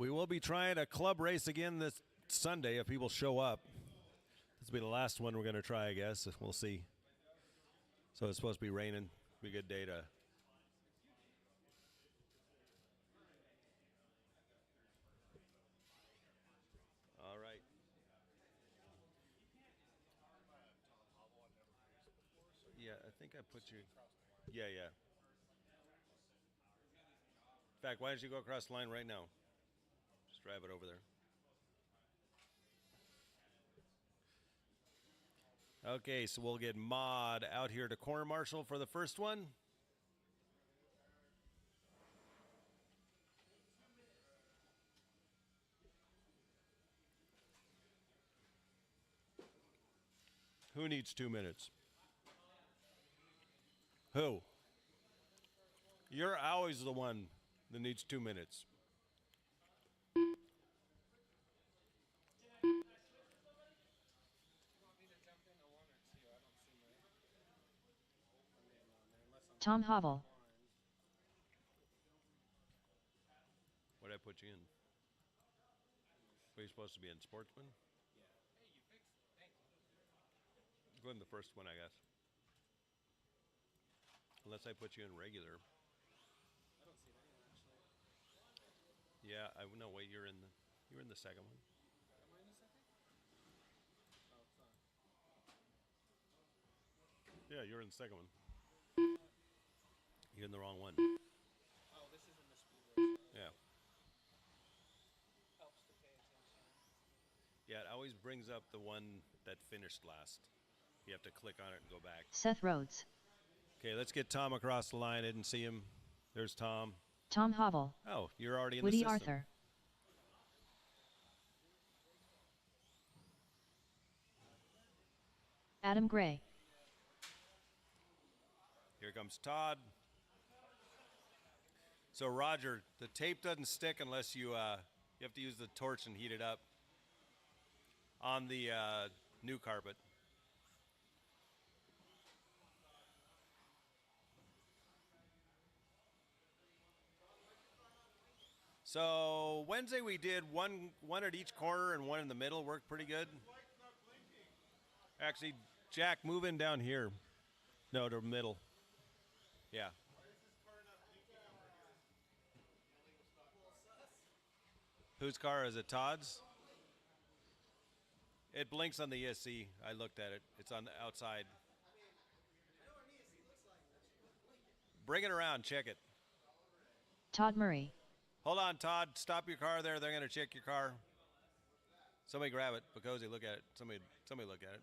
We will be trying a club race again this Sunday if people show up. This will be the last one we're going to try, I guess. We'll see. So it's supposed to be raining. Be a good day to. All right. Yeah, I think I put you. Yeah. In fact, why don't you go across the line right now? Just drive it over there. Okay, so we'll get Mod out here to corner marshal for the first one. Who needs 2 minutes? Who? You're always the one that needs 2 minutes. Tom Havel. What did I put you in? Were you supposed to be in sportsman? Yeah. Hey, you fixed it. Thank you. Go in the first one, I guess. Unless I put you in regular. I don't see that actually. Yeah, no wait, you're in the second one. Am I in the second? Oh, it's not. Yeah, you're in the second one. You're in the wrong one. Oh, this isn't the speed race. Yeah. Helps to pay attention. Yeah, it always brings up the one that finished last. You have to click on it and go back. Seth Rhodes. Okay, let's get Tom across the line. I didn't see him. There's Tom. Tom Havel. Oh, you're already in Woody the system. Arthur. Adam Gray. Here comes Todd. So Roger, the tape doesn't stick unless you have to use the torch and heat it up on the new carpet. So Wednesday we did one at each corner and one in the middle. Worked pretty good. Actually, Jack, move in down here. No, to the middle. Yeah. Whose car is it? Todd's? It blinks on the ESC. I looked at it. It's on the outside. Bring it around. Check it. Todd Murray. Hold on, Todd. Stop your car there. They're going to check your car. Somebody grab it. Because look at it. Somebody look at it.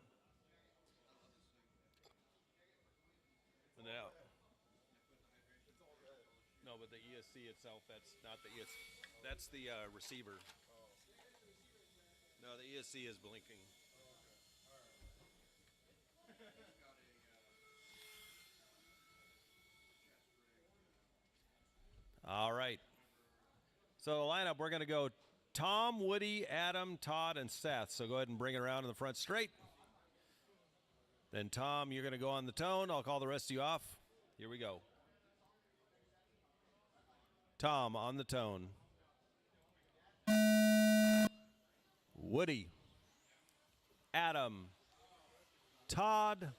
And then out. No, but the ESC itself, that's not the ESC. That's the receiver. No, the ESC is blinking. All right. So the lineup, we're going to go Tom, Woody, Adam, Todd, and Seth. So go ahead and bring it around in the front straight. Then Tom, you're going to go on the tone. I'll call the rest of you off. Here we go. Tom on the tone. Woody, Adam, Todd,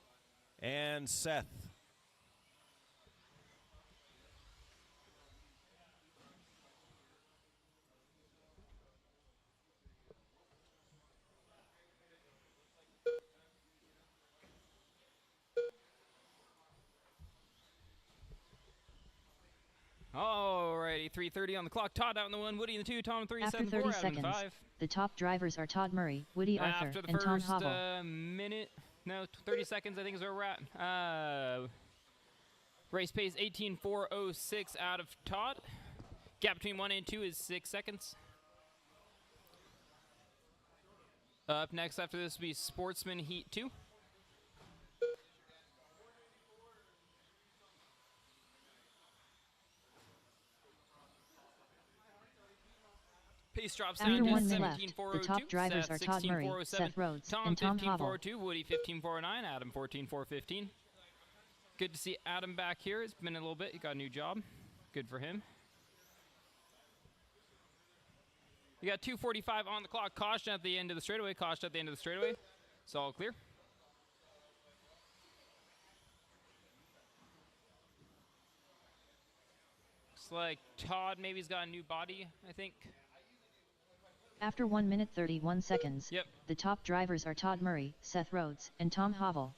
and Seth. Alrighty, 3:30 on the clock. Todd out in the 1, Woody in the 2, Tom in 3, After 7, 30 4, Adam in seconds, 5. the top drivers are Todd Murray, Woody Arthur, After the and Tom first Havel. minute, no, 30 seconds I think is where we're at. Race pace 18.406 out of Todd. Gap between 1 and 2 is 6 seconds. Up next after this will be Sportsman Heat 2. Pace drops After down to 1 minute left, 17.402. the top drivers Seth, are Todd Murray, 16.407. Seth Rhodes, Tom and Tom Havel. 15.402. Woody 15.409. Adam 14.415. Good to see Adam back here. It's been a little bit. He got a new job. Good for him. You got 2:45 on the clock. Caution at the end of the straightaway. Caution at the end of the straightaway. It's all clear. Looks like Todd maybe has got a new body, I think. After 1 minute 31 seconds, Yep. the top drivers are Todd Murray, Seth Rhodes, and Tom Havel.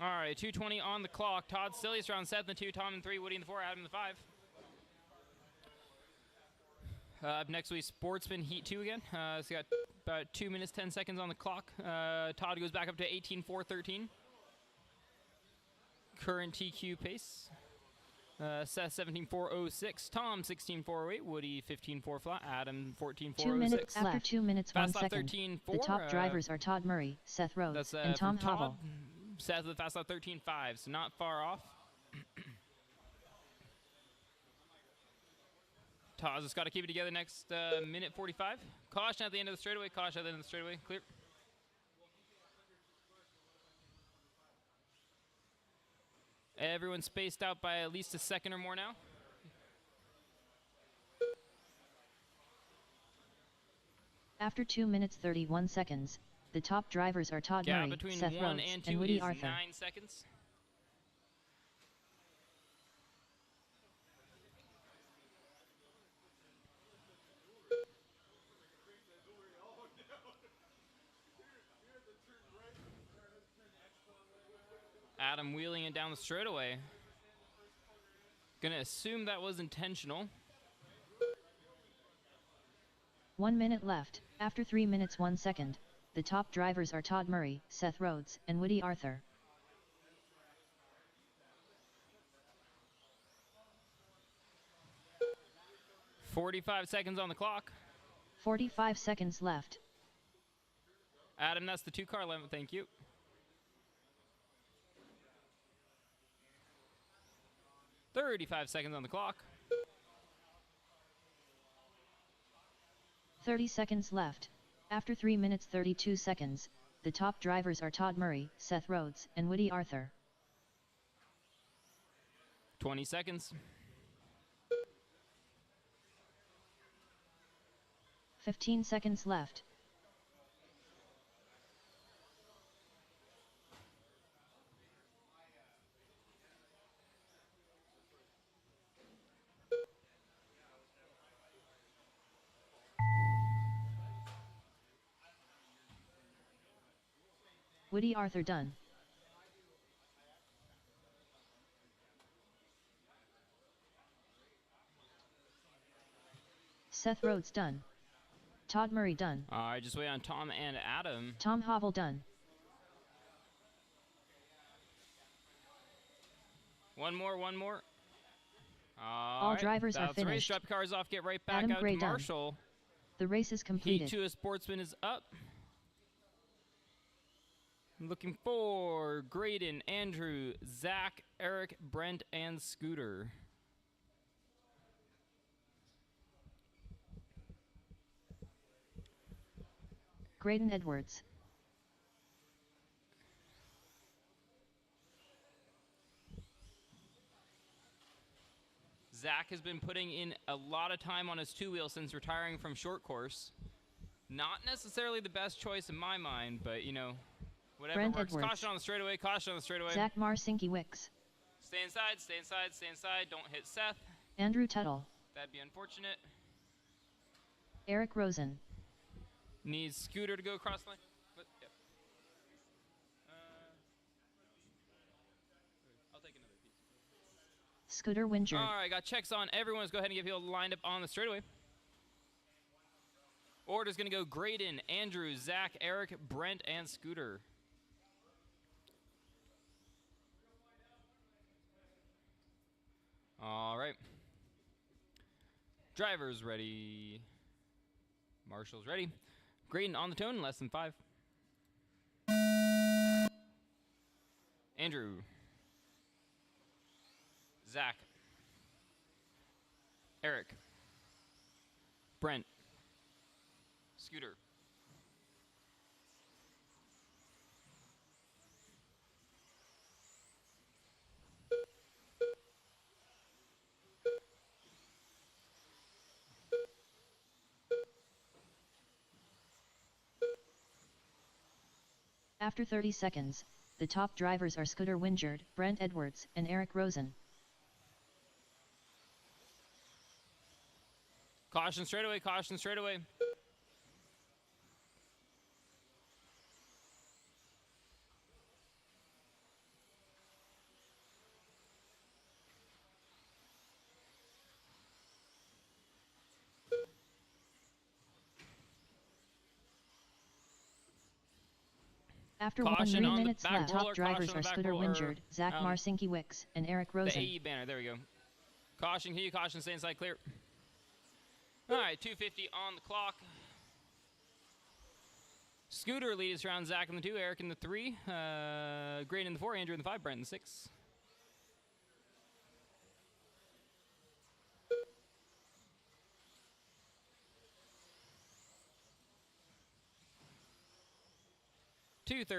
All right, 2:20 on the clock. Todd Sillius around Seth in the 2, Tom in 3, Woody in the 4, Adam in the 5. Up next we Sportsman Heat 2 again. So got about 2 minutes 10 seconds on the clock. Todd goes back up to 18:4.13. Current TQ pace. Seth 17:4.06. Tom 16:4.08. Woody 15:4 flat. Adam 14:4.06. 2 minutes after 2 minutes 1 Fast lap second. 13:4. The top drivers are Todd Murray, Seth Rhodes, That's and Tom from Todd. Havel. Seth with fast lap 13:5, so not far off. Todd's just got to keep it together next minute 45. Caution at the end of the straightaway. Caution at the end of the straightaway. Clear. Everyone's spaced out by at least a second or more now. After 2 minutes 31 seconds, the top drivers are Todd Gap Murray, between Seth 1 Rhodes, and 2 and Woody is Arthur. 9 seconds. Adam wheeling it down the straightaway. Gonna assume that was intentional. 1 minute left. After 3 minutes 1 second, the top drivers are Todd Murray, Seth Rhodes, and Woody Arthur. .45 seconds on the clock. 45 seconds left. Adam, that's the 2-car limit. Thank you. .35 seconds on the clock. 30 seconds left. After 3 minutes 32 seconds, the top drivers are Todd Murray, Seth Rhodes, and Woody Arthur. 20 seconds. 15 seconds left. Woody Arthur done. Seth Rhodes done. Todd Murray done. All right, just wait on Tom and Adam. Tom Havel done. One more. All drivers are that's the race. finished. Drop your cars off. Get right back Adam out Gray to done. Marshall. The race is Heat completed. 2 of Sportsman is up. Looking for Graydon, Andrew, Zach, Eric, Brent, and Scooter. Graydon Edwards. Zach has been putting in a lot of time on his 2-wheel since retiring from short course. Not necessarily the best choice in my mind, but you know, whatever Brent works. Edwards. Caution on the straightaway. Caution on the straightaway. Zach Marcinki Wicks. Stay inside. Stay inside. Stay inside. Don't hit Seth. Andrew Tuttle. That'd be unfortunate. Eric Rosen. Needs Scooter to go across the line. What? Yep. I'll take another piece. Scooter Wingerd. All right, got checks on everyone. Let's go ahead and get people lined up on the straightaway. Order's going to go Graydon, Andrew, Zach, Eric, Brent, and Scooter. All right. Drivers ready. Marshall's ready. Graydon on the tone in less than 5. Andrew. Zach. Eric. Brent. Scooter. After 30 seconds, the top drivers are Scooter Wingard, Brent Edwards, and Eric Rosen. Caution straightaway, caution straightaway. After Caution 1 on the minutes back left, roller, top drivers caution on are the back Scooter roller, Wingard, Zach Marcinkiewicz, and Eric The Rosen. AE banner, there we go. Caution, continue caution, stay inside clear. All right, 2:50 on the clock. Scooter leads round, Zach in the 2, Eric in the 3, Graydon in the 4, Andrew in the 5, Brent in the 6.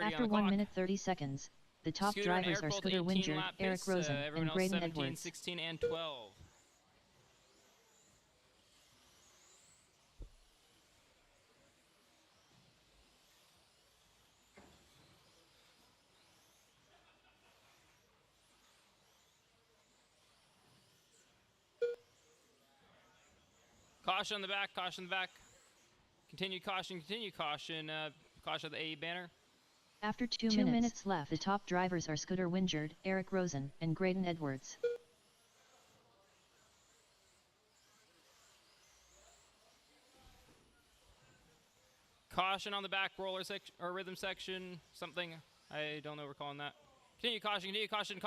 After 1 minute 30 seconds, the top Scooter and drivers Eric are both Scooter 18 Wingard, lap Eric pace, Rosen, everyone and else Graydon 17, Edwards. 16, and 12. Caution on the back, caution on the back. Continue caution, caution of the AE banner. After 2 minutes left, the top drivers are Scooter Wingard, Eric Rosen, and Graydon Edwards. Caution on the back roller section or rhythm section, something. I don't know what we're calling that. Continue caution.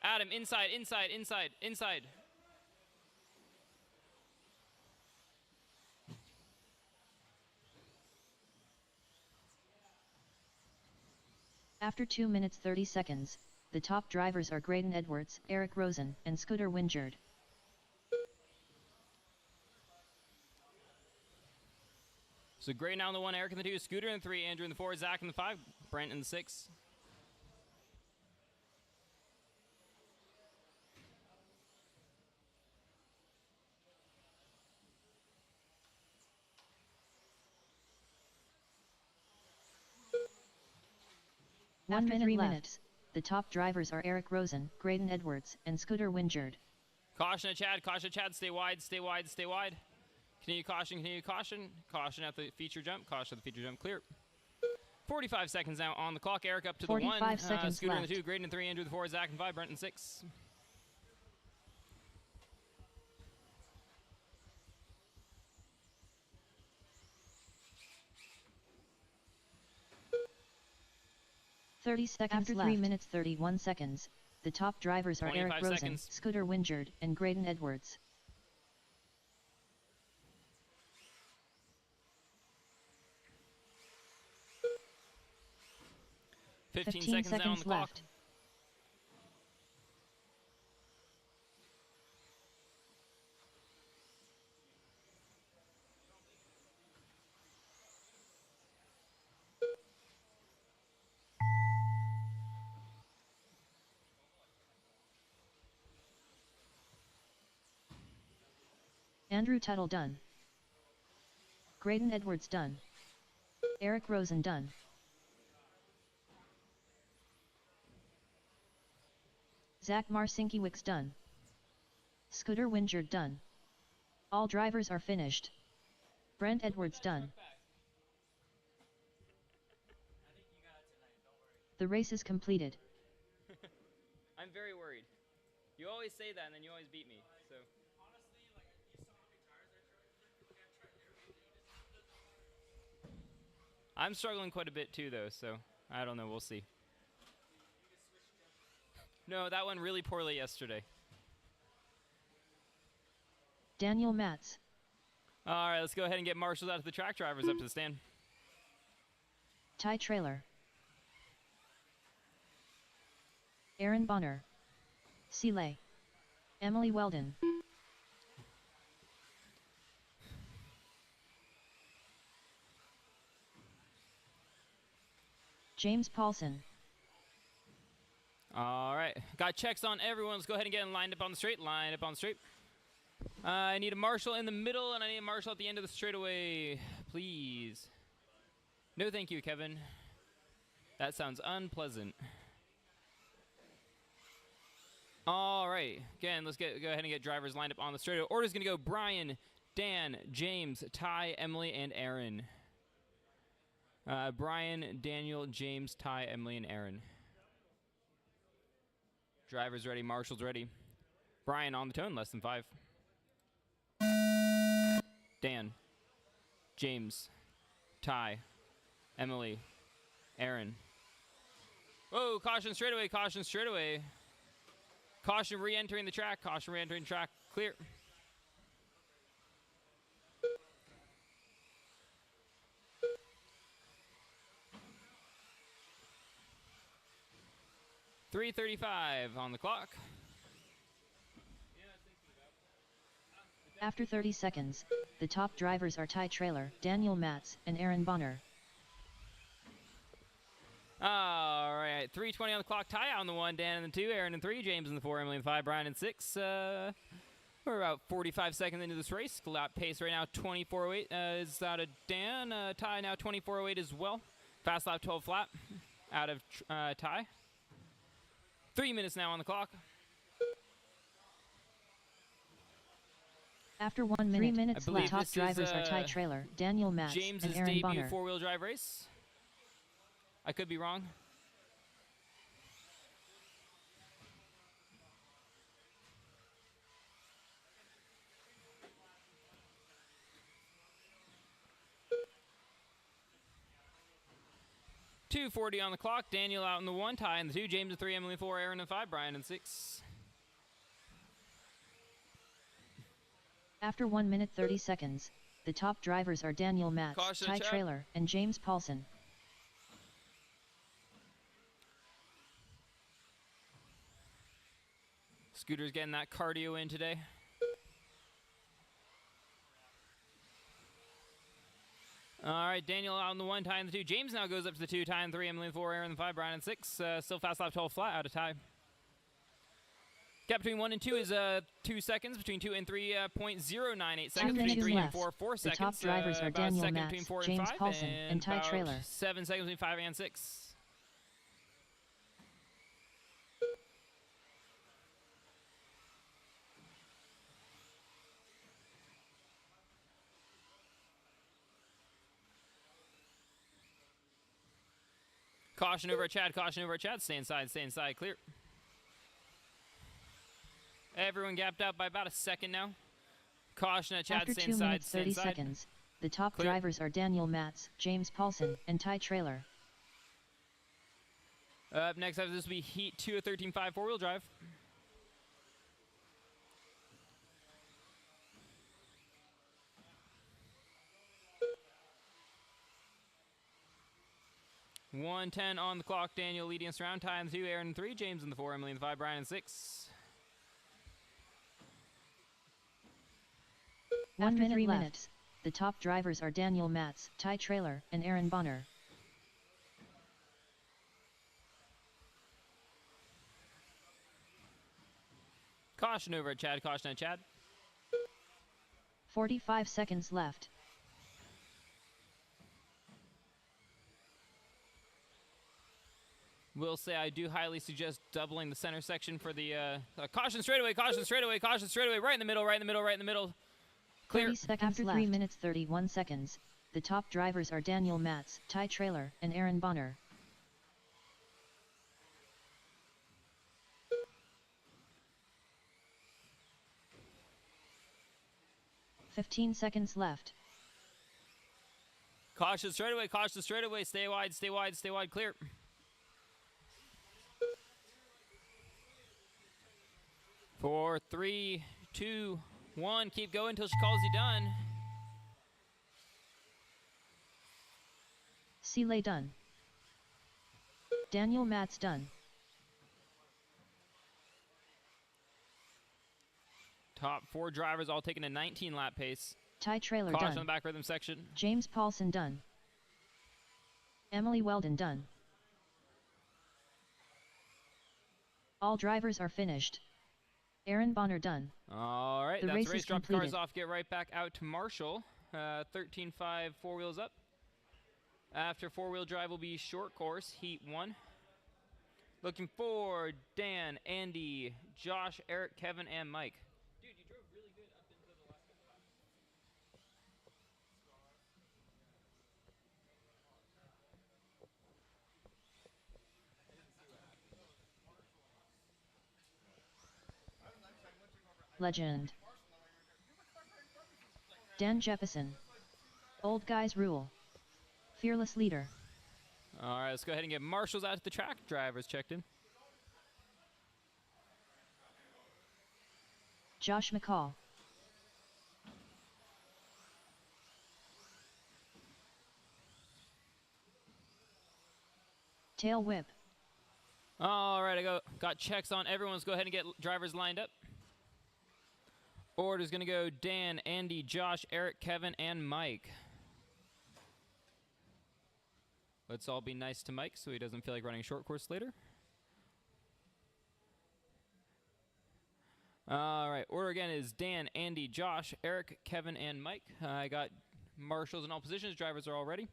Adam, inside. After 2 minutes 30 seconds, the top drivers are Graydon Edwards, Eric Rosen, and Scooter Wingard. So Gray now in the 1, Eric in the 2, Scooter in the 3, Andrew in the 4, Zach in the 5, Brent in the 6. After 3 minutes, the top drivers are Eric Rosen, Graydon Edwards, and Scooter Wingard. Caution at Chad, stay wide. Continue caution. Caution at the feature jump, clear. 45 seconds now on the clock. Eric up to the 1, 45 seconds Scooter left. in the 2, Graydon in 3, Andrew in the 4, Zach in 5, Brent in 6. After 3 minutes 31 seconds, the top drivers are Eric 25 Rosen, seconds. Scooter Wingard, and Graydon Edwards. 15 seconds now on the clock. left. Andrew Tuttle done. Graydon Edwards done. Eric Rosen done. Zach Marcinkiewicz done. Scooter Wingard done. All drivers are finished. Brent Edwards done. The race is completed. I'm very worried. You always say that and then you always beat me. So I'm struggling quite a bit too though, so I don't know, we'll see. No, that went really poorly yesterday. Daniel Matz. All right, let's go ahead and get marshals out of the track drivers up to the stand. Ty Trailer. Aaron Bonner. Seeley. Emily Weldon. James Paulson. All right, got checks on everyone. Let's go ahead and get lined up on the straight. I need a marshal in the middle, and I need a marshal at the end of the straightaway, please. No, thank you, Kevin. That sounds unpleasant. All right. Again, let's go ahead and get drivers lined up on the straightaway. Order's going to go Brian, Dan, James, Ty, Emily, and Aaron. Brian, Daniel, James, Ty, Emily, and Aaron. Drivers ready. Marshall's ready. Brian on the tone, less than 5. Dan, James, Ty, Emily, Aaron. Whoa, caution straightaway, caution straightaway. Caution re-entering the track, caution re-entering the track, clear. .335 on the clock. After 30 seconds, the top drivers are Ty Trailer, Daniel Matz, and Aaron Bonner. All right, 3:20 on the clock. Ty on the 1, Dan in the 2, Aaron in 3, James in the 4, Emily in the 5, Brian in 6. We're about 45 seconds into this race. Lap pace right now, 24.08 is out of Dan. Ty now 24.08 as well. Fast lap 12 flat out of Ty. 3 minutes now on the clock. After 1 minute, 3 minutes believe left. Top this is, drivers are Ty Trailer, Daniel Matz, James's and Aaron debut Bonner. 4-wheel drive race. I could be wrong. .240 on the clock. Daniel out in the 1, Ty in the 2, James in 3, Emily in 4, Aaron in 5, Brian in 6. After 1 minute 30 seconds, the top drivers are Daniel Matz, Caution, Ty Chad. Trailer, and James Paulson. Scooter's getting that cardio in today. All right, Daniel out in the 1, Ty in the 2. James now goes up to the 2, Ty in 3, Emily in 4, Aaron in 5, Brian in 6. Still fast lap 12 flat out of Ty. Gap between 1 and 2 is 2 seconds. Between 2 and 3, 0.098 seconds. Between minutes 3 and left. 4, 4 The seconds. top drivers are about a Daniel second Matz, between 4 James and 5, Paulson, and Ty about Trailer. 7 seconds between 5 and 6. Caution over at Chad, caution over at Chad. Stay inside, clear. Everyone gapped out by about a second now. Caution at Chad, After stay 2 inside, minutes stay 30 inside. seconds, the top Clear. drivers are Daniel Matz, James Paulson, and Ty Trailer. Up next after this will be Heat 2 of 13.5 4-wheel drive. .110 on the clock. Daniel leading us around. Ty in the 2, Aaron in 3, James in the 4, Emily in the 5, Brian in 6. 1 minute 3 minutes, the top drivers are Daniel Matz, Ty Trailer, and Aaron Bonner. Caution over at Chad, caution at Chad. 45 seconds left. Will say I do highly suggest doubling the center section for the caution straightaway, caution straightaway, caution straightaway, right in the middle, right in the middle, right in the middle. Clear. 30 seconds After left. 3 minutes 31 seconds, the top drivers are Daniel Matz, Ty Trailer, and Aaron Bonner. .15 seconds left. Caution straightaway, stay wide, stay wide, stay wide, clear. Four, 3, 2, 1, keep going until she calls you done. Seeley done. Daniel Matz done. Top 4 drivers all taking a 19 lap pace. Ty Trailer Caution done. on the back rhythm section. James Paulson done. Emily Weldon done. All drivers are finished. Aaron Bonner done. All right, The that's race the race. is Drop the cars completed. off, get right back out to Marshall. 13.5 4 wheels up. After four-wheel drive will be short course, heat 1. Looking for Dan, Andy, Josh, Eric, Kevin, and Mike. Dude, you drove really good up until the last couple laps. Legend. Dan Jefferson. Old guys rule. Fearless leader. All right, let's go ahead and get marshals out to the track. Drivers checked in. Josh McCall. Tail whip. All right, got checks on everyone. Let's go ahead and get drivers lined up. Order's going to go Dan, Andy, Josh, Eric, Kevin, and Mike. Let's all be nice to Mike so he doesn't feel like running a short course later. All right, order again is Dan, Andy, Josh, Eric, Kevin, and Mike. I got marshals in all positions. Drivers are all ready.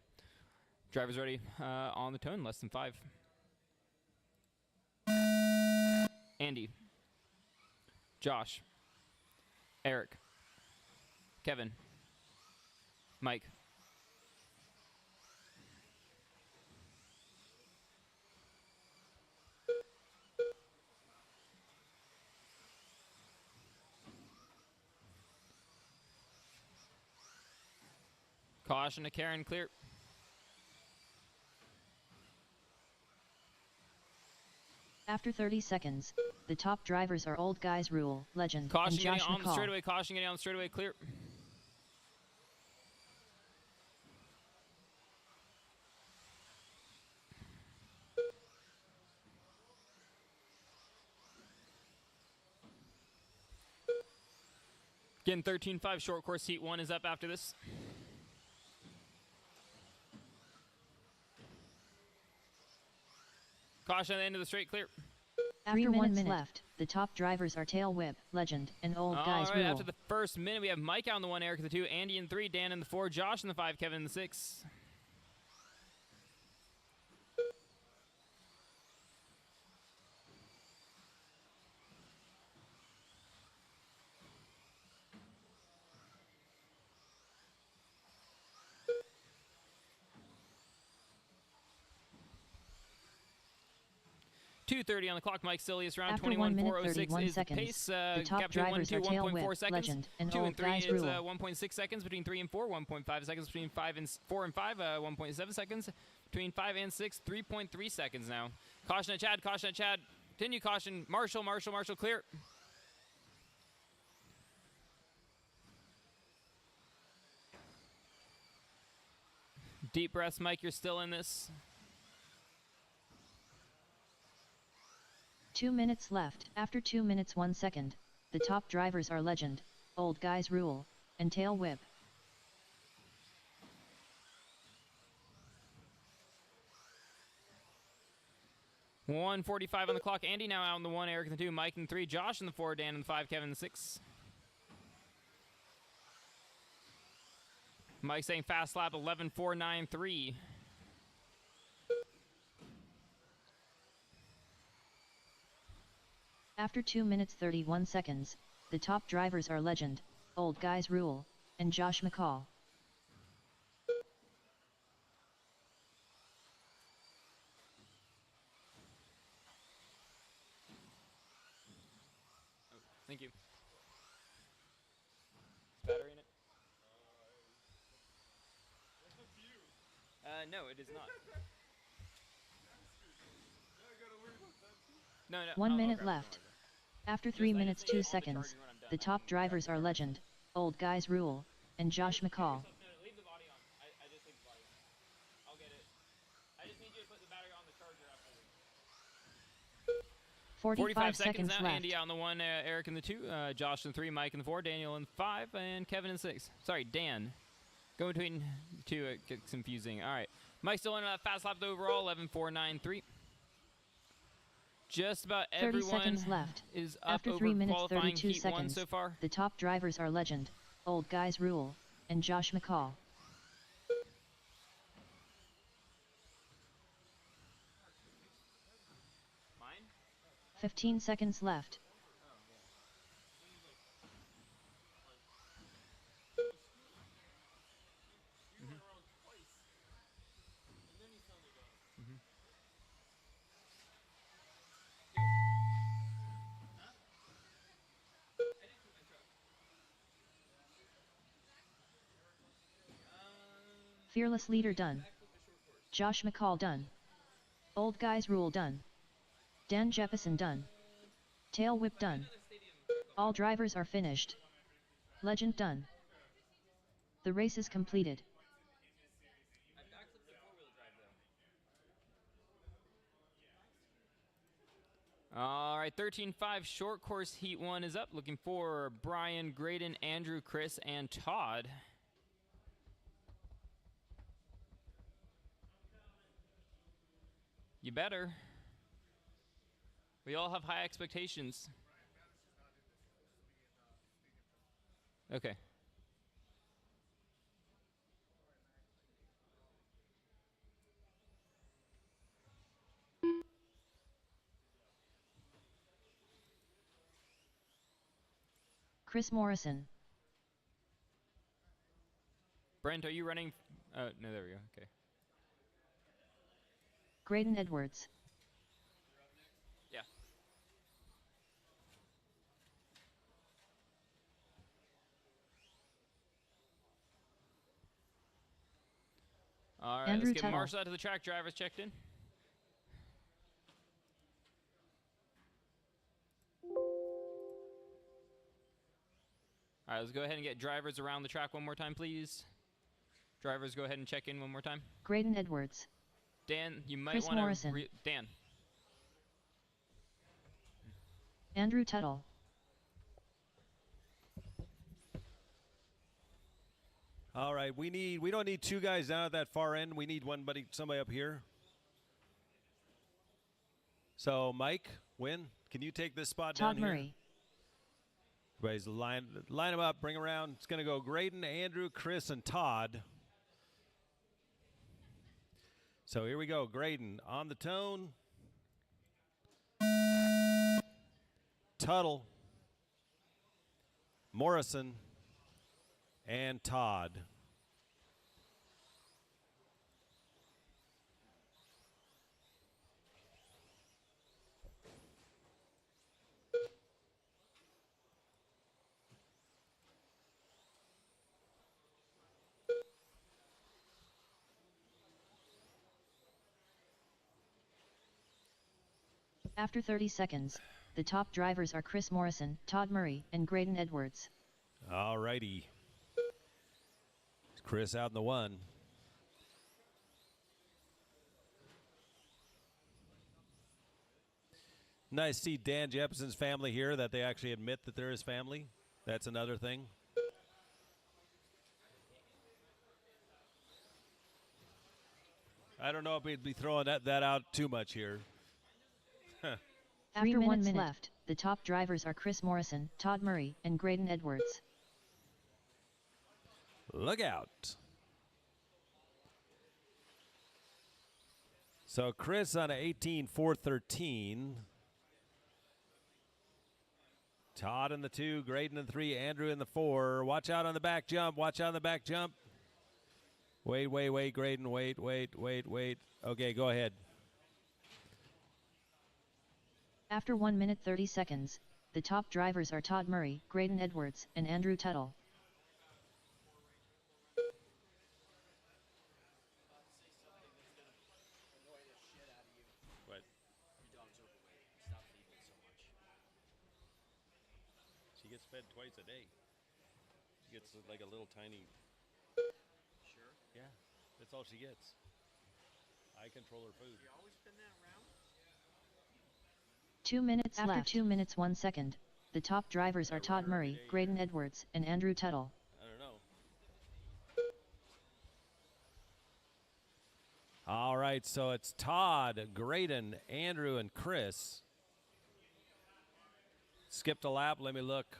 Drivers ready on the tone, less than 5. Andy, Josh, Eric, Kevin, Mike. Caution to Karen, clear. After 30 seconds, the top drivers are Old Guys Rule, Legend, Caution and Josh getting on the McCall. straightaway, caution getting on the straightaway, clear. Again, 13.5, short course heat 1 is up after this. Caution at the end of the straight, clear. After 1 minute left, the top drivers are Tail Whip, Legend, and Old Guys All right, Rule. after the first minute, we have Mike out in the 1, Eric in the 2, Andy in 3, Dan in the 4, Josh in the 5, Kevin in the 6. .230 on the clock. Mike Silius around After 1 minute 21.406 31 is the seconds, pace. the top gap between 1 and drivers 2, are Tail 1.4 Whip, seconds. Legend, and 2 Old and 3 Guys is Rule. 1.6 seconds. Between 3 and 4, 1.5 seconds. Between 4 and 5, 1.7 seconds. Between 5 and 6, 3.3 seconds now. Caution at Chad, caution at Chad. Continue caution. Marshall, clear. Deep breaths, Mike, you're still in this. 2 minutes left. After 2 minutes 1 second, the top drivers are Legend, Old Guys Rule, and Tail Whip. .145 on the clock. Andy now out in the 1, Eric in the 2, Mike in the 3, Josh in the 4, Dan in the 5, Kevin in the 6. Mike saying fast lap 11.493. After 2 minutes 31 seconds, the top drivers are Legend, Old Guys Rule, and Josh McCall. Thank you. Is battery in it? No, it is not. No. 1 minute left. After 3 minutes 2 seconds, the top drivers are Legend, Old Guys Rule, and Josh McCall. Leave the body on. I just leave the body on. I'll get it. I just need you to put the battery on the charger after. 45 seconds now. left. Andy out in the 1, Eric in the 2, Josh in the 3, Mike in the 4, Daniel in the 5, and Kevin in 6. Sorry, Dan. Go between 2, it gets confusing. All right. Mike still in that fast lap overall, 11.493. Just about 30 everyone seconds left. is up After over 3 minutes qualifying 32 heat 1 seconds, so far. the top drivers are Legend, Old Guys Rule, and Josh McCall. 15 seconds left. Fearless Leader done. Josh McCall done. Old Guys Rule done. Dan Jeppesen done. Tail Whip done. All drivers are finished. Legend done. The race is completed. All right, 13-5 short course heat 1 is up. Looking for Brian, Graydon, Andrew, Chris, and Todd. You better. We all have high expectations. Okay. Chris Morrison. Brent, are you running? No, there we go. Okay. Graydon Edwards. Yeah. All right, Andrew let's get Tuttle. Marshall out to the track. Drivers checked in. All right, let's go ahead and get drivers around the track one more time, please. Drivers, go ahead and check in one more time. Graydon Edwards. Dan, you might Chris want Morrison. to... Dan. Andrew Tuttle. All right, we don't need two guys down at that far end. We need somebody up here. So Mike, Wynn, can you take this spot Todd down here? Murray. Everybody's line them up, bring around. It's going to go Graydon, Andrew, Chris, and Todd. So here we go. Graydon on the tone. Tuttle, Morrison, and Todd. After 30 seconds, the top drivers are Chris Morrison, Todd Murray, and Graydon Edwards. All righty. Chris out in the one. Nice to see Dan Jeppesen's family here, that they actually admit that they're his family. That's another thing. I don't know if we'd be throwing that out too much here. After 1 minute left, the top drivers are Chris Morrison, Todd Murray, and Graydon Edwards. Look out. So Chris on a 18.413. Todd in the 2, Graydon in the 3, Andrew in the 4. Watch out on the back jump. Watch out on the back jump. Wait, Graydon. Wait. Okay, go ahead. After 1 minute 30 seconds, the top drivers are Todd Murray, Graydon Edwards, and Andrew Tuttle. What? She gets fed twice a day. She gets like a little tiny... Sure. Yeah, that's all she gets. I control her food. You always spin that around? 2 minutes left. After 2 minutes 1 second, the top drivers are Todd Murray, Graydon Edwards, and Andrew Tuttle. I don't know. All right, so it's Todd, Graydon, Andrew, and Chris. Skipped a lap. Let me look.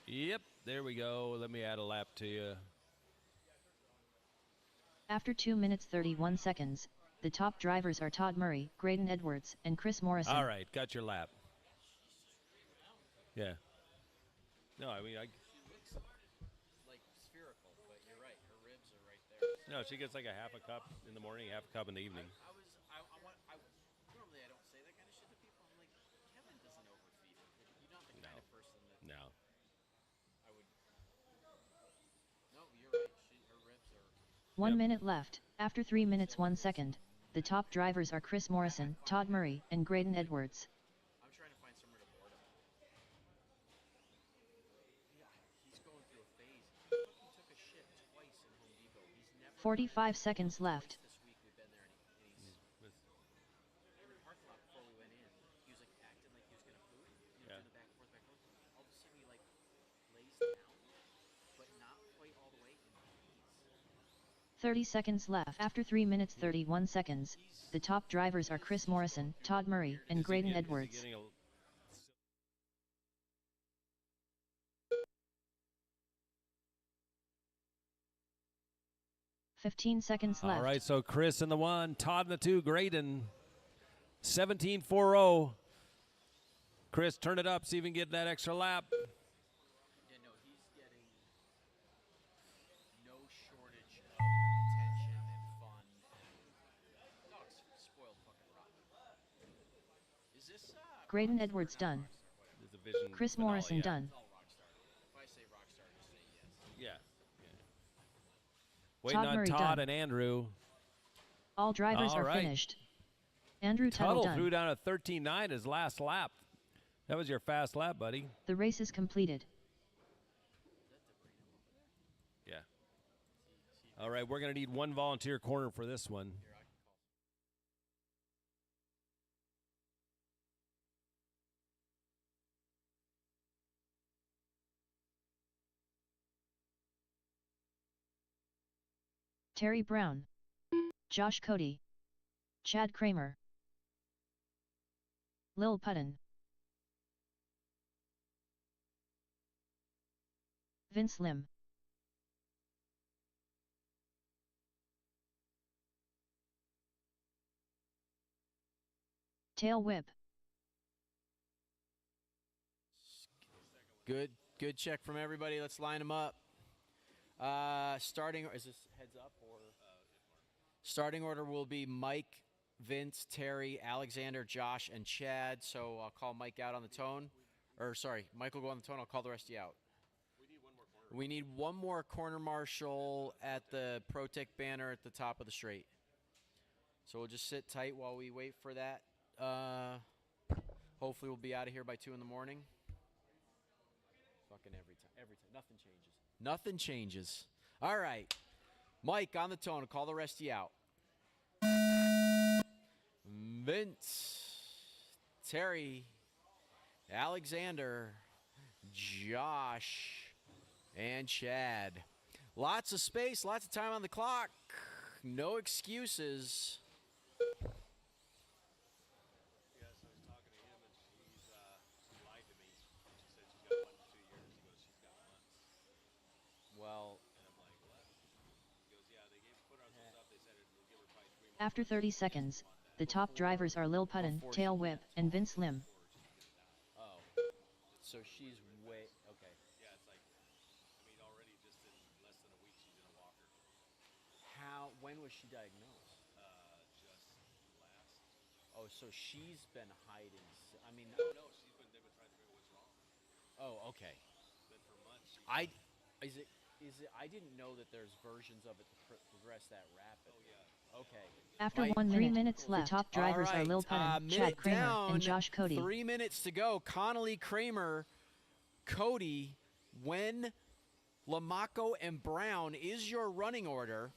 Yep, there we go. Let me add a lap to you. After 2 minutes 31 seconds, the top drivers are Todd Murray, Graydon Edwards, and Chris Morrison. All right, got your lap. Yeah. No, I mean, She looks like spherical, but you're right. Her ribs are right there. no, she gets like a half a cup in the morning, half a cup in the evening. Normally I don't say that kind of shit to people. I'm like, Kevin doesn't overfeed her. You're not the kind of person that No. I would. No, you're right. Her ribs are. 1 Yep. minute left. After 3 minutes 1 second, the top drivers are Chris Morrison, Todd Murray, and Graydon Edwards. I'm trying to find somewhere to board him. Yeah, he's going through a phase. He fucking took a shit twice in Home Depot. He's never. 45 seconds left. This week we've been there and he's in the parking lot before we went in. He was like acting like he was gonna poop. And he was Yeah. doing the back and forth, back and forth. All of a sudden he like lays down, but not quite all the way. And he's 30 seconds left. After 3 minutes 31 seconds, the top drivers are Chris Morrison, Todd Murray, and Graydon Edwards. 15 seconds left. All right, so Chris in the 1, Todd in the 2, Graydon 17.40. Chris, turn it up, see if you can get that extra lap. yeah, no, he's getting no shortage of attention and fun. Dog's spoiled fucking rotten. Is this Graydon Edwards done. There's a vision Chris finale, Morrison yeah. done. all Rockstar? If I say Rockstar, just say yes. Yeah. Waiting Todd on Murray Todd done. and Andrew. All drivers All are right. finished. Andrew Tuttle Tuttle threw done. down a 13.9 his last lap. That was your fast lap, buddy. The race is completed. Yeah. All right, we're going to need one volunteer corner for this one. Terry Brown, Josh Cody, Chad Kramer, Lil Putton, Vince Lim, Tail Whip, Good check from everybody. Let's line them up. Starting, is this heads up or? Starting order will be Mike, Vince, Terry, Alexander, Josh, and Chad. So I'll call Mike out on the tone. Or sorry, Mike will go on the tone. I'll call the rest of you out. We need one more corner marshal at the ProTech banner at the top of the straight. So we'll just sit tight while we wait for that. Hopefully we'll be out of here by 2 in the morning. Fucking every time. Nothing changes. Nothing changes. All right. Mike on the tone. I'll call the rest of you out. Vince, Terry, Alexander, Josh, and Chad. Lots of space, lots of time on the clock. No excuses. Yeah, so I was talking to him, and she lied to me. She said she's got 1 to 2 years. He goes, she's got months. Well, And I'm like, what? He goes, yeah, they put her on some stuff. They said it will give her probably 3 months. After 30 seconds, the top drivers are Lil Putton, Tail Whip, and Vince Lim. oh. So she's way. Okay. Yeah, it's like, I mean, already just in less than a week, she's in a walker. When was she diagnosed? Just last. Oh, so she's been hiding. I mean. No, they've been trying to figure out what's wrong. Oh, okay. Then for months, she. Is it? I didn't know that there's versions of it that progress that rapid. Oh, yeah. Okay. After Mike, 1 minute, 3 minutes left, the top drivers All are right, Lil Putton, minute Chad Kramer, down, and Josh Cody. 3 minutes to go. Connolly, Kramer, Cody, Wen, Lamaco, and Brown is your running order.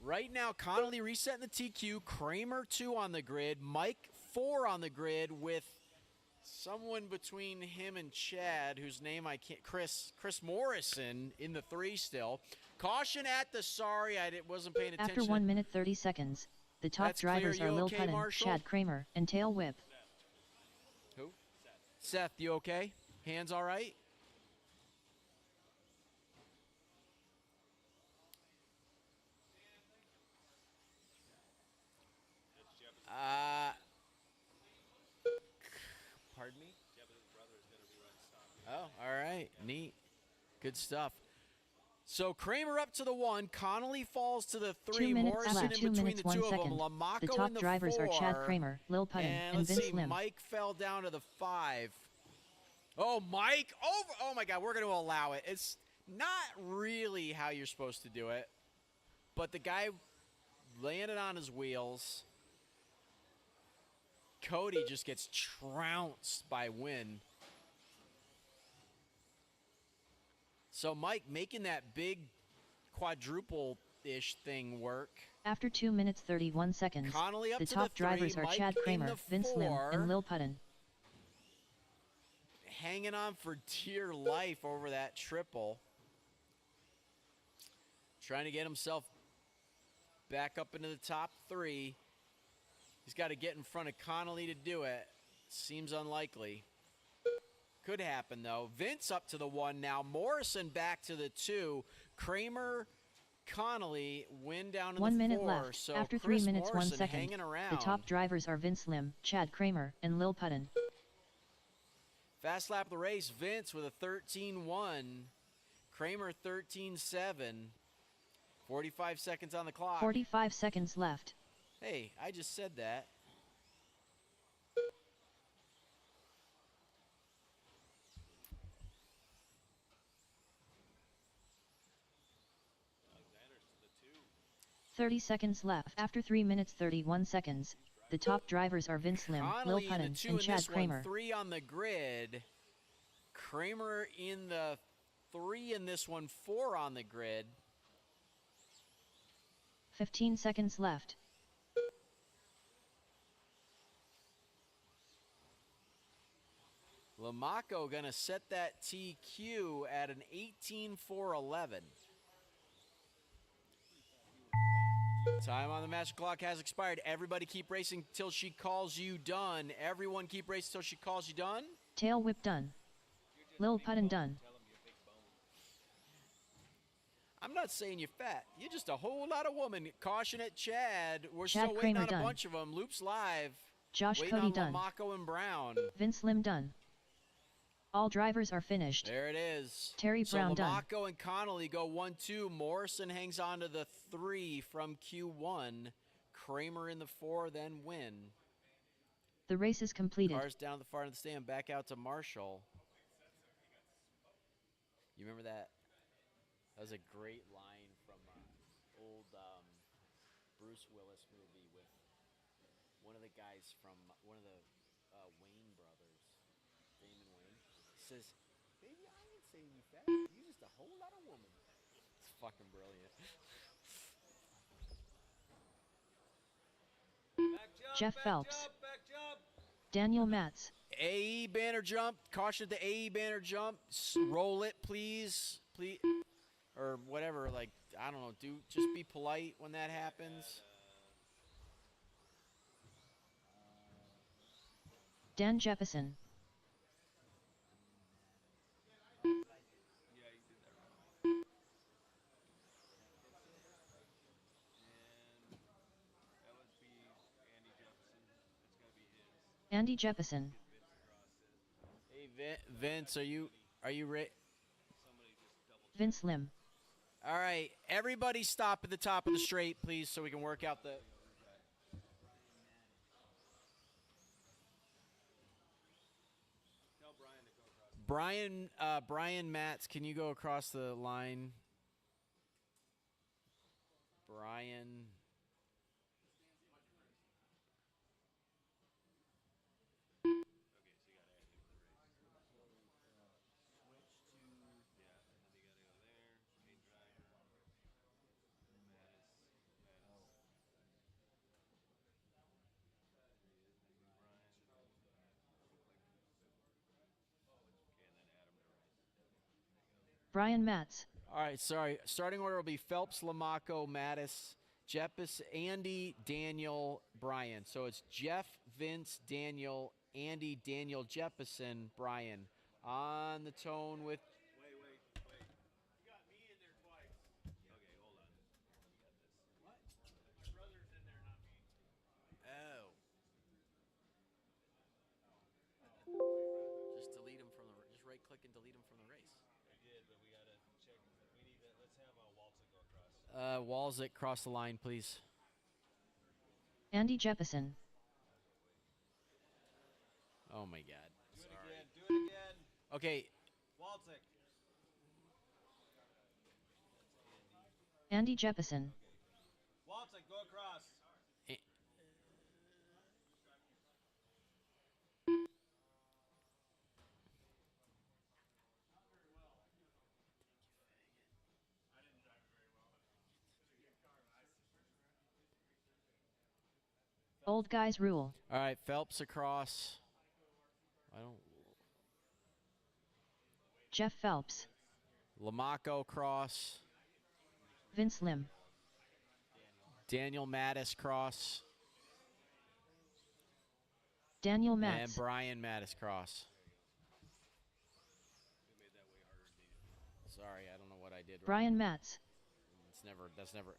Right now, Connolly resetting the TQ, Kramer 2 on the grid, Mike 4 on the grid with someone between him and Chad, whose name I can't, Chris Morrison in the 3 still. Caution at the sorry, wasn't paying attention. After 1 minute 30 seconds, the top That's clear. drivers You are Lil okay, Putton, Marshall? Chad Kramer, and Tail Whip. Who? Seth, you okay? Hands all right? Pardon me? Oh, all right. Neat. Good stuff. So Kramer up to the 1. Connolly falls to the 3. 2 minutes Morrison left. in 2 between minutes, the 1 two of them. second. Lamacco The top in the drivers 4. are Chad Kramer, Lil Puttin, and let's Vince see, Lim. Mike fell down to the 5. Oh, Mike over. Oh my God, we're going to allow it. It's not really how you're supposed to do it, but the guy landed on his wheels. Cody just gets trounced by Wynn. So Mike making that big quadruple-ish thing work. After 2 minutes 31 seconds, Connolly up the to top the 3, drivers are Mike Chad in Kramer, the Vince Lim, 4. and Lil Puttin. Hanging on for dear life over that triple. Trying to get himself back up into the top 3. He's got to get in front of Connolly to do it. Seems unlikely. Could happen, though. Vince up to the 1 now. Morrison back to the 2. Kramer, Connolly, Wynn down to 1 the 4. minute left. So After 3 Chris minutes, 1 Morrison second. hanging around. The top drivers are Vince Lim, Chad Kramer, and Lil Puttin. Fast lap of the race, Vince with a 13-1. Kramer 13-7. 45 seconds on the clock. 45 seconds left. Hey, I just said that. Alexander's to the 2. 30 seconds left. After 3 minutes 31 seconds, the top drivers are Vince Lim, Lil Connolly in the Puttin, 2 and in Chad this Kramer. one, 3 on the grid. Kramer in the 3 in this one, 4 on the grid. 15 seconds left. Lamacco gonna set that TQ at an 18-4-11. Time on the master clock has expired. Everybody keep racing till she calls you done. Everyone keep racing till she calls you done. Tail whip done. Lil Puttin done. I'm not saying you're fat. You're just a whole lot of woman. Caution at Chad. We're Chad still waiting Kramer on a done. bunch of them. Loops live. Josh Waiting Cody on done. Lamacco and Brown. Vince Lim done. All drivers are finished. There it is. Terry Brown so done. Lamacco and Connolly go 1-2. Morrison hangs on to the 3 from Q1. Kramer in the 4, then Wynn. The race is completed. Cars down the far end of the stand, back out to Marshall. You remember that? That was a great line from old Bruce Willis movie with one of the guys from one of the Wayne brothers, Damon Wayne. He says, "Baby, I ain't saying you fat. You just a whole lot of woman." It's fucking brilliant. Back jump, Jeff back Phelps. Jump, back jump. Daniel Matz. AE banner jump. Caution at the AE banner jump. Roll it, please. Please. Or whatever. Like, I don't know. Just be polite when that happens. Dan Jefferson. Yeah, you did that wrong. And that would be Andy Jefferson. That's got to be his. Andy Jefferson. Hey, Vince, are you ready? Vince Lim. All right, everybody stop at the top of the straight, please, so we can work out the. Tell Brian to go across. Brian Matz, can you go across the line? Brian. Brian Matz. All right, sorry. Starting order will be Phelps, Lamacco, Mattis, Jeppes, Andy, Daniel, Brian. So it's Jeff, Vince, Daniel, Andy, Daniel, Jefferson, Brian. On the tone with. Wait. You got me in there twice. Okay, hold on. You got this. What? My brother's in there, not me. Oh. click and delete him from the race. We did, but we got to check. We need to, let's have Waltz go across. Walzik, cross the line, please. Andy Jeppesen. Oh my God. Do it Sorry. again. Do it again. Okay. Waltzik. Andy Jeppesen. Waltzik, go across. Eh. Old guys rule. All right, Phelps across. I don't. Jeff Phelps. Lamaco cross. Vince Lim. Daniel Mattis cross. Daniel And Matz. Brian Mattis cross. Sorry, I don't know what I did. Brian Matz. That's never.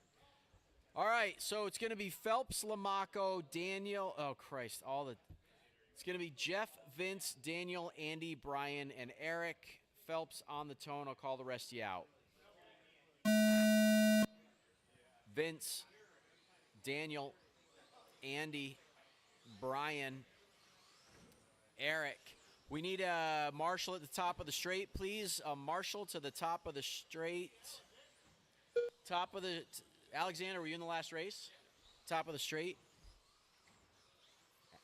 All right, so it's going to be Phelps, Lamaco, Daniel. Oh, Christ. It's going to be Jeff, Vince, Daniel, Andy, Brian, and Eric. Phelps on the tone. I'll call the rest of you out. Vince, Daniel, Andy, Brian, Eric. We need a marshal at the top of the straight, please. A marshal to the top of the straight. Alexander, were you in the last race? Top of the straight.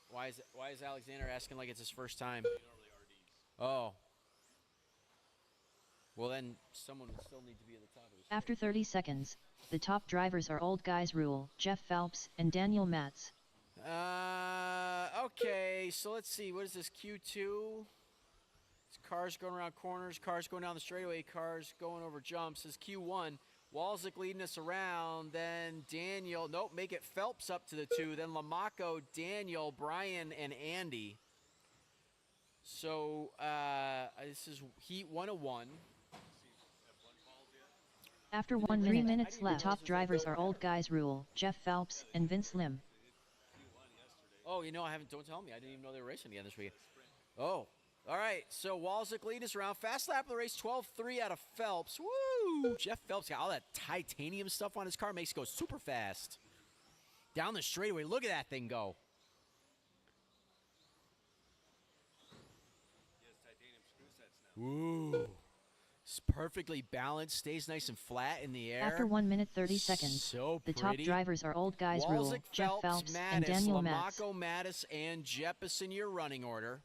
Why is Alexander asking like it's his first time? Oh. Well, then someone would still need to be at the top of the straight. After 30 seconds, the top drivers are old guys rule, Jeff Phelps and Daniel Matz. Okay, so let's see. What is this, Q2? It's cars going around corners, cars going down the straightaway, cars going over jumps. This is Q1. Walzik leading us around, then Daniel. Nope, make it Phelps up to the 2. Then Lamaco, Daniel, Brian, and Andy. So this is Heat 101. After 1 minute, 3 minutes left, the top drivers are old guys rule, Jeff Phelps and Vince Lim. Oh, you know, don't tell me. I didn't even know they were racing again this weekend. Oh, all right. So Walzik leading us around. Fast lap of the race, 12.3 out of Phelps. Woo! Jeff Phelps got all that titanium stuff on his car. Makes it go super fast. Down the straightaway. Look at that thing go. Ooh. It's perfectly balanced. Stays nice and flat in the air. After 1 minute 30 seconds, So the top pretty. drivers are old guys rule, Walzik, Jeff Phelps and Mattis, Daniel Matz. Lamaco, Mattis, and Jeppesen, your running order.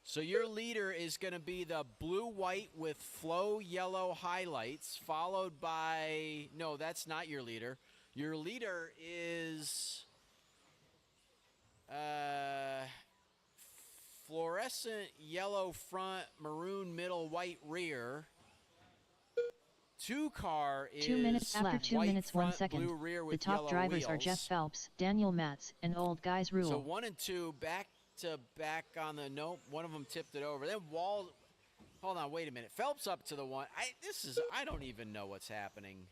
So your leader is going to be the blue-white with flow yellow highlights, followed by... No, that's not your leader. Your leader is... fluorescent yellow front, maroon middle, white rear. 2 car is 2 minutes after 2 white minutes front, 1 second. blue rear The with top yellow drivers are wheels. Jeff Phelps, Daniel Matz, and old guys rule. So 1 and 2 back to back on the nope. One of them tipped it over. Then hold on, wait a minute. Phelps up to the 1. I don't even know what's happening.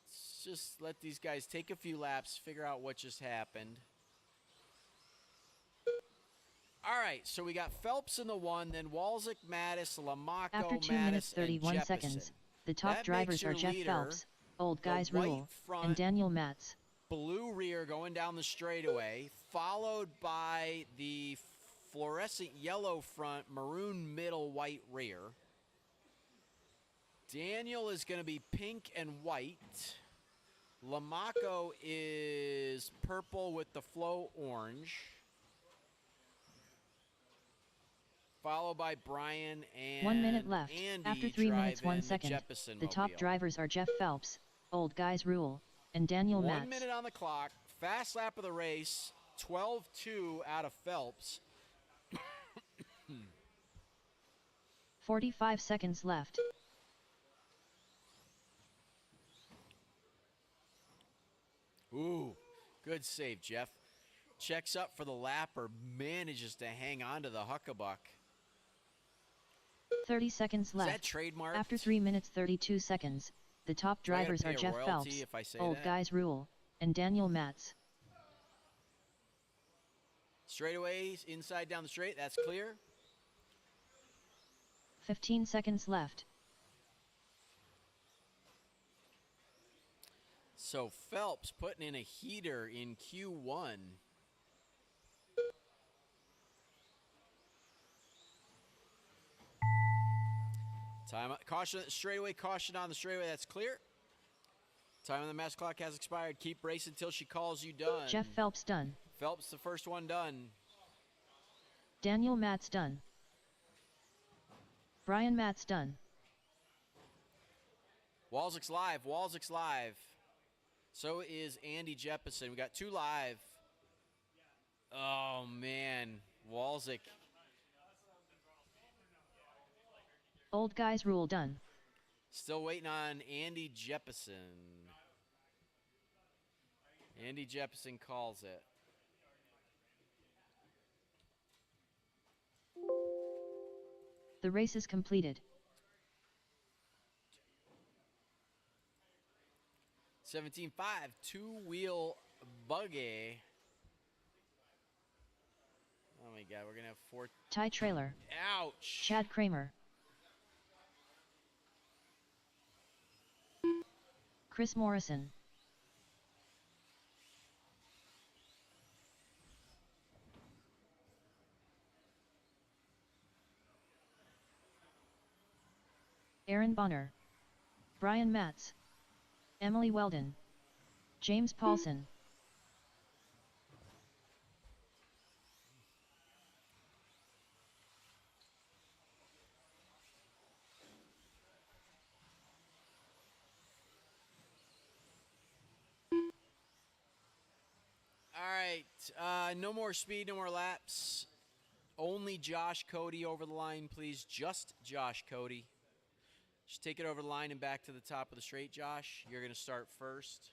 Let's just let these guys take a few laps, figure out what just happened. All right, so we got Phelps in the 1, then Walzik, Mattis, Lamaco, After 2 Mattis, minutes 31 and seconds, Jeppesen. the top That drivers makes your are Jeff leader Phelps, old the guys white rule, front, and Daniel Matz. blue rear going down the straightaway, followed by the fluorescent yellow front, maroon middle, white rear. Daniel is going to be pink and white. Lamaco is purple with the flow orange. Followed by Brian and 1 minute left. Andy After 3 minutes driving 1 second, Jeppesen the top mobile. drivers are Jeff Phelps, old guys rule, and Daniel 1 Matz. minute on the clock. Fast lap of the race. 12.2 out of Phelps. 45 seconds left. Ooh, good save, Jeff. Checks up for the lap or manages to hang on to the huckabuck. 30 seconds Is left. that trademark? After 3 minutes 32 seconds, the top Do I gotta drivers pay are a Jeff royalty Phelps, if I say old that? guys rule, and Daniel Matz. Straightaways, inside down the straight, that's clear. 15 seconds left. So Phelps putting in a heater in Q1. Time, caution, straightaway, caution on the straightaway, that's clear. Time on the match clock has expired. Keep racing until she calls you done. Jeff Phelps done. Phelps, the first one done. Daniel Matz done. Brian Matz done. Walzik's live, Walzik's live. So is Andy Jeppesen. We got 2 live. Oh, man. Walzik. Old guys rule done. Still waiting on Andy Jeppesen. Andy Jeppesen calls it. The race is completed. 17.5, 2-wheel buggy. Oh my God, we're gonna have 4. Ty trailer. Ouch. Chad Kramer. Chris Morrison. Aaron Bonner. Brian Matz. Emily Weldon. James Paulson. All right, no more speed, no more laps. Only Josh Cody over the line, please. Just Josh Cody. Just take it over the line and back to the top of the straight, Josh. You're going to start first.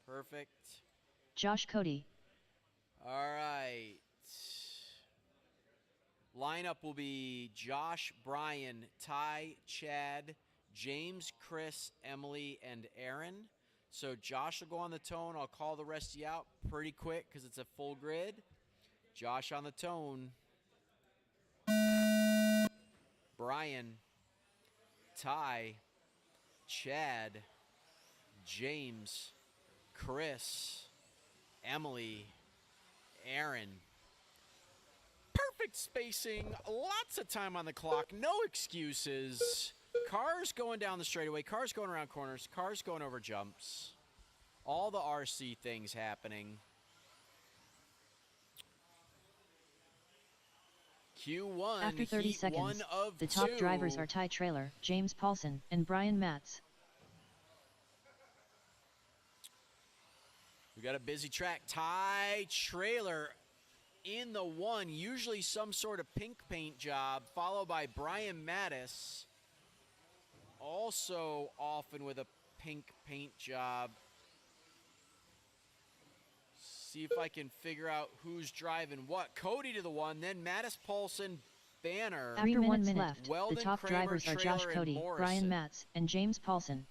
Perfect. Josh Cody. All right. Lineup will be Josh, Brian, Ty, Chad, James, Chris, Emily, and Aaron. So Josh will go on the tone. I'll call the rest of you out pretty quick because it's a full grid. Josh on the tone. Brian, Ty, Chad, James, Chris, Emily, Aaron. Perfect spacing, lots of time on the clock, no excuses. Cars going down the straightaway, cars going around corners, cars going over jumps. All the RC things happening. Q1, After 30 heat seconds, 1 of the top 2. drivers are Ty Trailer, James Paulson, and Brian Matz. We got a busy track. Ty Trailer in the 1, usually some sort of pink paint job, followed by Brian Mattis, also often with a pink paint job. See if I can figure out who's driving what. Cody to the 1, then Mattis, Paulson, Banner. After 1 minute left, Weldon, the top Kramer, drivers are Josh Trailer, and Cody, Morrison. Brian Matz, and James Paulson.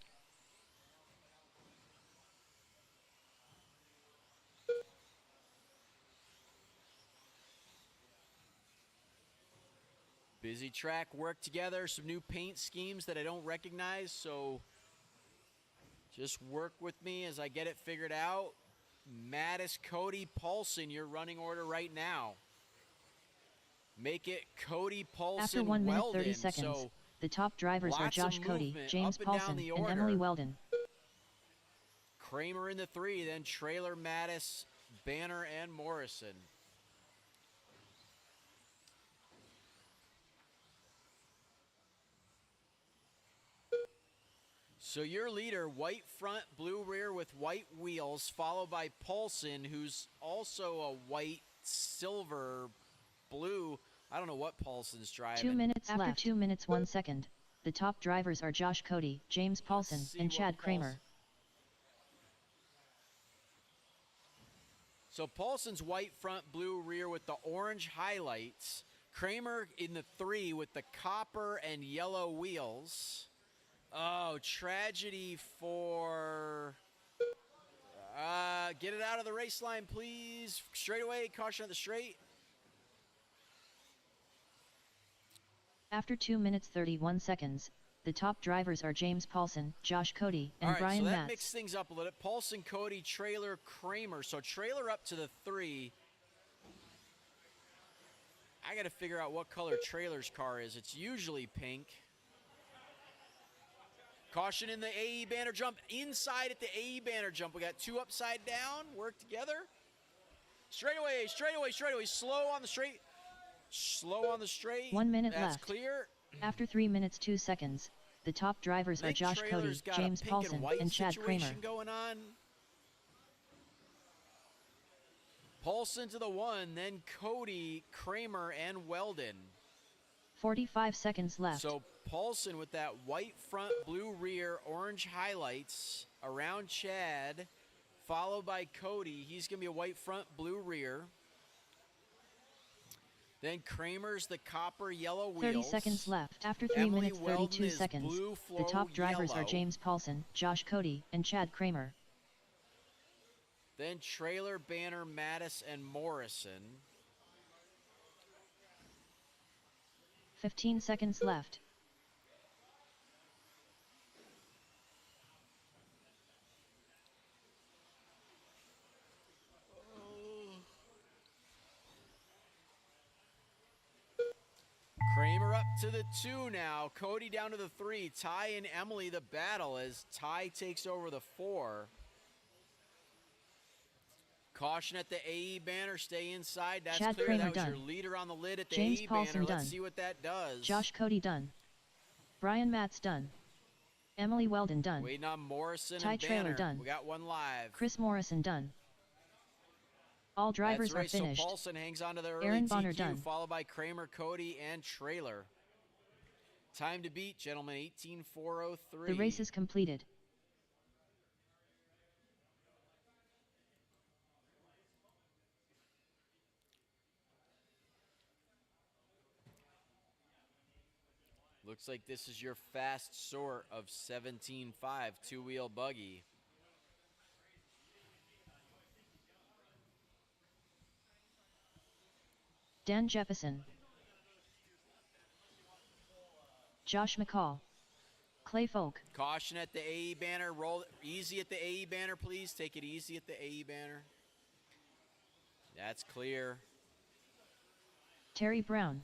Busy track, work together, some new paint schemes that I don't recognize, so just work with me as I get it figured out. Mattis, Cody, Paulson, your running order right now. Make it Cody, Paulson, After 1 minute Weldon. 30 seconds, So the top drivers are lots of Josh Cody, movement James up and down Paulson, the and order. Emily Weldon. Kramer in the 3, then Trailer, Mattis, Banner, and Morrison. So your leader, white front, blue rear with white wheels, followed by Paulson, who's also a white, silver, blue. I don't know what Paulson's driving. 2 minutes left. After 2 minutes 1 second, the top drivers are Josh Cody, James Paulson, see and what Chad Kramer. So Paulson's white front, blue rear with the orange highlights. Kramer in the 3 with the copper and yellow wheels. Oh, tragedy for Get it out of the race line, please. Straight away, caution at the straight. After 2 minutes 31 seconds, the top drivers are James Paulson, Josh Cody, and All right, Brian so that Matz. mixed things up a little. Paulson, Cody, Trailer, Kramer. So Trailer up to the 3. I got to figure out what color Trailer's car is. It's usually pink. Caution in the AE banner jump. Inside at the AE banner jump. We got 2 upside down. Work together. Straightaway, straightaway, straightaway. Slow on the straight. Slow on the straight. 1 minute That's left. clear. After 3 minutes 2 seconds, the top drivers are Think Josh Cody, Trailer's got James a pink Paulson, and, white and Chad Kramer. situation going on. Paulson to the 1, then Cody, Kramer, and Weldon. 45 seconds left. So Paulson with that white front, blue rear, orange highlights around Chad, followed by Cody. He's going to be a white front, blue rear. Then Kramer's the copper yellow wheels. 30 seconds left. After 3 Emily minutes Weldon 32 is seconds, blue the top flow drivers are yellow. James Paulson, Josh Cody, and Chad Kramer. Then Trailer, Banner, Mattis, and Morrison. 15 seconds left. Kramer up to the 2 now. Cody down to the 3. Ty and Emily the battle as Ty takes over the 4. Caution at the AE banner. Stay inside. That's Chad clear. Kramer That was your done. leader on the lid at the James AE Paulson banner. done. Let's see what that does. Josh Cody done. Brian Matz done. Emily Weldon done. Waiting on Morrison Ty and Trailer Banner. done. We got one live. Chris Morrison done. All drivers That's right. are finished. So Paulson hangs on to the early Aaron TQ, Bonner done. followed by Kramer, Cody, and Trailer. Time to beat, gentlemen, 18:4:03. The race is completed. Looks like this is your fast sort of 17.5 two-wheel buggy. Dan Jefferson. Josh McCall. Clay Folk. Caution at the AE banner. Roll easy at the AE banner, please. Take it easy at the AE banner. That's clear. Terry Brown.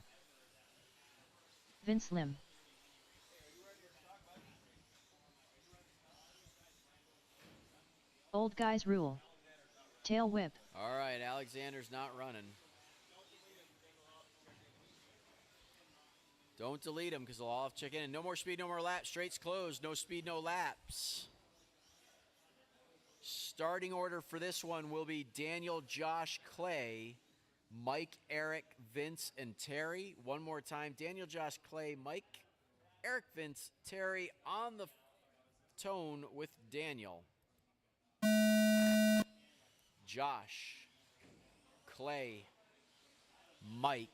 Vince Lim. Old guys rule. Tail whip. All right, Alexander's not running. Don't delete him because they'll all have to check in. No more speed, no more laps. Straights closed. No speed, no laps. Starting order for this one will be Daniel, Josh, Clay, Mike, Eric, Vince, and Terry. One more time. Daniel, Josh, Clay, Mike, Eric, Vince, Terry on the tone with Daniel. Josh, Clay, Mike,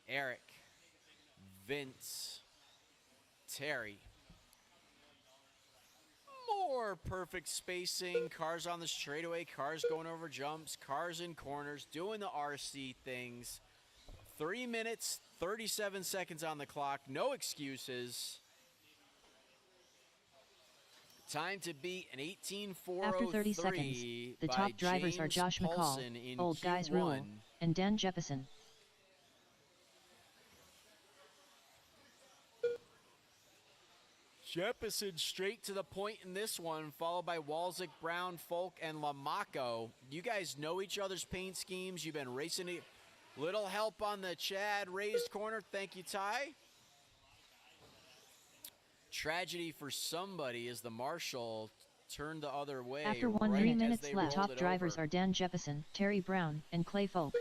Eric, Vince, Terry. More perfect spacing, cars on the straightaway, cars going over jumps, cars in corners, doing the RC things. 3 minutes, 37 seconds on the clock, no excuses. Time to beat an 18:4:03 After 30 seconds, the by top drivers are James Josh Paulson McCall, in Old Guys Rule, Q1. and Dan Jefferson. Jefferson straight to the point in this one, followed by Walzik, Brown, Folk, and Lamaco. You guys know each other's paint schemes. You've been racing it. Little help on the Chad raised corner. Thank you, Ty. Tragedy for somebody as the marshal turned the other way. After right 3 as minutes they left, rolled top it drivers over. are Dan Jefferson, Terry Brown, and Clay Folk.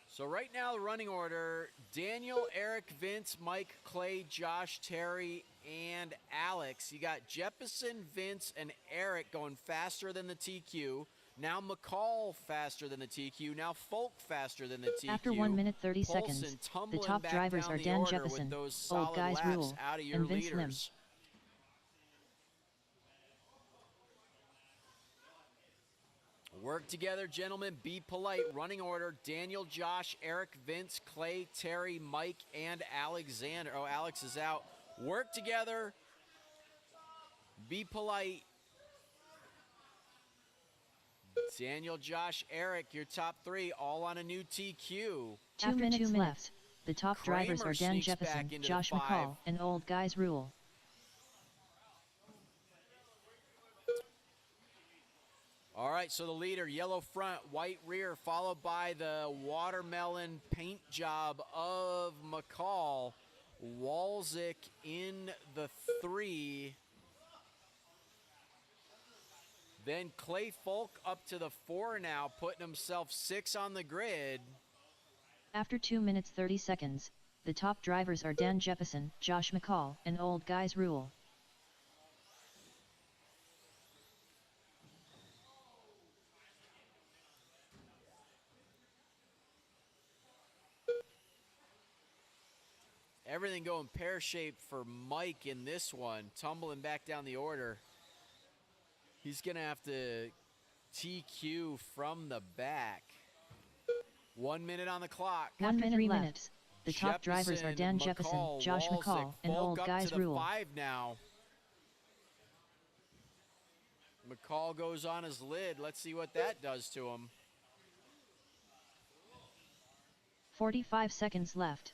So right now, the running order, Daniel, Eric, Vince, Mike, Clay, Josh, Terry, and Alex. You got Jefferson, Vince, and Eric going faster than the TQ. Now McCall faster than the TQ. Now Folk faster than the TQ. After 1 minute 30 Paulson seconds, the tumbling top back drivers down are the Dan order Jefferson, with those Old solid Guys laps Rule, out of your and Vince Lim. leaders. Work together, gentlemen. Be polite. Running order: Daniel, Josh, Eric, Vince, Clay, Terry, Mike, and Alexander. Oh, Alex is out. Work together. Be polite. Daniel, Josh, Eric, your top 3, all on a new TQ. After 2 minutes left, the top drivers Kramer are Dan sneaks Jefferson, back into Josh the 5. McCall, and Old Guys Rule. All right, so the leader, yellow front, white rear, followed by the watermelon paint job of McCall. Walzik in the 3. Then Clay Folk up to the 4 now, putting himself 6 on the grid. After 2 minutes 30 seconds, the top drivers are Dan Jefferson, Josh McCall, and Old Guys Rule. Everything going pear-shaped for Mike in this one, tumbling back down the order. He's going to have to TQ from the back. 1 minute on the clock. After 3 minutes, the top drivers are Dan Jefferson, Josh McCall, and Old Guys Rule. 5 now. McCall goes on his lid. Let's see what that does to him. 45 seconds left.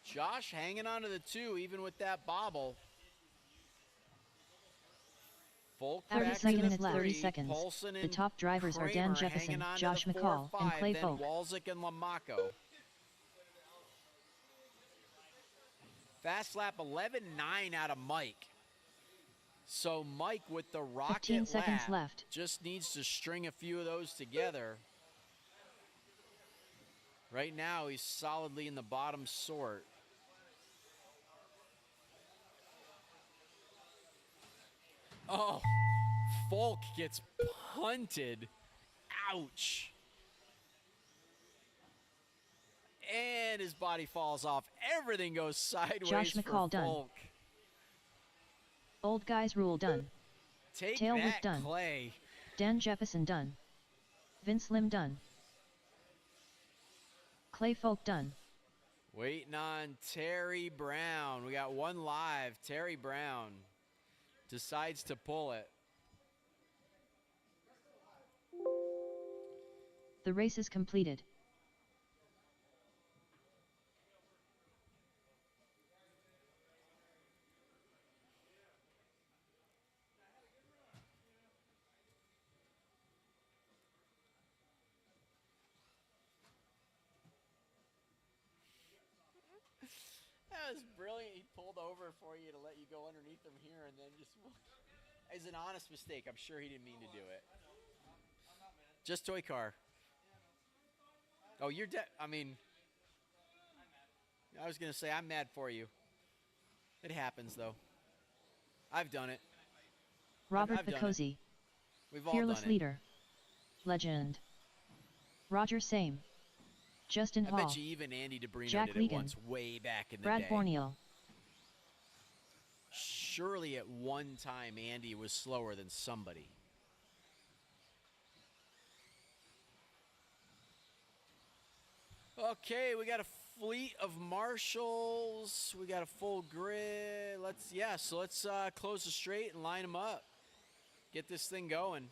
Josh hanging on to the 2 even with that bobble. Folk 30 back to seconds the left. 30 3. seconds. Paulson The and top drivers are Dan Kramer Jefferson, hanging on to Josh the 4 McCall, and 5, Clay then Folk. Walzik and Lamacco. Fast lap 11.9 out of Mike. So Mike with the 15 rocket seconds lap left. just needs to string a few of those together. Right now he's solidly in the bottom sort. Oh, Folk gets punted. Ouch. And his body falls off. Everything goes sideways Josh McCall for done. Folk. Old Guys Rule done. Take Tail whip that, done. Clay. Dan Jefferson done. Vince Lim done. Clay Folk done. Waiting on Terry Brown. We got one live. Terry Brown decides to pull it. The race is completed. That was brilliant. He pulled over for you to let you go underneath him here and then just... It's an honest mistake. I'm sure he didn't mean to do it. Just toy car. Oh, you're dead. I mean... I was going to say, I'm mad for you. It happens, though. I've done it. Robert I've done it. Picozzi. We've all Fearless done it. leader. Legend. Roger Same. Justin I Hall. bet you even Andy DeBrino Jack did it Regan. once way back in the Brad day. Borneo. Surely at one time Andy was slower than somebody. Okay, we got a fleet of marshals. We got a full grid. Let's close the straight and line them up. Get this thing going.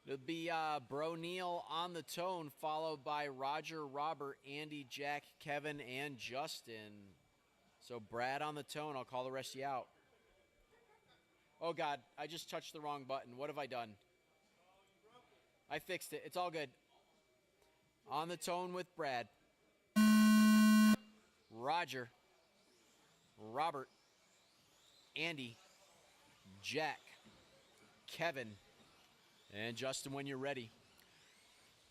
It'll be Bro Neal on the tone, followed by Roger, Robert, Andy, Jack, Kevin, and Justin. So Brad on the tone. I'll call the rest of you out. Oh, God. I just touched the wrong button. What have I done? I fixed it. It's all good. On the tone with Brad. Roger. Robert. Andy. Jack. Kevin. And Justin, when you're ready.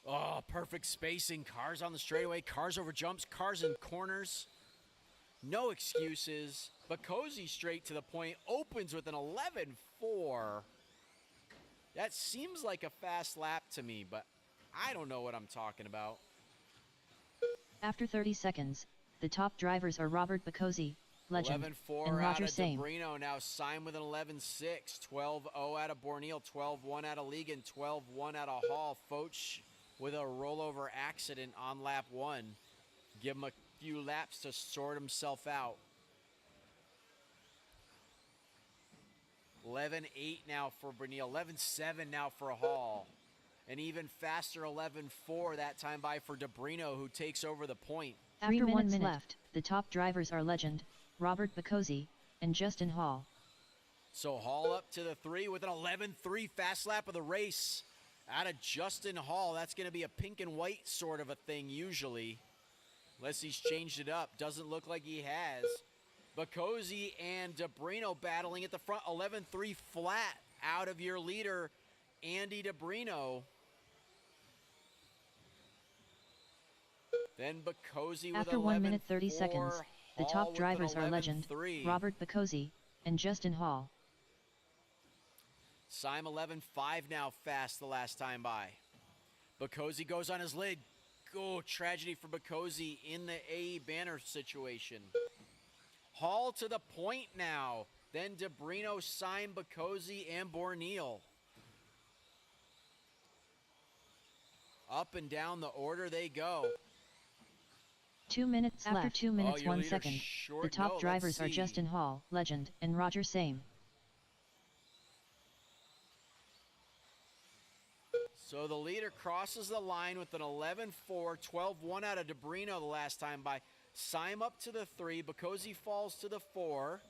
Oh, perfect spacing. Cars on the straightaway, cars over jumps, cars in corners. No excuses. Bakosi straight to the point, opens with an 11.4. That seems like a fast lap to me, but I don't know what I'm talking about. After 30 seconds, the top drivers are Robert Bakosi, Legend, 11.4 and out Roger of Same. Debrino. Now Syme with an 11.6. 12.0 out of Borneal. 12.1 out of Legan. 12.1 out of Hall. Foch with a rollover accident on lap 1. Give him a few laps to sort himself out. 11.8 now for Borneal. 11.7 now for Hall. An even faster 11.4 that time by for Debrino, who takes over the point. After 1 minute left, the top drivers are Legend, Robert Bakosi, and Justin Hall. So Hall up to the 3 with an 11.3 fast lap of the race. Out of Justin Hall, that's going to be a pink and white sort of a thing usually. Unless he's changed it up. Doesn't look like he has. Bakosi and Debrino battling at the front. 11.3 flat out of your leader, Andy Debrino. Then Bakosi with After 1 minute 30 seconds, the Hall top with drivers an are Legend, 11.3. Robert Bakosi, and Justin Hall. Syme 11.5 now fast the last time by. Bakosi goes on his lid. Oh, tragedy for Bakosi in the AE banner situation. Hall to the point now. Then Debrino, Syme, Bakosi, and Borneal. Up and down the order they go. 2 minutes left. After 2 minutes your 1 leader second, short. the top No, let's drivers are see. Justin Hall, Legend, and Roger Same. So the leader crosses the line with an 11.4, 12.1 out of Debrino the last time by. Syme up to the 3, Bakosi falls to the 4.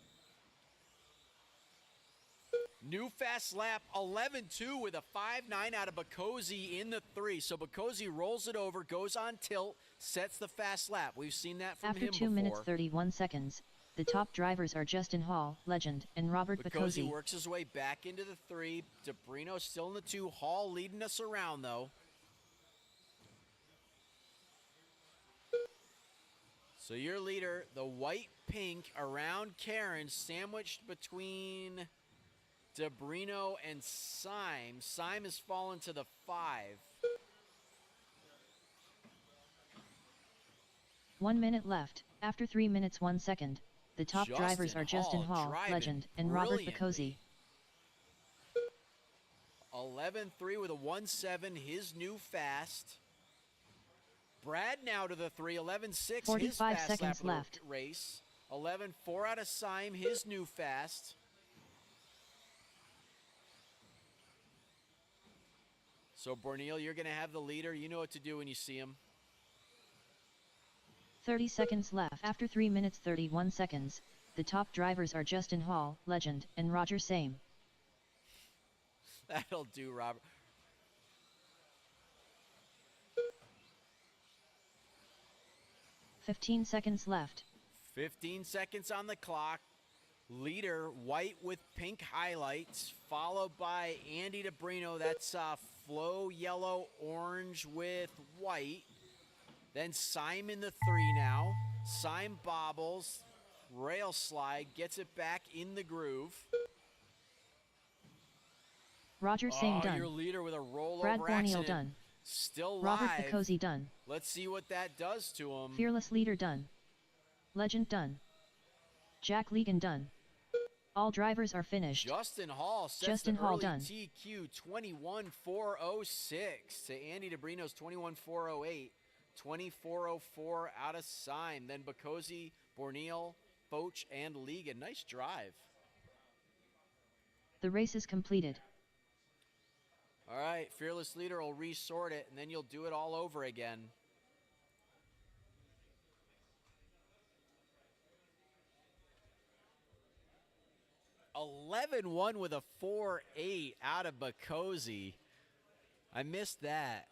New fast lap, 11.2 with a 5.9 out of Bakosi in the 3. So Bakosi rolls it over, goes on tilt, sets the fast lap. We've seen that from After him 2 before. minutes 31 seconds, the top drivers are Justin Hall, Legend, and Robert Bakosi Bakosi. works his way back into the 3. Debrino still in the 2. Hall leading us around though. So your leader, the white-pink around Karen, sandwiched between Debrino and Syme. Syme has fallen to the 5. 1 minute left. After 3 minutes 1 second, the top drivers are Justin Hall, driving Legend, and Robert brilliantly. Bakosi. 11.3 with a 1.7, his new fast. Brad now to the 3, 11.6, his 45 fast seconds lap of left. the race. 11.4 out of Syme, his new fast. So Borneal, you're going to have the leader. You know what to do when you see him. 30 seconds left. After 3 minutes 31 seconds, the top drivers are Justin Hall, Legend, and Roger Same. That'll do, Robert. 15 seconds left. 15 seconds on the clock. Leader, white with pink highlights, followed by Andy Debrino. That's flow yellow, orange with white. Then Syme in the 3 now. Syme bobbles, rail slide, gets it back in the groove. Roger Same done. Your leader with a rollover Brad Borneal accident. done. Still Robert live. Bakosi done. Let's see what that does to him. Fearless Leader done. Legend done. Jack Legan done. All drivers are finished. Justin Hall sets Justin the Hall early done. TQ 21.406 to Andy Debrino's 21.408. 24.04 out of Syme. Then Bakosi, Borneal, Foch, and Liga. Nice drive. The race is completed. All right, Fearless Leader will resort it, and then you'll do it all over again. (11-1) with a 4.8 out of Bakosi. I missed that.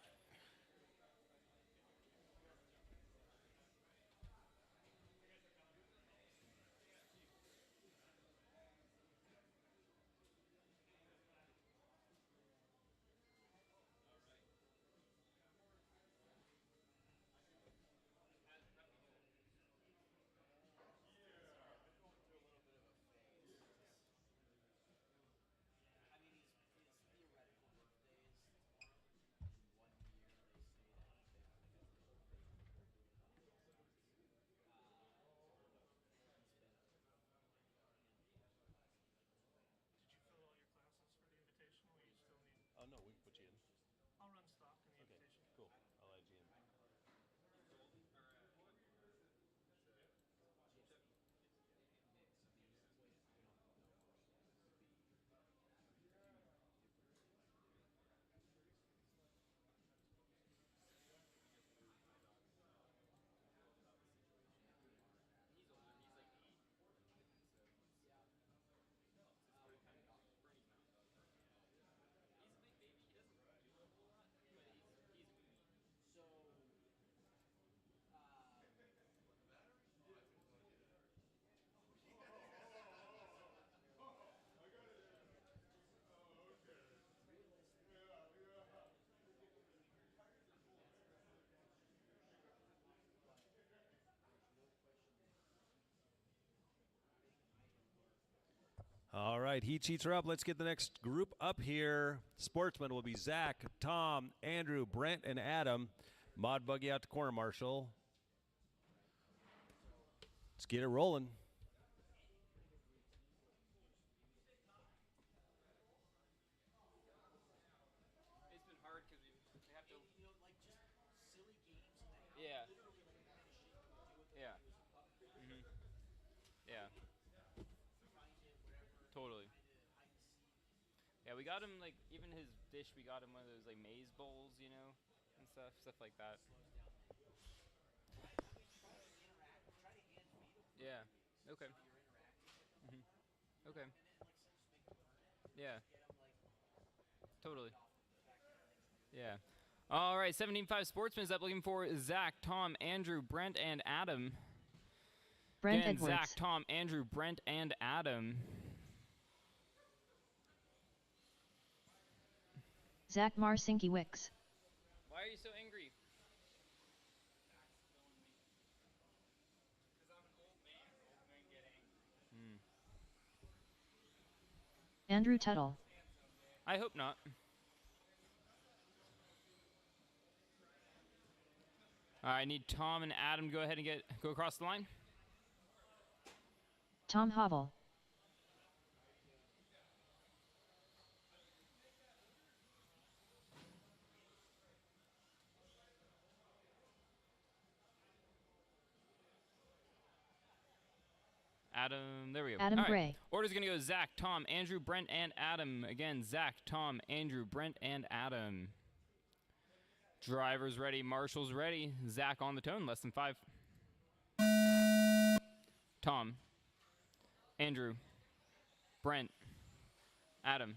All right, heat sheets are up. Let's get the next group up here. Sportsmen will be Zach, Tom, Andrew, Brent, and Adam. Mod buggy out to corner marshal. Let's get it rolling. It's been hard because we have to. Yeah. Yeah. Mhm. Yeah. Totally. Yeah, we got him like even his dish. We got him one of those like maze bowls, you know, and stuff like that. Yeah. Okay. Mhm. Okay. Yeah. Totally. Yeah. All right, 17-5 Sportsman's up looking for Zach, Tom, Andrew, Brent, and Adam. Brent Again, Edwards. Zach, Tom, Andrew, Brent, and Adam. Zach Marcinki Wicks. Why are you so angry? Andrew Tuttle. I hope not. All right, I need Tom and Adam to go ahead and go across the line. Tom Havel. Adam, there we go. Adam All right. Gray. Order's going to go Zach, Tom, Andrew, Brent, and Adam. Again, Zach, Tom, Andrew, Brent, and Adam. Drivers ready, marshals ready. Zach on the tone, less than 5. Tom, Andrew, Brent, Adam.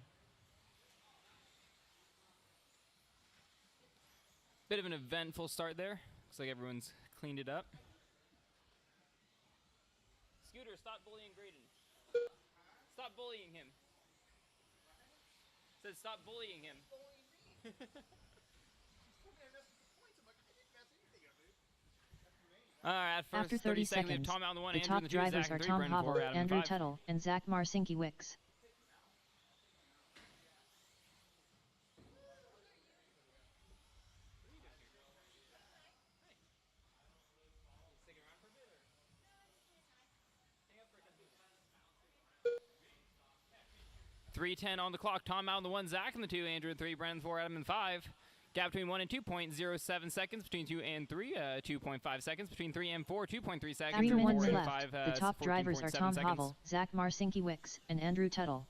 Bit of an eventful start there. Looks like everyone's cleaned it up. Scooter, stop bullying Graydon. Stop bullying him. Said stop bullying him. All right, After 30 seconds, Tom out on the 1, the Andrew top in the 2, drivers Zach are in 3, Tom Brendan 4, Havel, Adam in Andrew 5. Tuttle, and Zach Marcinki Wicks. .310 on the clock. Tom out on the 1, Zach in the 2, Andrew in 3, Brendan 4, Adam in 5. Gap between 1 and 2, 0.07 seconds. Between 2 and 3, 2.5 seconds. Between 3 and 4, 2.3 seconds. 3 Between 4 minutes and left. 5, The top drivers are 14.7 Tom seconds. Havel, Zach Marcinki Wicks, and Andrew Tuttle.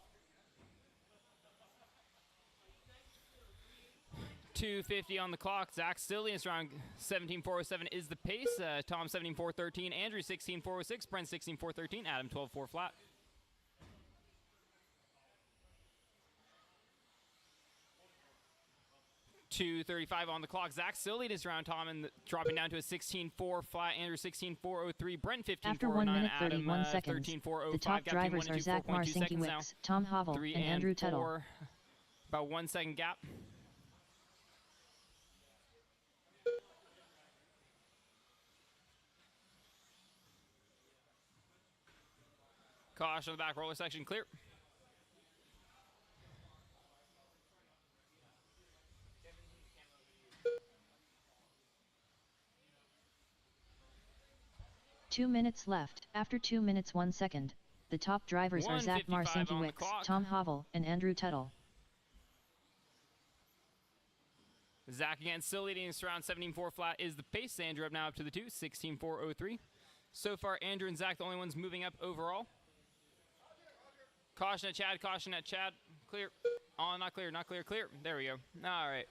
2:50 on the clock. Zach still leading us around 17.407 is the pace. Tom 17.413. Andrew 16.406. Brent 16.413. Adam 12.4 flat. .235 on the clock. Zach still leading us around Tom and dropping down to a 16.4 flat. Andrew 16.403. Brent 15.409. After 1 minute Adam 31 seconds, 13.405. the top Gap between drivers 1 are and 2, Zach 4.2 Marcinki seconds now. Wicks, Tom Havel, 3 and Andrew Tuttle. 4. About 1 second gap. Caution on the back roller section clear. Two minutes left. After 2 minutes 1 second, the top drivers are Zach 1:55 Marcinki on the Wicks, clock. Tom Havel, and Andrew Tuttle. Zach again still leading us around 17.4 flat is the pace. Andrew up now up to the 2, 16.403. So far, Andrew and Zach the only ones moving up overall. Caution at Chad, caution at Chad. Clear. Oh, not clear, not clear, clear. There we go. All right.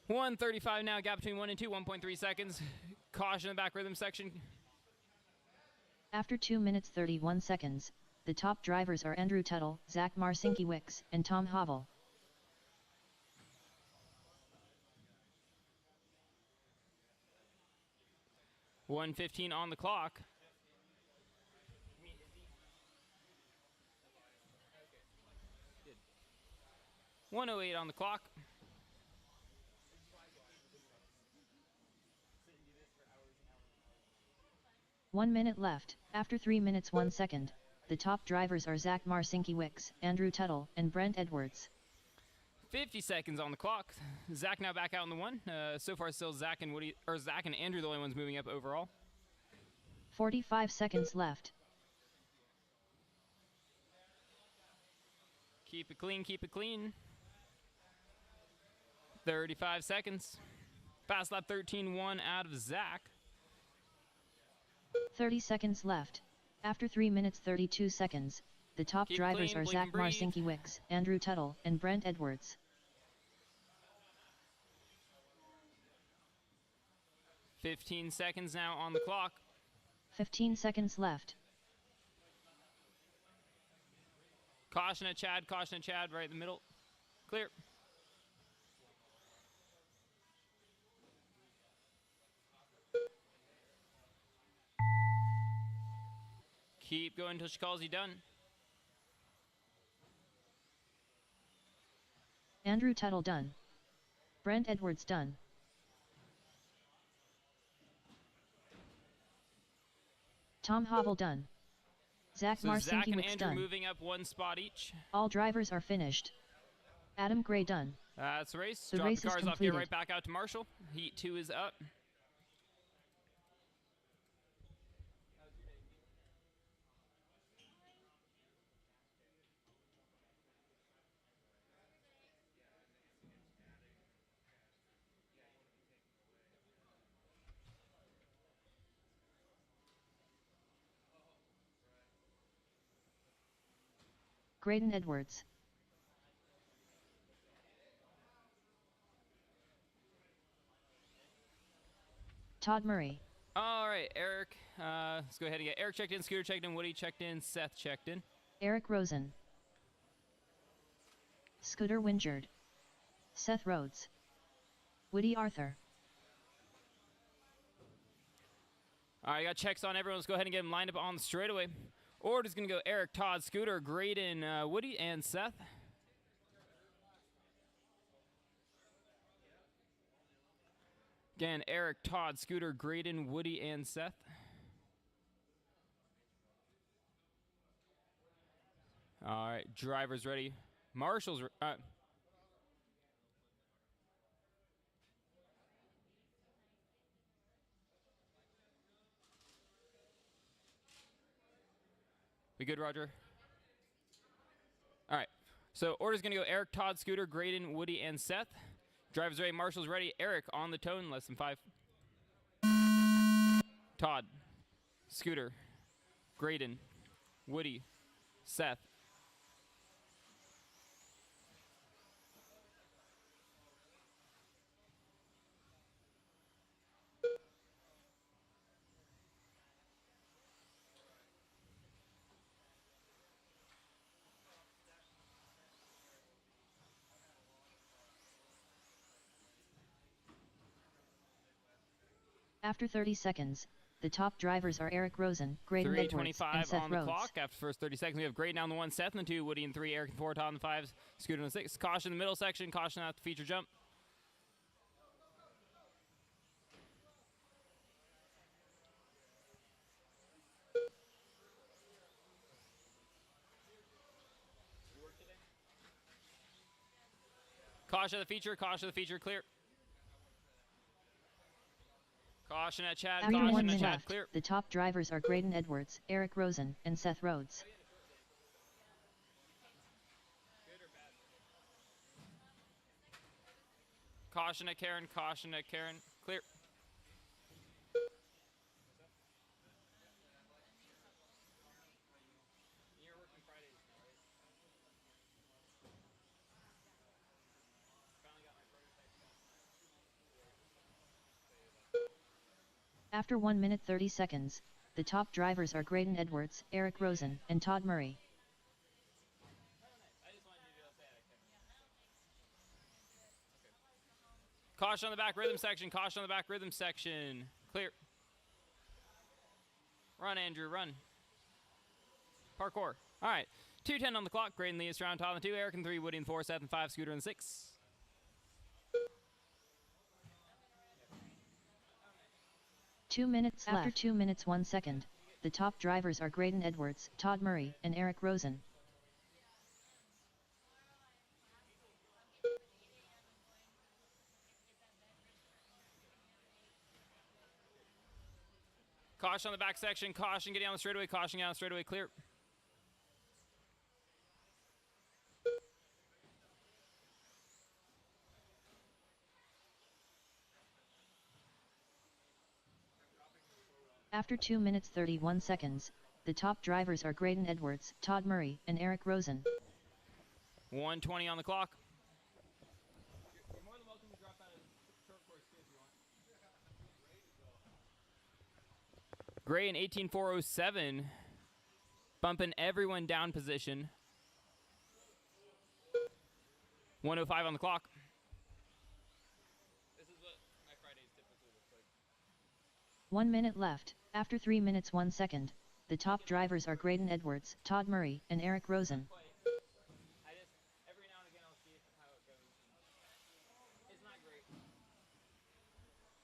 1:35 now, gap between 1 and 2, 1.3 seconds. Caution in the back rhythm section. After 2 minutes 31 seconds, the top drivers are Andrew Tuttle, Zach Marcinki Wicks, and Tom Havel. .115 on the clock. 1:08 on the clock. One minute left. After 3 minutes 1 second, The top drivers are Zach Marcinkiewicz, Andrew Tuttle, and Brent Edwards. 50 seconds on the clock. Zach now back out in the one. So far, still Zach and Andrew the only ones moving up overall. 45 seconds left. Keep it clean, keep it clean. 35 seconds. Fast lap 13-1 out of Zach. 30 seconds left. After 3 minutes 32 seconds, the top Keep drivers clean, are blink Zach and breathe. Marcinkiewicz, Andrew Tuttle, and Brent Edwards. 15 seconds now on the clock. 15 seconds left. Caution at Chad, right in the middle. Clear. Keep going until she calls you done. Andrew Tuttle done. Brent Edwards done. Tom Havel done. Zach So Zach and Marcinkiewicz Andrew done. moving up one spot each. All drivers are finished. Adam Gray done. That's the race. The Drop race the is cars off here, completed. right back out to Marshall. Heat 2 is up. Graydon Edwards. Todd Murray. All right, Eric. Let's go ahead and get Eric checked in, Scooter checked in, Woody checked in, Seth checked in. Eric Rosen. Scooter Wingerd. Seth Rhodes. Woody Arthur. All right, got checks on everyone. Let's go ahead and get them lined up on the straightaway. Order's going to go Eric, Todd, Scooter, Graydon, Woody, and Seth. Again, Eric, Todd, Scooter, Graydon, Woody, and Seth. All right, drivers ready. Marshall's... we good, Roger? All right. So order's going to go Eric, Todd, Scooter, Graydon, Woody, and Seth. Drivers ready. Marshall's ready. Eric on the tone. Less than 5. Todd, Scooter, Graydon, Woody, Seth. After 30 seconds, the top drivers are Eric Rosen, Graydon Edwards, and 3:25 Seth on the Rhodes. clock. After the first 30 seconds, we have Graydon on the 1, Seth on the 2, Woody in 3, Eric in 4, Todd on the 5, Scooter on the 6. Caution in the middle section. Caution out the feature jump. Caution of the feature, clear. Caution at Chad, After 1 caution at minute Chad, left, clear. the top drivers are Graydon Edwards, Eric Rosen, and Seth Rhodes. Caution at Karen, clear. After 1 minute 30 seconds, the top drivers are Graydon Edwards, Eric Rosen, and Todd Murray. Caution on the back rhythm section, clear. Run, Andrew, run. Parkour. All right, 2:10 on the clock. Graydon Lee is around Todd in 2, Eric in 3, Woody in 4, Seth in 5, Scooter in 6. After 2 minutes 1 second, The top drivers are Graydon Edwards, Todd Murray, and Eric Rosen. Caution on the back section. Caution getting on the straightaway. Caution getting on the straightaway. Clear. After 2 minutes 31 seconds, the top drivers are Graydon Edwards, Todd Murray, and Eric Rosen. 1:20 on the clock. Gray in 18.407, bumping everyone down position. 1:05 on the clock. This is what my Fridays typically look like. 1 minute left. After 3 minutes 1 second, the top drivers are Graydon Edwards, Todd Murray, and Eric Rosen. I just, every now and again, I'll see how it goes. It's not great.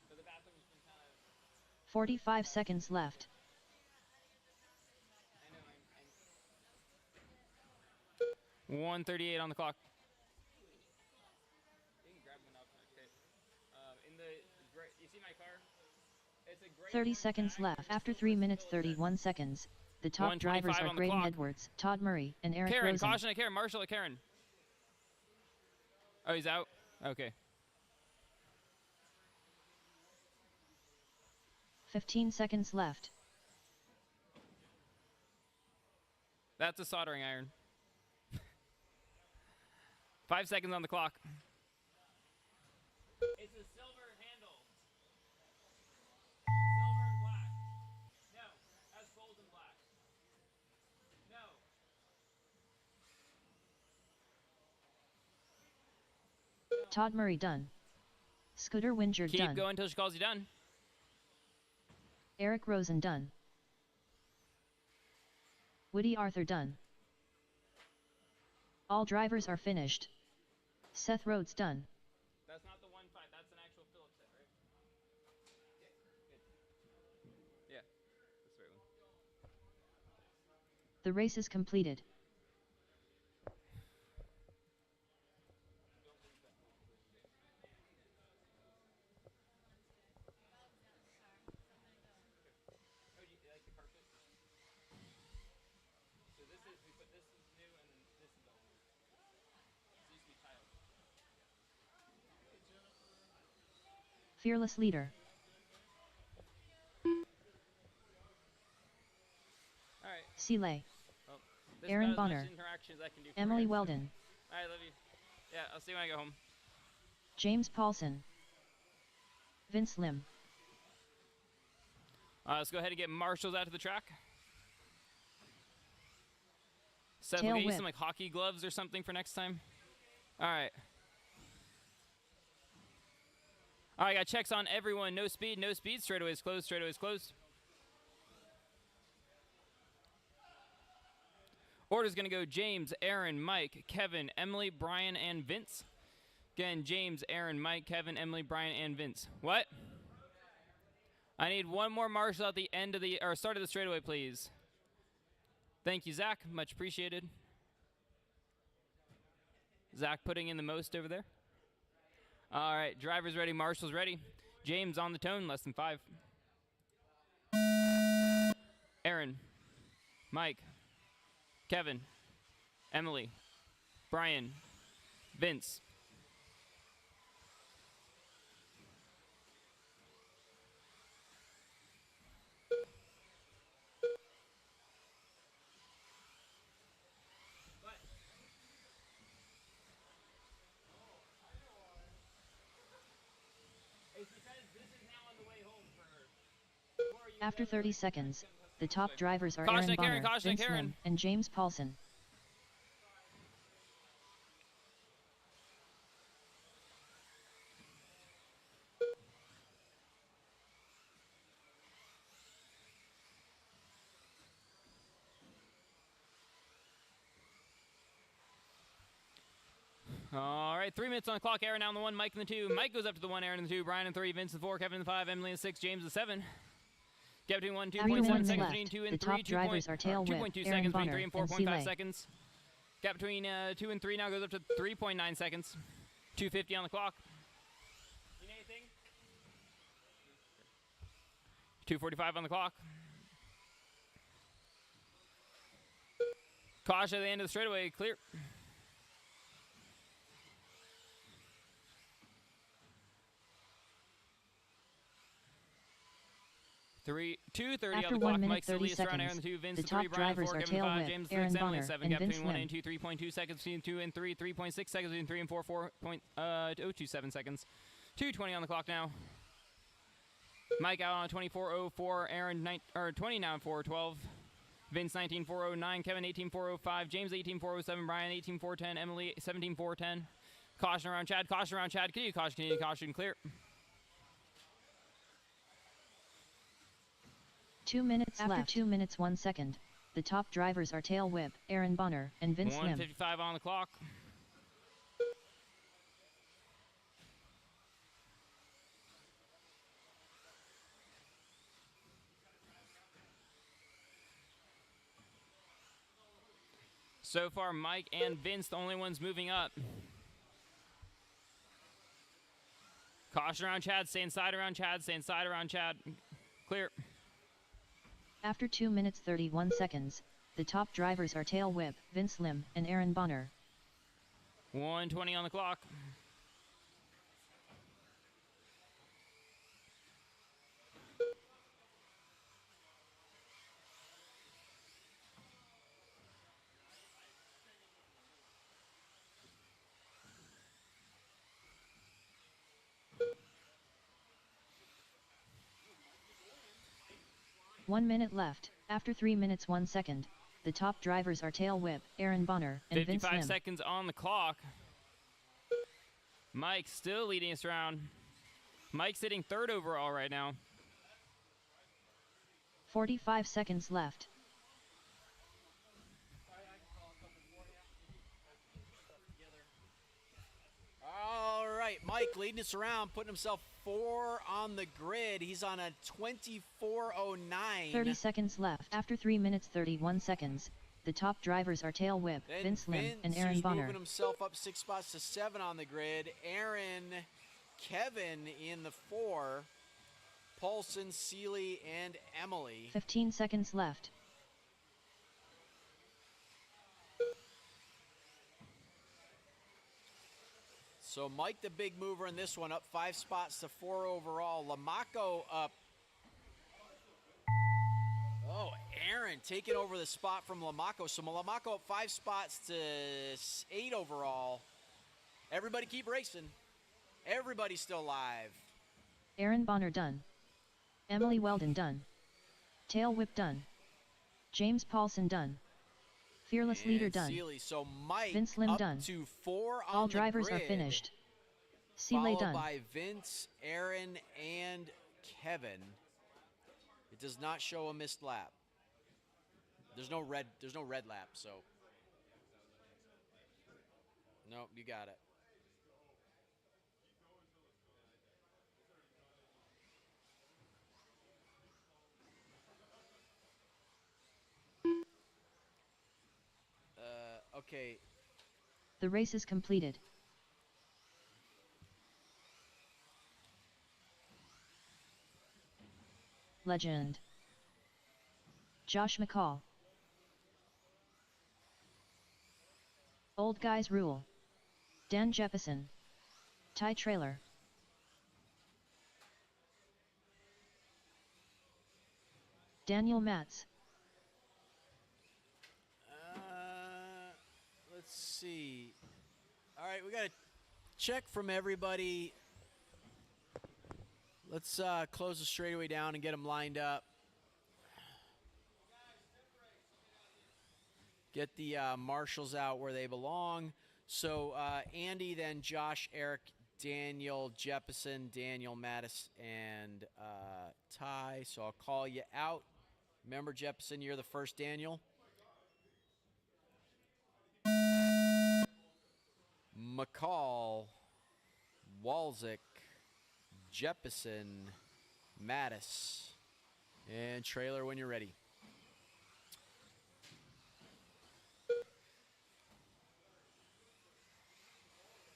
So the bathroom's been kind of, 45 seconds left. I know, I'm 1:38 on the clock. You can grab one off my pit. In the, you see my car? It's a great 30 seconds left. After 3 minutes 31 seconds, the top 1:25 drivers are on the Graydon clock. Edwards, Todd Murray, and Eric Karen, Rosen. caution at Karen. Marshall at Karen. Oh, he's out? Okay. 15 seconds left. That's a soldering iron. 5 seconds on the clock. It's a silver handle. Silver and black. No, that's gold and black. No. Todd Murray done. Scooter Wingerd Keep done. going until she calls you done. Eric Rosen done. Woody Arthur done. All drivers are finished. Seth Rhodes done. That's not the 1.5. That's an actual Phillips set, right? Yeah, that's the right one. The race is completed. Oh, you like the carpet? So this is, we put this is new and then this is all new. This used to be tiled. Fearless leader. All right. Seeley. Well, this Aaron is about as Bonner. much interactions I can do for Emily you. Weldon. All right, love you. Yeah, I'll see you when I go home. James Paulson. Vince Lim. Let's go ahead and get marshals out to the track. Seth, Tail we'll get you whip. some like hockey gloves or something for next time. All right. All right, got checks on everyone. No speed, no speed. Straightaways closed, straightaways closed. Order's going to go James, Aaron, Mike, Kevin, Emily, Brian, and Vince. Again, James, Aaron, Mike, Kevin, Emily, Brian, and Vince. What? I need one more marshal at the end of the, or start of the straightaway, please. Thank you, Zach. Much appreciated. Zach putting in the most over there. All right, drivers ready, marshals ready. James on the tone, less than 5. Aaron, Mike, Kevin, Emily, Brian, Vince. After 30 seconds, the top drivers are Caution Aaron Karen, Bonner, caution Vince Karen. Lim, and James Paulson. All right, 3 minutes on the clock. Aaron now in the 1, Mike in the 2. Mike goes up to the 1, Aaron in the 2, Brian in the 3, Vince in the 4, Kevin in the 5, Emily in the 6, James in the 7. Gap between 1 and After 2.7 minutes seconds left, between 2 the and 3. top drivers are Tail Whip, 2.2 Aaron seconds between Bonner, 3 and and 4.5 Seeley. seconds. Gap between 2 and 3 now goes up to 3.9 seconds. 2:50 on the clock. 2:45 on the clock. Caution at the end of the straightaway, clear. 2:30 After on the 1 clock. minute Mike 30 Silly around Aaron seconds, 2, Vince the 3, top Brian drivers 4, are Kevin Tail 5, Whip, James 6, Aaron 7 only Bonner, 7. and Gap Vince between 1 Lim. and 2, 3.2 seconds between 2 and 3, 3.6 seconds between 3 and 4.027 seconds. 2:20 on the clock now. Mike out on 24:04, Aaron 29:412, Vince 19:409, Kevin 18:405, James 18:407, Brian 18:410, Emily 17:410. Caution around Chad, caution around Chad. Continue caution, clear. 2 minutes left. After 2 minutes 1 second, the top drivers are Tail Whip, Aaron Bonner, and Vince Lim. 1:55 on the clock. So far, Mike and Vince, the only ones moving up. Caution around Chad, stay inside around Chad, stay inside around Chad. Clear. After 2 minutes 31 seconds, the top drivers are Tail Whip, Vince Lim, and Aaron Bonner. 1:20 on the clock. One minute left. After 3 minutes 1 second, the top drivers are Tail Whip, Aaron Bonner, and Vince 55 Lim. seconds on the clock. Mike still leading us around. Mike's sitting third overall right now. 45 seconds left. All right, Mike leading us around, putting himself 4 on the grid. He's on a 24:09. 30 seconds left. After 3 minutes 31 seconds, the top drivers are Tail Whip, Then Vince Lim, and Aaron who's Bonner. moving himself up 6 spots to 7 on the grid. Aaron, Kevin in the 4. Paulson, Seeley, and Emily. 15 seconds left. So Mike, the big mover in this one, up 5 spots to 4 overall. Lamaco up. Oh, Aaron taking over the spot from Lamaco. So Lamaco up 5 spots to 8 overall. Everybody keep racing. Everybody's still alive. Aaron Bonner done. Emily Weldon done. Tail Whip done. James Paulson done. Fearless Leader And done. Seeley. So Mike Vince Lim up done. to 4 on All the drivers are grid, finished. Seeley followed done. by Vince, Aaron, and Kevin. It does not show a missed lap. There's no red lap, so. Nope, you got it. Okay. The race is completed. Legend. Josh McCall. Old Guys Rule. Dan Jeppesen. Ty Trailer. Daniel Matz. Let's see. All right, we got a check from everybody. Let's close the straightaway down and get them lined up. Get the marshals out where they belong. So Andy, then Josh, Eric, Daniel, Jeppesen, Daniel, Mattis, and Ty. So I'll call you out. Remember, Jeppesen, you're the first Daniel. McCall, Walzik, Jeppesen, Mattis, And trailer when you're ready.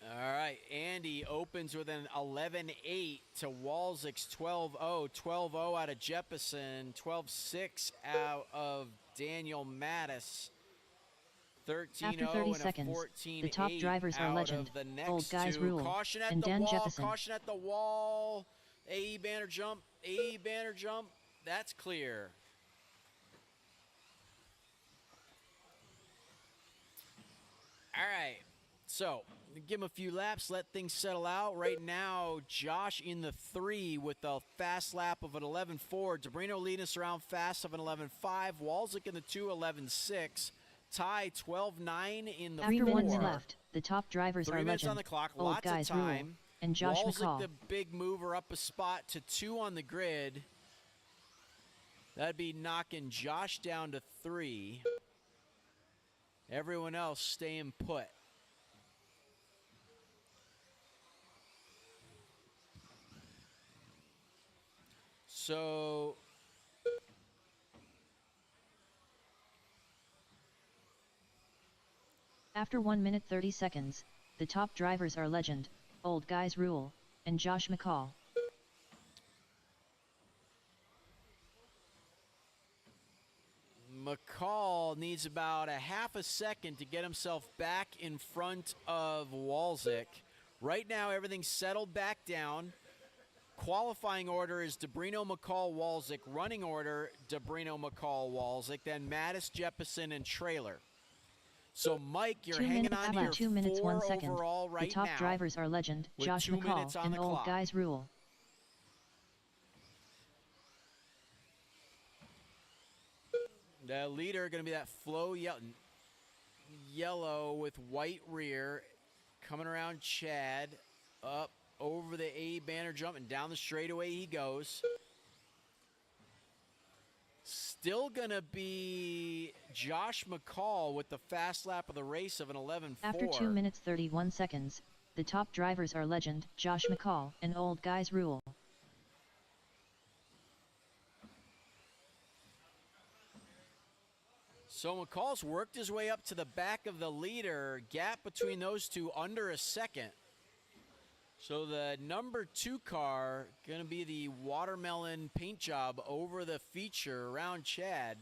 All right, Andy opens with an 11-8 to Walzik's 12-0. 12-0 out of Jeppesen. 12-6 out of Daniel Mattis. 13-0 After 30 and seconds, a 14-8 the top drivers are out legend, of the next Old Guys two. Rule, Caution at and the Dan wall. Jeppesen. Caution at the wall. AE banner jump. AE banner jump. That's clear. All right. So, give him a few laps, let things settle out. Right now, Josh in the 3 with a fast lap of an 11.4. Debrino leading us around fast of an 11.5. Walzik in the 2, 11.6. Ty 12.9 in the 4. After 1 minute left, the top drivers 3 are minutes legend, on the clock, Old lots Guys of Rule, time. and Josh Walzik, McCall. the big mover, up a spot to 2 on the grid. That'd be knocking Josh down to 3. Everyone else staying put. So After 1 minute 30 seconds, the top drivers are legend, Old Guys Rule, and Josh McCall. McCall needs about a half a second to get himself back in front of Walzik. Right now, everything's settled back down. Qualifying order is Debrino, McCall, Walzik. Running order, Debrino, McCall, Walzik. Then Mattis, Jeppesen, and Trailer. So, Mike, you're hanging on to your 2 minutes 4 1 second. overall right the top now. drivers are legend, with Josh 2 minutes McCall, on and the Old clock. Guys Rule. The leader going to be that Flo yellow with white rear, coming around Chad, up over the A banner jump, and down the straightaway he goes. Still going to be Josh McCall with the fast lap of the race of an 11.4. After 2 minutes 31 seconds, the top drivers are legend, Josh McCall, and Old Guys Rule. So McCall's worked his way up to the back of the leader. Gap between those two under a second. So the number 2 car going to be the watermelon paint job over the feature around Chad.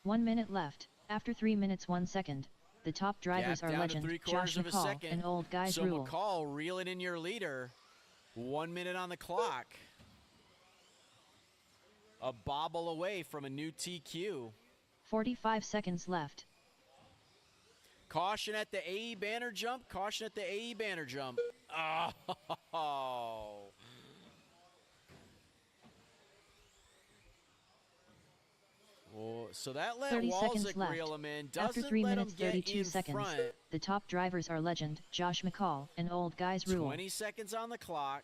1 minute left. After 3 minutes 1 second, the top drivers Gap are down legend, to 3/4 Josh of a McCall, second. and Old Guys So Rule. McCall reeling in your leader. 1 minute on the clock. A bobble away from a new TQ. 45 seconds left. Caution at the AE banner jump. Caution at the AE banner jump. Oh. Well, so that let 30 seconds Walzik left. reel him in. After Doesn't 3 let him minutes get 32 in seconds, front. the top drivers are legend, Josh McCall, and Old Guys Rule. 20 seconds on the clock.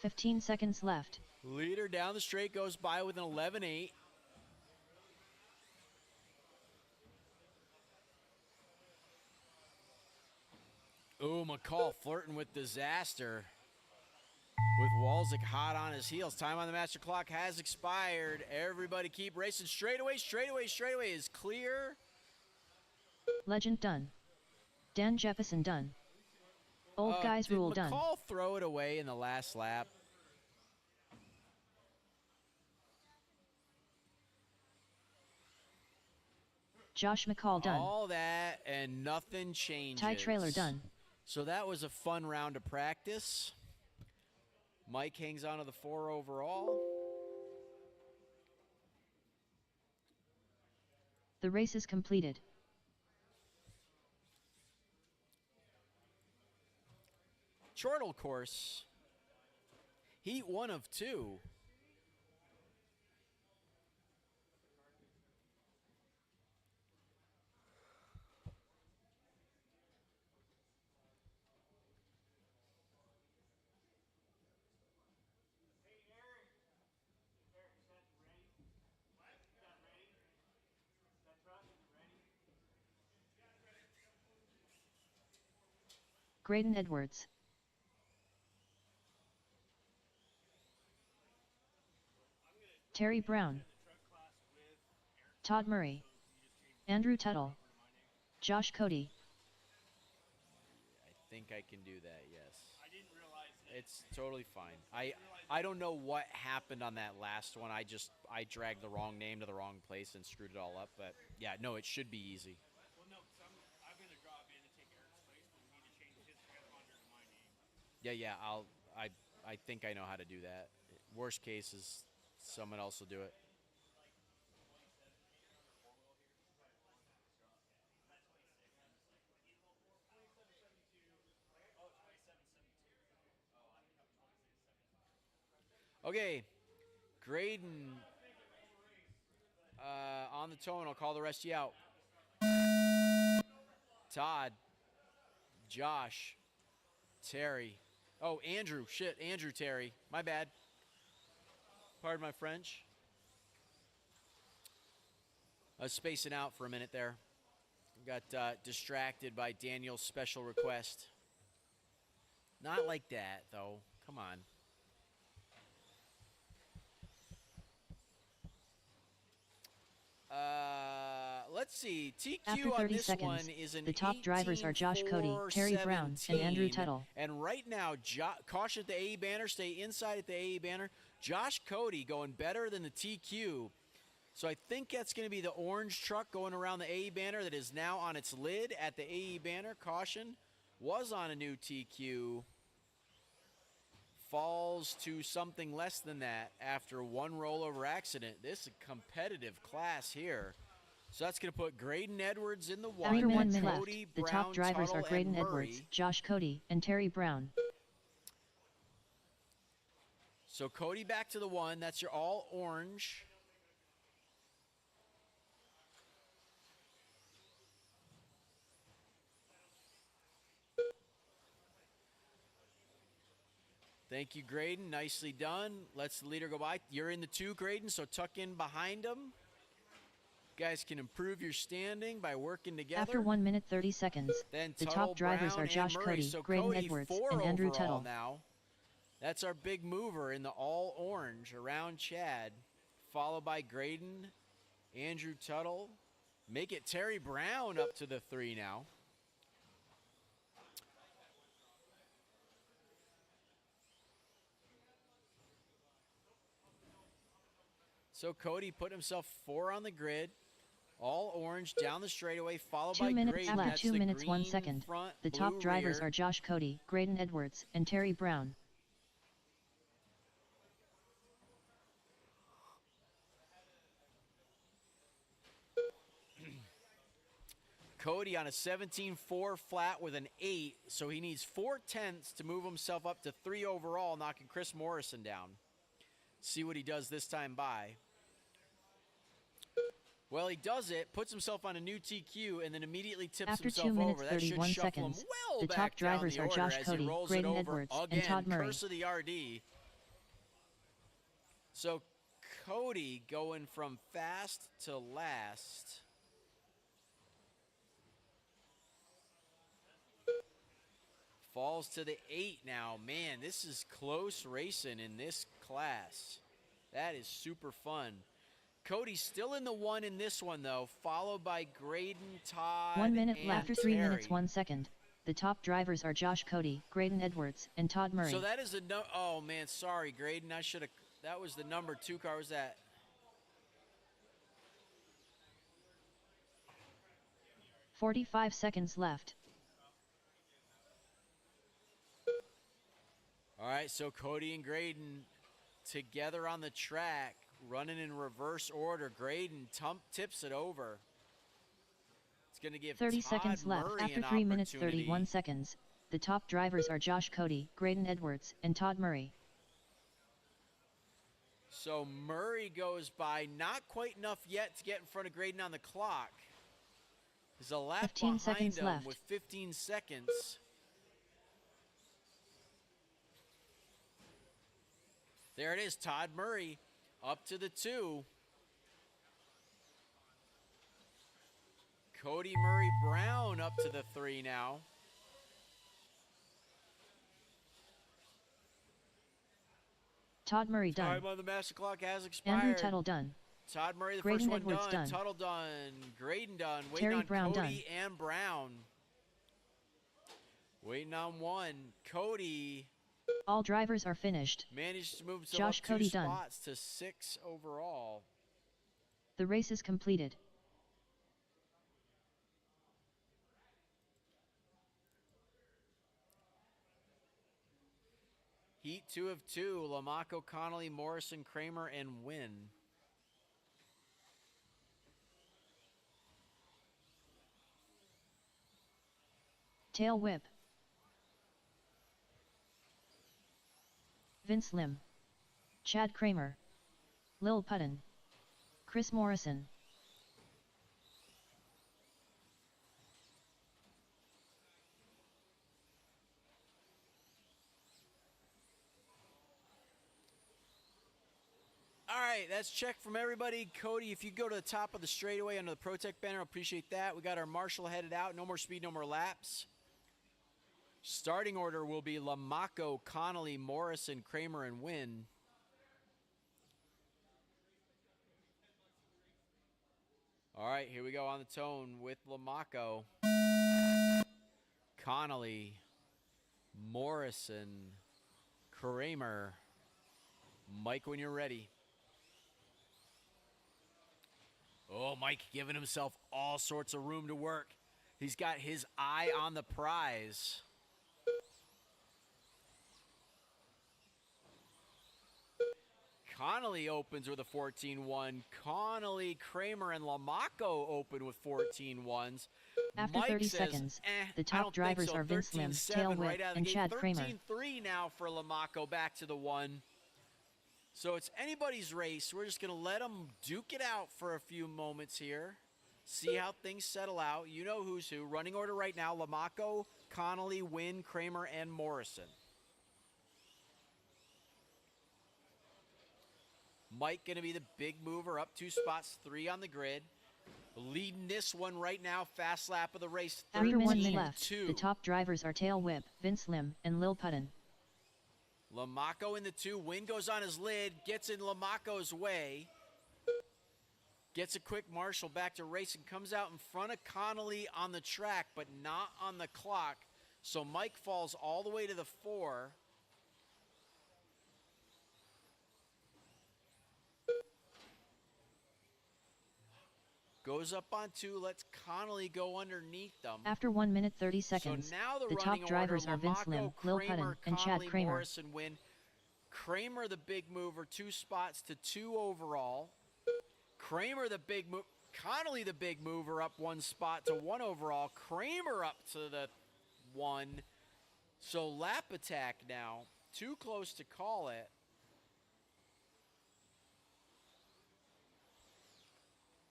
Fifteen seconds left. Leader down the straight goes by with an 11.8. Oh, McCall flirting with disaster. With Walzik hot on his heels. Time on the master clock has expired. Everybody keep racing. Straightaway, straightaway, straightaway is clear. Legend done. Dan Jeppesen done. Old Guys Did Rule done. McCall throw it away in the last lap? Josh McCall done. All that and nothing changes. Ty Trailer done. So that was a fun round of practice. Mike hangs on to the 4 overall. The race is completed. Chortle course. Heat 1 of 2. Graydon Edwards. Terry Brown. Todd Murray. Andrew Tuttle. Josh Cody. I think I can do that, yes. It's totally fine. I don't know what happened on that last one. I dragged the wrong name to the wrong place and screwed it all up. But yeah, no, it should be easy. Well, no, because I'm going to drop in and take Eric's place, but we need to change his transponder to my name. Yeah. I think I know how to do that. Worst case is someone else will do it. Okay, Graydon on the tone. I'll call the rest of you out. Todd, Josh, Terry. Oh, Andrew. Shit, Andrew, Terry. My bad. Pardon my French. I was spacing out for a minute there. Got distracted by Daniel's special request. Not like that, though. Come on. Let's see. TQ After on 30 this seconds, one is an the top drivers are Josh Cody, Terry Brown, and Andrew 18-4-17. Tuttle. And right now, caution at the AE banner. Stay inside at the AE banner. Josh Cody going better than the TQ. So I think that's going to be the orange truck going around the AE banner that is now on its lid at the AE banner. Caution. Was on a new TQ. Falls to something less than that after one rollover accident. This is a competitive class here. So that's going to put Graydon Edwards in the one. After 1 and minute left, Cody, the Brown, top drivers Tuttle, are Graydon and Edwards, Murray. Josh Cody, and Terry Brown. So Cody back to the one. That's your all orange. Thank you, Graydon. Nicely done. Lets the leader go by. You're in the two, Graydon, so tuck in behind him. Guys can improve your standing by working together. After 1 minute 30 seconds, Then the Tuttle, top drivers Brown, are Josh and Murray. Cody, So Graydon Cody, Edwards, 4 and Andrew overall Tuttle. now. That's our big mover in the all orange around Chad, followed by Graydon, Andrew Tuttle. Make it Terry Brown up to the 3 now. So Cody put himself 4 on the grid. All orange down the straightaway, followed 2 by minutes Graydon. left. That's 2 the minutes 1 green second. front, The top blue drivers rear. are Josh Cody, Graydon Edwards, and Terry Brown. Cody on a 17-4 flat with an 8, so he needs 4/10 to move himself up to 3 overall, knocking Chris Morrison down. See what he does this time by. Well, he does it, puts himself on a new TQ, and then immediately tips After himself 2 minutes over. That should 31 shuffle seconds, him well the back top down drivers the are order Josh as Cody, he rolls Graydon it over Edwards, again. and Todd Murray. Curse of the RD. So Cody going from fast to last. Falls to the 8 now. Man, this is close racing in this class. That is super fun. Cody's still in the 1 in this one, though, followed by Graydon, Todd, 1 minute and left. After 3 Terry. minutes 1 second, the top drivers are Josh Cody, Graydon Edwards, and Todd Murray. So that is the no. Oh man, sorry, Graydon. I should have. That was the number 2 car. Was that? 45 seconds left. All right, so Cody and Graydon together on the track, running in reverse order. Graydon tips it over. It's going to give 30 Todd seconds left. Murray After an 3 minutes opportunity. 31 seconds, the top drivers are Josh Cody, Graydon Edwards, and Todd Murray. So Murray goes by, not quite enough yet to get in front of Graydon on the clock. There's a lap 15 behind seconds him left. with 15 seconds. There it is, Todd Murray up to the 2. Cody Murray Brown up to the 3 now. Todd Murray done. Time on the master clock has expired. Andrew Tuttle done. Todd Murray, the Graydon first one Edwards done. done. Tuttle done. Graydon done. Waiting Terry on Brown Cody and Brown. Waiting on one. Cody All drivers are finished. managed to move himself Josh up 2 Cody done. spots to 6 overall. The race is completed. Heat 2 of 2. Lamaco, Connolly, Morrison, Kramer, and Wynn. Tail whip. Vince Lim. Chad Kramer. Lil Putton. Chris Morrison. All right, that's check from everybody. Cody, if you go to the top of the straightaway under the ProTech banner, I appreciate that. We got our marshal headed out. No more speed, no more laps. Starting order will be Lamaco, Connolly, Morrison, Kramer, and Wynn. All right, here we go on the tone with Lamaco, Connolly, Morrison, Kramer. Mike, when you're ready. Oh, Mike giving himself all sorts of room to work. He's got his eye on the prize. Connolly opens with a 14-1. Connolly, Kramer, and Lamaco open with 14-1s. After Mike 30 says, seconds, the I top don't think drivers so. are Vince Lim, 13-7 Tail Whip, right out of the and gate. Chad Kramer. 13-3 now for Lamaco, back to the 1. So it's anybody's race. We're just going to let them duke it out for a few moments here. See how things settle out. You know who's who. Running order right now, Lamaco, Connolly, Wynn, Kramer, and Morrison. Mike going to be the big mover, up 2 spots, 3 on the grid. Leading this one right now, fast lap of the race, 3 minutes left. 13-2. The top drivers are Tail Whip, Vince Lim, and Lil Putton. Lamaco in the 2. Wynn goes on his lid, gets in Lamaco's way. Gets a quick marshal back to racing, comes out in front of Connolly on the track, but not on the clock. So Mike falls all the way to the 4. Goes up on 2, lets Connolly go underneath them. After 1 minute 30 seconds, So now the top running drivers order, are Vince Lamaco, Lim, Lil Kramer, Putton, and Chad Connolly, Kramer. Morrison, Wynn. Kramer the big mover, 2 spots to 2 overall. Kramer the big move. Connolly the big mover, up 1 spot to 1 overall. Kramer up to the 1. So lap attack now. Too close to call it.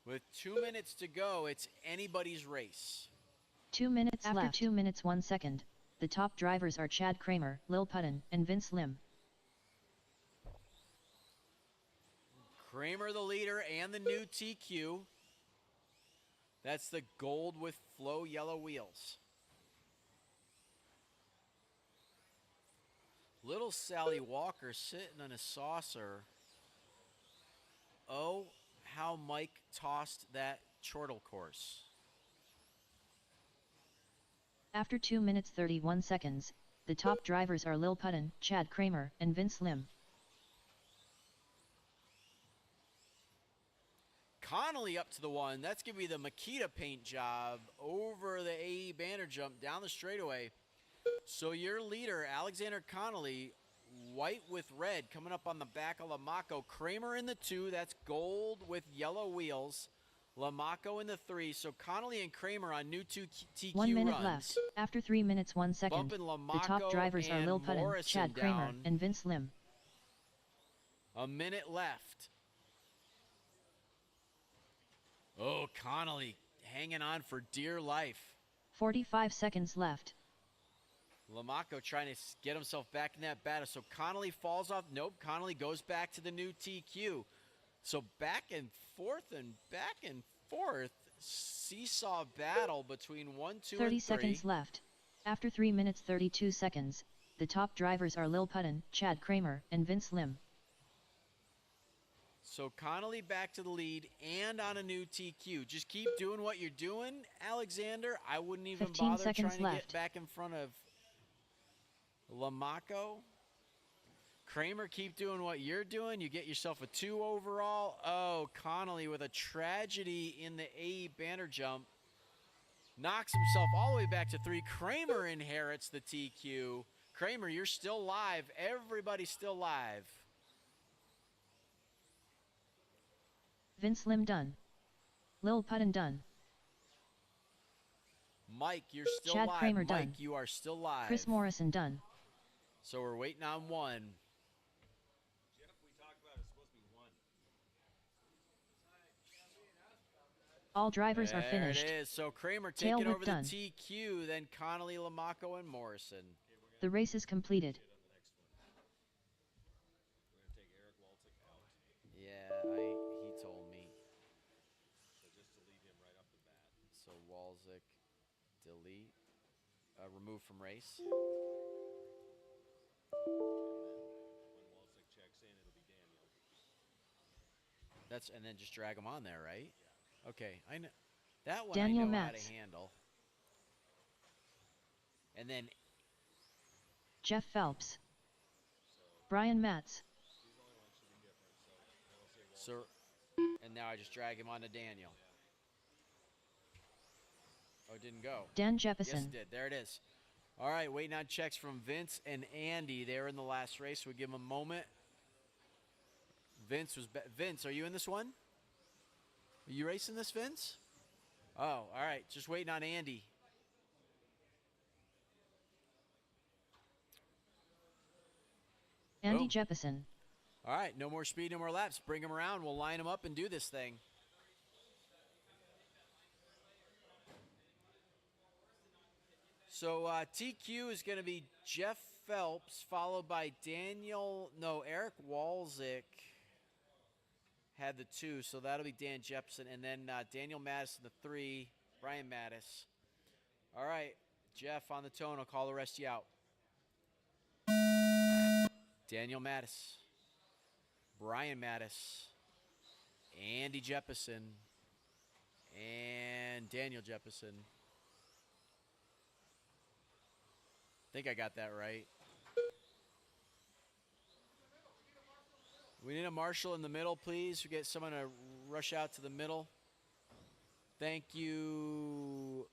With 2 minutes to go, it's anybody's race. 2 minutes After left. 2 minutes 1 second. The top drivers are Chad Kramer, Lil Putton, and Vince Lim. Kramer the leader and the new TQ. That's the gold with flow yellow wheels. Little Sally Walker sitting on a saucer. Oh, how Mike tossed that chortle course. After 2 minutes 31 seconds, the top drivers are Lil Putton, Chad Kramer, and Vince Lim. Connolly up to the 1. That's going to be the Makita paint job over the AE banner jump down the straightaway. So your leader, Alexander Connolly, white with red, coming up on the back of Lamaco. Kramer in the 2. That's gold with yellow wheels. Lamaco in the 3. So Connolly and Kramer on new 2 TQ 1 minute runs. left. After 3 minutes 1 second, Bumping the top Lamaco drivers are and Lil Putton, Morrison Chad Kramer, down. and Vince Lim. A minute left. Oh, Connolly hanging on for dear life. 45 seconds left. Lamaco trying to get himself back in that battle. So Connolly falls off. Nope, Connolly goes back to the new TQ. So back and forth. Seesaw battle between 1, 2, 30 and 3. seconds left. After 3 minutes 32 seconds, the top drivers are Lil Putton, Chad Kramer, and Vince Lim. So Connolly back to the lead and on a new TQ. Just keep doing what you're doing, Alexander. I wouldn't even 15 bother trying seconds to left. get back in front of Lamaco. Kramer, keep doing what you're doing. You get yourself a 2 overall. Oh, Connolly with a tragedy in the AE banner jump. Knocks himself all the way back to 3. Kramer inherits the TQ. Kramer, you're still live. Everybody's still live. Vince Lim done. Lil Puddin done. Mike, you're still Chad live. Kramer Mike, done. you are still live. Chris Morrison done. So we're waiting on 1. Jeff, we talked about it's supposed to be 1. All drivers are finished. There it is. So Kramer Tail taking whip over done. the TQ, then Connolly, Lamaco, and Morrison. The race is completed. We're going to take Eric Walczyk out. Yeah, he told me. So just delete him right off the bat. So Walczyk, delete, remove from race. When Walczyk checks in, it'll be Daniel. And then just drag him on there, right? Yeah. Okay, I know that one. Daniel I know how Matz. to handle. And then Jeff Phelps. Brian Matz. so, and now I just drag him onto Daniel. Oh, it didn't go. Dan Yes, Jeppesen. it did. There it is. All right, waiting on checks from Vince and Andy. They're in the last race. We'll give them a moment. Vince, are you in this one? Are you racing this, Vince? Oh, all right. Just waiting on Andy. Andy Boom. Jeppesen. All right, no more speed, no more laps. Bring them around. We'll line them up and do this thing. So TQ is going to be Jeff Phelps, followed by Eric Walczyk had the 2, so that'll be Dan Jeppesen, and then Daniel Madison, the 3, Brian Mattis. All right, Jeff on the tone. I'll call the rest of you out. Daniel Mattis, Brian Mattis, Andy Jeppesen, and Daniel Jeppesen. I think I got that right. We need a marshal in the middle, please. We get someone to rush out to the middle. Thank you.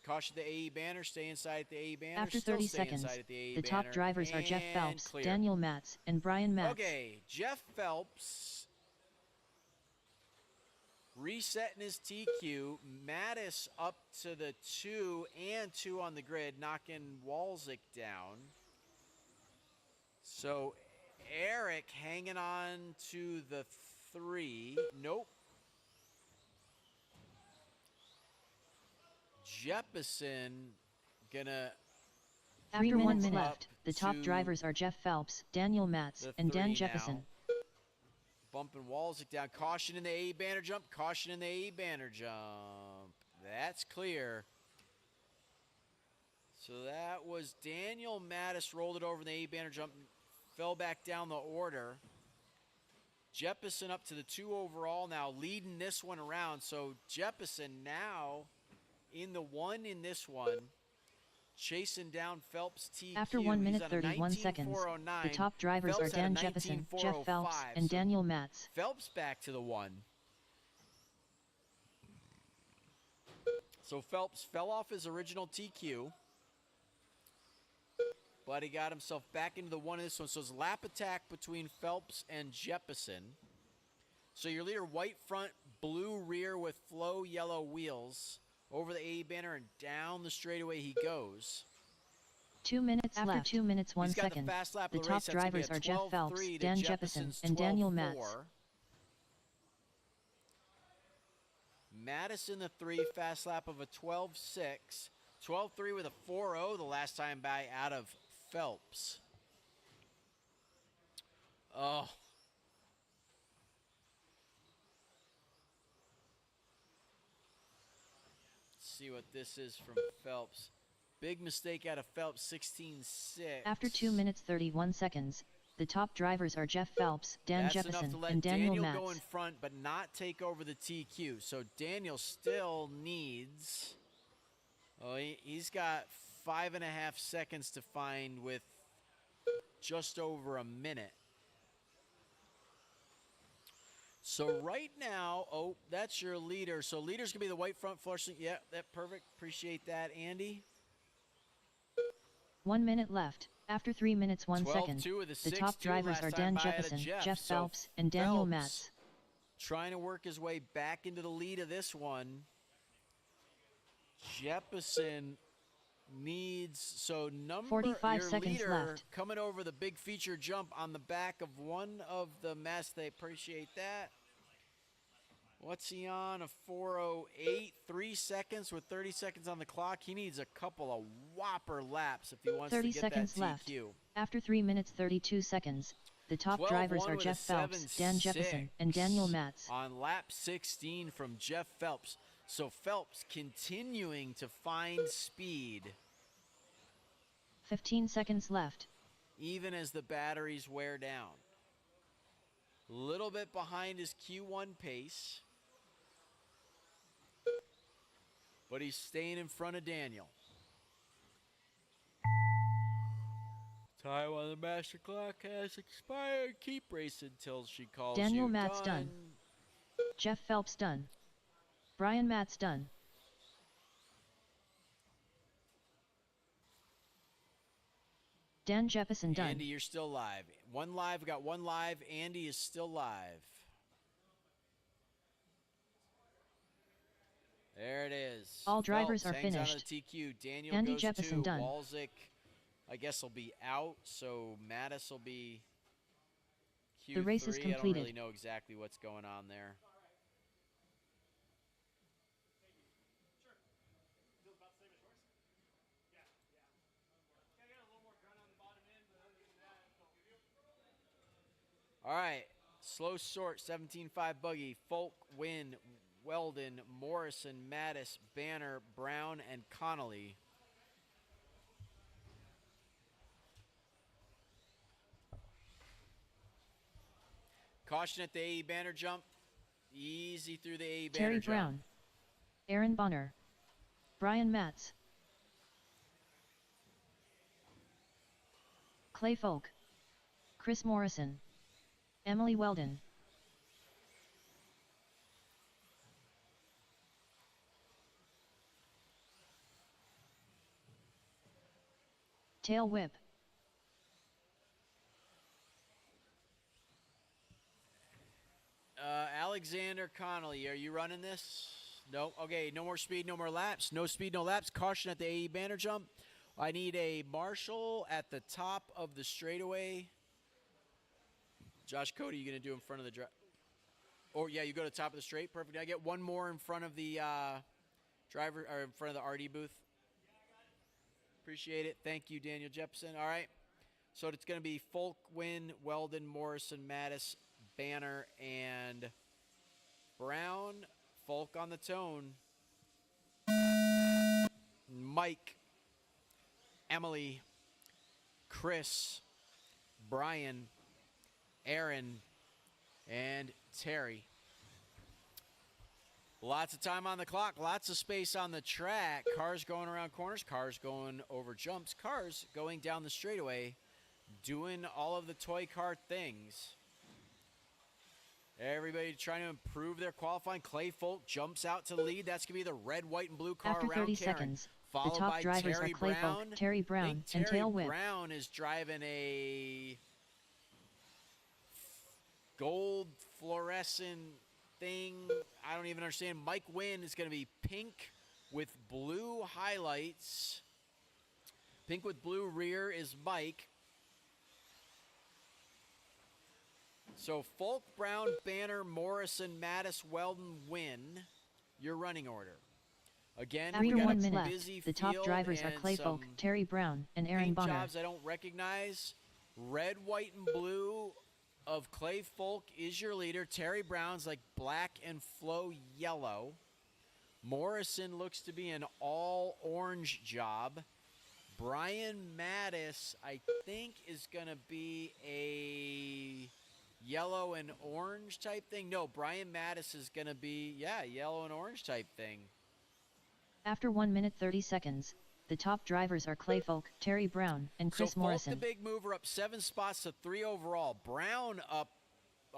Caution the AE banner. Stay inside the AE banner. After Still 30 stay seconds, inside at the AE the top banner. drivers are Jeff And Phelps, clear. Daniel Matz, and Brian Matz. Okay, Jeff Phelps resetting his TQ. Mattis up to the 2 and 2 on the grid, knocking Walczyk down. So Eric hanging on to the 3. Nope. Jeppesen gonna After 3 1 minutes minute up left, the top to drivers are Jeff Phelps, Daniel Matz, the and Dan 3 Jeppesen. now. Bumping Walczyk down. Caution in the AE banner jump. Caution in the AE banner jump. That's clear. So that was Daniel Mattis rolled it over in the AE banner jump. Fell back down the order. Jeppesen up to the 2 overall now, leading this one around. So Jeppesen now in the 1 in this one. Chasing down Phelps TQ. After 1 minute He's on a 31 seconds, the 19,409. top drivers Phelps are had a Dan Jeppesen, Jeff Phelps, 19,405. and So Daniel Matz. Phelps back to the 1. So Phelps fell off his original TQ, but he got himself back into the 1 in this one. So it's lap attack between Phelps and Jeppesen. So your leader, white front, blue rear with flow yellow wheels. Over the AE banner and down the straightaway he goes. 2 minutes After left. 2 minutes 1 He's got second. the fast lap The of the top race. That's gonna be drivers a are Jeff 12-3 Phelps, to Dan Jeppesen, Jeppesen's and Daniel Matz. 12-4. Mattis in the 3, fast lap of a 12-6. 12-3 with a 4-0 the last time by out of Phelps. Oh. See what this is from Phelps. Big mistake out of Phelps, 16-6. After 2 minutes 31 seconds, the The top drivers are Jeff Phelps, Dan That's enough Jeppesen, to let and Daniel go in Matz. front, but not take over the TQ. So Daniel still needs. Oh, he's got 5.5 seconds to find with just over a minute. So right now, oh, that's your leader. So leader's gonna be the white front flushing. Yeah, that perfect. Appreciate that, Andy. 1 minute left. After 3 minutes 1 second, 12-2 of the the top 6-2 drivers last are time Dan by out of Jeppesen, Jeff So Phelps, and Daniel Phelps Matz. trying to work his way back into the lead of this one. Jeppesen needs, so number 45 your seconds leader left. coming over the big feature jump on the back of one of the mess. They appreciate that. What's he on? A 4:08, 3 seconds with 30 seconds on the clock. He needs a couple of whopper laps if he wants to 30 get seconds that left. TQ. After 3 minutes 32 seconds, the top 12-1 drivers are with a Jeff Phelps, Dan Jeppesen, and 7-6 Daniel Matz. on lap 16 from Jeff Phelps. So Phelps continuing to find speed 15 seconds left. even as the batteries wear down. Little bit behind his Q1 pace, but he's staying in front of Daniel. Time on the master clock has expired. Keep racing till she calls Daniel you Matz done. Jeff Phelps done. Brian Matz done. Dan Jeppesen done. Andy, you're still live. One live, we got one live. Andy is still live. There it is. All drivers Phelps are hangs finished. On the TQ. Daniel Andy goes Jeppesen 2. done. Walzik, I guess, will be out. So Mattis will be Q3. The race is I don't completed. really know exactly what's going on there. All right, slow sort, 17.5 buggy, Folk, Wynn, Weldon, Morrison, Mattis, Banner, Brown, and Connolly. Caution at the AE banner jump. Easy through the AE banner Terry jump. Brown. Aaron Bonner. Brian Matz. Clay Folk. Chris Morrison. Emily Weldon. Tail whip. Alexander Connolly, are you running this? No. Okay, no more speed, no more laps. No speed, no laps. Caution at the AE banner jump. I need a marshal at the top of the straightaway. Josh Cody, you going to do in front of the drive? Oh, yeah, you go to the top of the straight. Perfect. I get one more in front of the driver, or in front of the RD booth. Appreciate it. Thank you, Daniel Jeppesen. All right. So it's going to be Folk, Wynn, Weldon, Morrison, Mattis, Banner, and Brown. Folk on the tone. Mike, Emily, Chris, Brian, Aaron, and Terry. Lots of time on the clock, lots of space on the track. Cars going around corners, cars going over jumps, cars going down the straightaway, doing all of the toy car things. Everybody trying to improve their qualifying. Clay Folk jumps out to the lead. That's going to be the red, white, and blue car After around 30 Karen. seconds, Followed the top by drivers Terry are Clay Brown. Folk, Terry I Brown, think and Terry Tail Whip. Brown is driving a gold fluorescent thing. I don't even understand. Mike Wynn is going to be pink with blue highlights. Pink with blue rear is Mike. So Folk, Brown, Banner, Morrison, Mattis, Weldon, Wynn, your running order. Again, we After got 1 a minute busy left, the top field drivers are and Clay Folk, some Terry Brown, and Aaron paint Bonner. jobs I don't recognize. Red, white, and blue of Clay Folk is your leader. Terry Brown's like black and flow yellow. Morrison looks to be an all orange job. Brian Mattis, I think, is going to be a yellow and orange type thing. No, Brian Mattis is going to be, yeah, yellow and orange type thing. After 1 minute 30 seconds, the top drivers are Clay Folk, Terry Brown, and Chris so Folk, Morrison. the big mover, up 7 spots to 3 overall. Brown up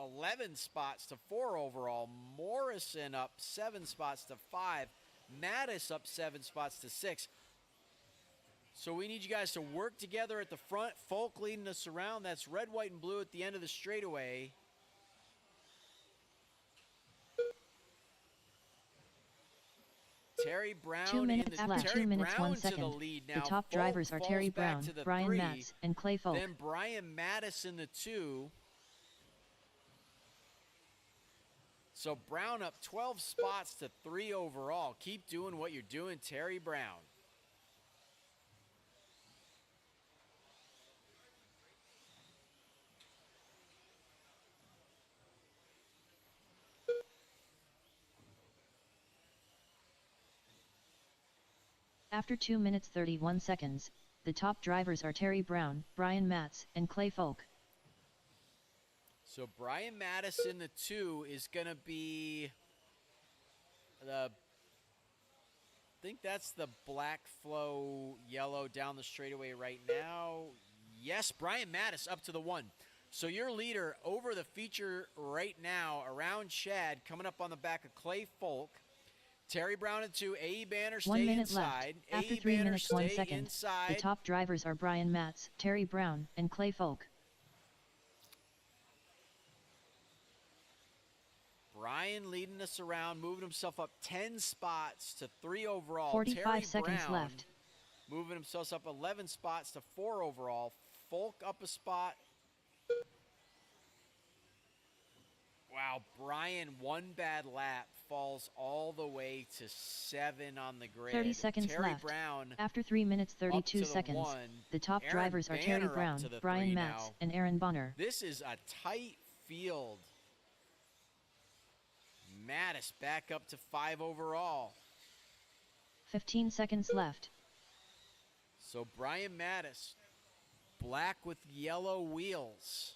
11 spots to 4 overall. Morrison up 7 spots to 5. Mattis up 7 spots to 6. So we need you guys to work together at the front. Folk leading us around. That's red, white, and blue at the end of the straightaway. Terry Brown 2 minutes in the left. Terry 2 minutes Brown 1 to second. the lead now. The top Folk drivers are falls Terry back Brown, to the Brian 3. Matz, and Clay Folk. Then Brian Mattis in the 2. So Brown up 12 spots to 3 overall. Keep doing what you're doing, Terry Brown. After 2 minutes 31 seconds, the top drivers are Terry Brown, Brian Matz, and Clay Folk. So Brian Mattis in the 2 is going to be I think that's the Black Flow yellow down the straightaway right now. Yes, Brian Mattis up to the 1. So your leader over the feature right now around Chad, coming up on the back of Clay Folk. Terry Brown in 2, A.E. Banner 1 stay minute inside. left. After A.E. 3 Banner minutes 1 stay second, inside. the top drivers are Brian Matz, Terry Brown, and Clay Folk. Brian leading us around, moving himself up 10 spots to 3 overall. 45 Terry seconds Brown left. moving himself up 11 spots to 4 overall. Folk up a spot. Wow, Brian, one bad lap, falls all the way to 7 on the grid. 30 seconds Terry left. Brown After 3 minutes up 32 to the seconds, 1. the top Aaron drivers are Terry Banner up Brown, to the Brian 3 Matz, now. and Aaron Bonner. This is a tight field. Mattis back up to 5 overall. 15 seconds left. So Brian Mattis, black with yellow wheels.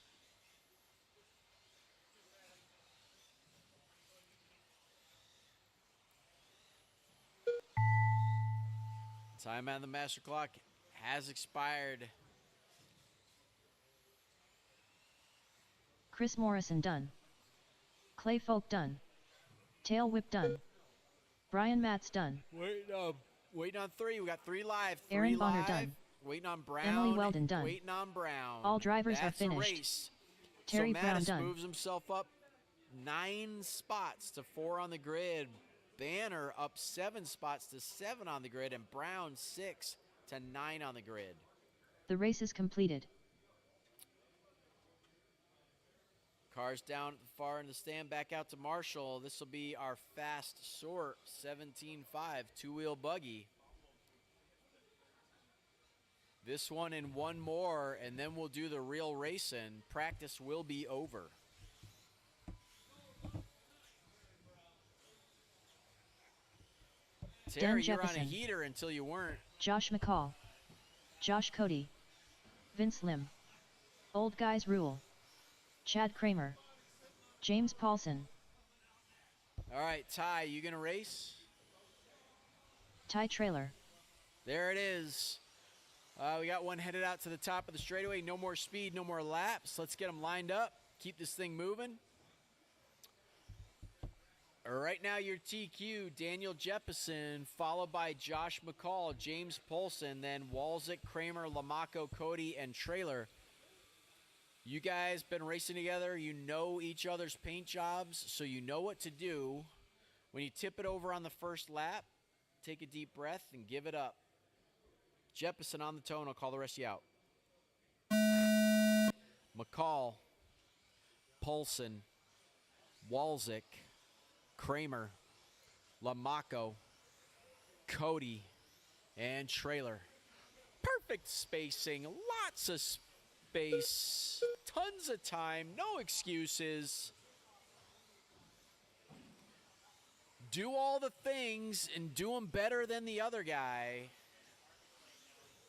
Time on the master clock has expired. Chris Morrison done. Clay Folk done. Tail Whip done. Brian Matz done. Waiting on 3. We got 3 live. 3 Aaron Bonner live. done. Waiting on Brown. Emily Weldon done. Waiting on Brown. All drivers That's are finished. A race. Terry so Brown Mattis done. moves himself up 9 spots to 4 on the grid. Banner up 7 spots to 7 on the grid, and Brown 6 to 9 on the grid. The race is completed. Cars down far in the stand, back out to Marshall. This will be our fast sort 17.5 two-wheel buggy. This one and one more, and then we'll do the real racing. Practice will be over. Terry, you're on a Jefferson. heater until you weren't. Josh McCall. Josh Cody. Vince Lim. Old Guys Rule. Chad Kramer. James Paulson. All right, Ty, you gonna race? Ty Trailer. There it is. We got one headed out to the top of the straightaway. No more speed, no more laps. Let's get them lined up. Keep this thing moving. Right now, your TQ, Daniel Jeppesen, followed by Josh McCall, James Polson, then Walzik, Kramer, Lamaco, Cody, and Trailer. You guys been racing together. You know each other's paint jobs, so you know what to do. When you tip it over on the first lap, take a deep breath and give it up. Jeppesen on the tone. I'll call the rest of you out. McCall, Polson, Walzik, Kramer, Lamaco, Cody, and Trailer. Perfect spacing, lots of space, tons of time, no excuses. Do all the things and do them better than the other guy.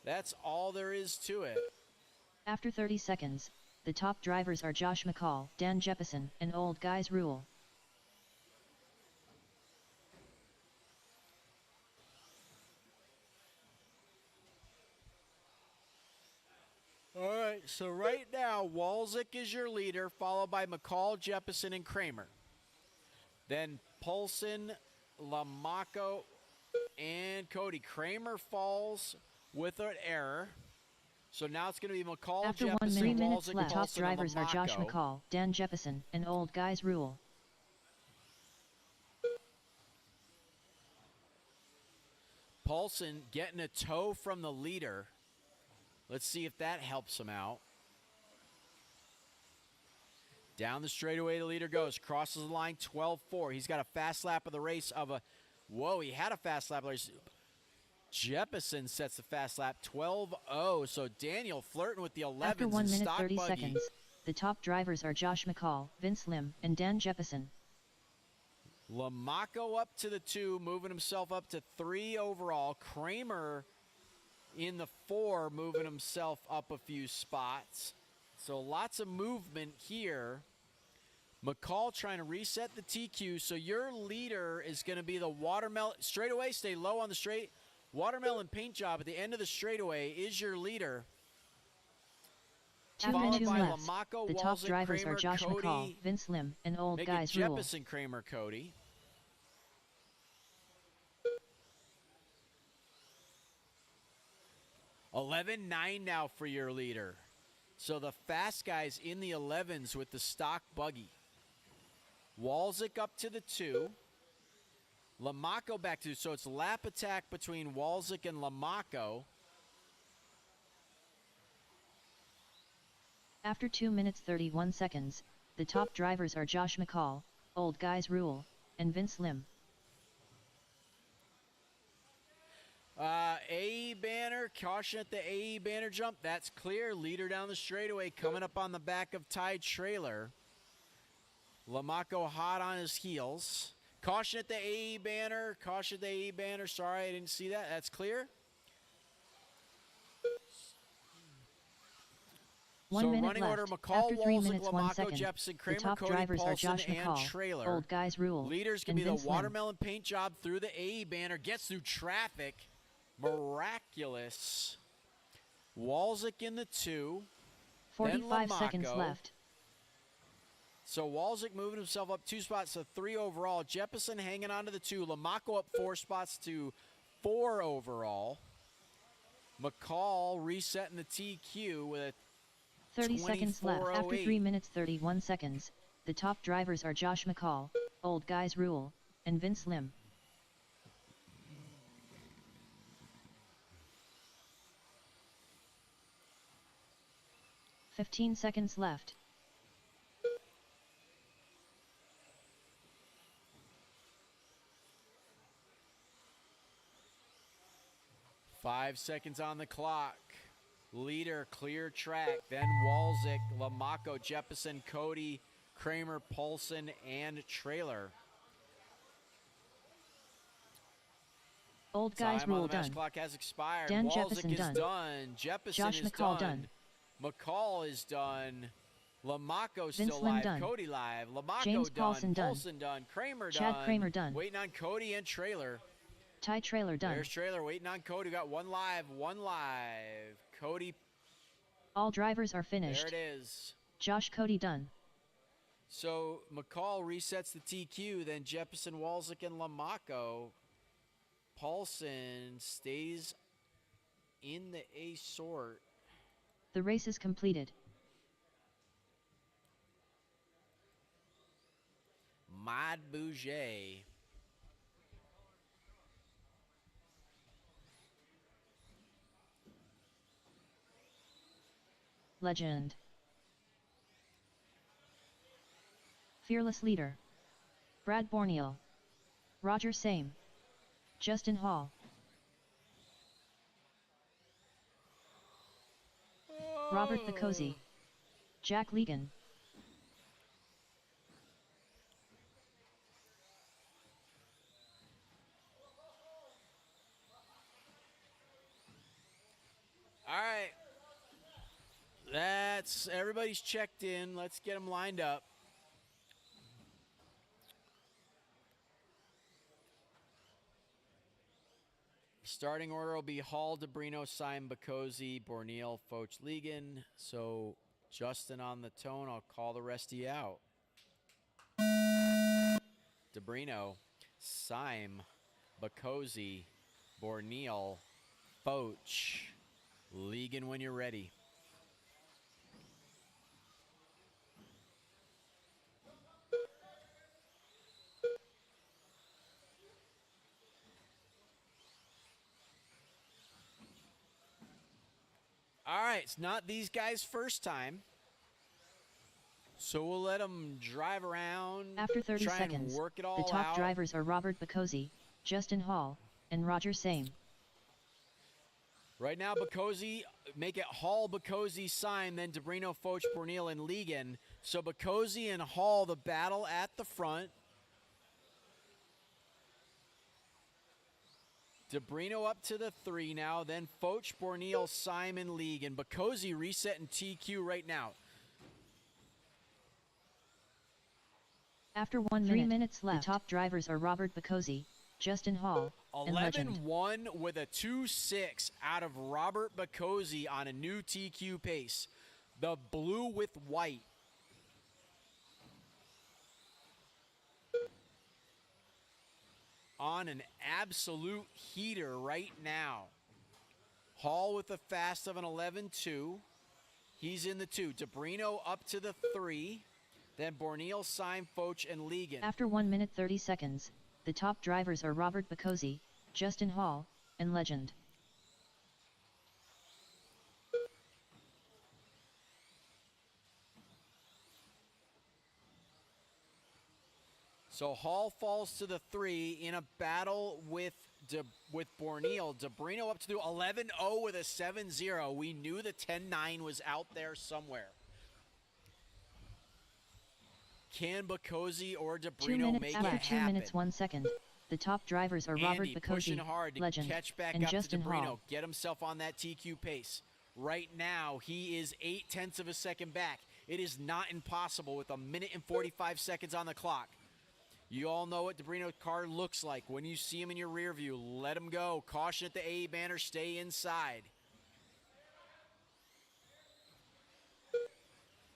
That's all there is to it. After 30 seconds, the top drivers are Josh McCall, Dan Jeppesen, and Old Guys Rule. All right, so right now, Walzik is your leader, followed by McCall, Jeppesen, and Kramer. Then Poulsen, Lamaco, and Cody. Kramer falls with an error. So now it's going to be McCall, After Jeppesen, 3 minutes Walzik, left, top Poulsen, and drivers are Josh Lamaco. McCall, Dan Jeppesen, and Old Guys Rule. Poulsen getting a tow from the leader. Let's see if that helps him out. Down the straightaway, the leader goes. Crosses the line, 12-4. He's got a fast lap of the race of a... Whoa, he had a fast lap of the race. Jeppesen sets the fast lap, 12-0. So Daniel flirting with the 11s After 1 in minute stock 30 buggy. seconds, the top drivers are Josh McCall, Vince Lim, and Dan Jeppesen. Lamaco up to the 2, moving himself up to 3 overall. Kramer in the 4, moving himself up a few spots. So lots of movement here. McCall trying to reset the TQ. So your leader is going to be the watermelon. Straightaway, stay low on the straight. Watermelon paint job at the end of the straightaway is your leader. 2 Followed minutes by left. Lamaco, The top Walzik, drivers Kramer, are Josh Cody. McCall, Vince Lim, and Old Make Guys it Rule. Jeppesen, Kramer, Cody. $11.9 now for your leader. So the fast guys in the 11s with the stock buggy. Walzik up to the 2. Lamaco back to, so it's lap attack between Walzik and Lamaco. After 2 minutes 31 seconds, the top drivers are Josh McCall, Old Guys Rule, and Vince Lim. AE banner, caution at the AE banner jump. That's clear. Leader down the straightaway coming up on the back of Ty Trailer. Lamaco hot on his heels. Caution at the AE banner. Caution at the AE banner. Sorry, I didn't see that. That's clear. 1 so minute running left. order, McCall, After 3 Walzik, minutes 1 Lamaco, second, Jeppesen, the Kramer, top Cody, drivers are Poulsen, Josh and McCall, Trailer. Old Guys Rule, Leader's and going to be the Vince Lim. watermelon paint job through the AE banner. Gets through traffic. Miraculous. Walzik in the 2. 45 seconds Lamaco. left. So Walzik moving himself up 2 spots to 3 overall. Jeppesen hanging on to the 2. Lamaco up 4 spots to 4 overall. McCall resetting the TQ with a 30 seconds left. After 3 24:08. minutes 31 seconds, the top drivers are Josh McCall, Old Guys Rule, and Vince Lim. "15 seconds left. Five seconds on the clock. Leader, clear track. Then Walzik, Lamaco, Jeppesen, Cody, Kramer, Poulsen, and Trailer. Old Guys Time on Rule the match done. clock has expired. Dan Walzik Jeppesen is done. done. Jeppesen Josh is McCall done. done. McCall is done. Lamaco Vince still Lim live. done. Cody live. Lamaco James done. Paulson done. Poulsen done. Kramer Chad done. Kramer done. Waiting on Cody and Trailer. Ty Trailer done. There's Trailer waiting on Cody. Got one live. Cody, All drivers are there finished. it is. Josh Cody done. So McCall resets the TQ. Then Jeppesen, Walzik, and Lamaco. Paulson stays in the A sort. The race is completed. Mod Bouger. Legend. Fearless Leader. Brad Borneal. Roger Same. Justin Hall. Robert Vicosi. Jack Legan. That's everybody's checked in. Let's get them lined up. Starting order will be Hall, DeBrino, Syme, Bocosi, Borneal, Foch, Ligon. So Justin on the tone. I'll call the rest of you out. DeBrino, Syme, Bocosi, Borneal, Foch, Ligon when you're ready. All right, it's not these guys' first time. So we'll let them drive around, After 30 try seconds, and work it all the top out. drivers are Robert Bocosi, Justin Hall, and Roger Same. Right now, Bocosi, make it Hall, Bocosi, Syme, then DeBrino, Foch, Borneal, and Ligon. So Bocosi and Hall, the battle at the front. DeBrino up to the 3 now, then Foch, Borneal, Syme, and Ligon. Bocosi resetting TQ right now. After 1 minute, 3 minutes left, the top drivers are Robert Bocosi, Justin Hall, and Legend. 11-1 with a 2-6 out of Robert Bocosi on a new TQ pace. The blue with white. On an absolute heater right now. Hall with a fast of an 11-2. He's in the 2. DeBrino up to the 3. Then Borneal, Syme, Foch, and Ligon. After 1 minute 30 seconds, the top drivers are Robert Bocosi, Justin Hall, and Legend. So Hall falls to the 3 in a battle with Borneal. DeBrino up to the 11-0 with a 7-0. We knew the 10-9 was out there somewhere. Can Bocosi or DeBrino make it happen? After 2 minutes 1 second, the top drivers are Robert Andy pushing Bocosi, hard to Legend, catch back and up Justin to DeBrino. Hall. Get himself on that TQ pace. Right now, he is 0.8 of a second back. It is not impossible with 1 minute and 45 seconds on the clock. You all know what DeBrino's car looks like. When you see him in your rear view, let him go. Caution at the A banner, stay inside.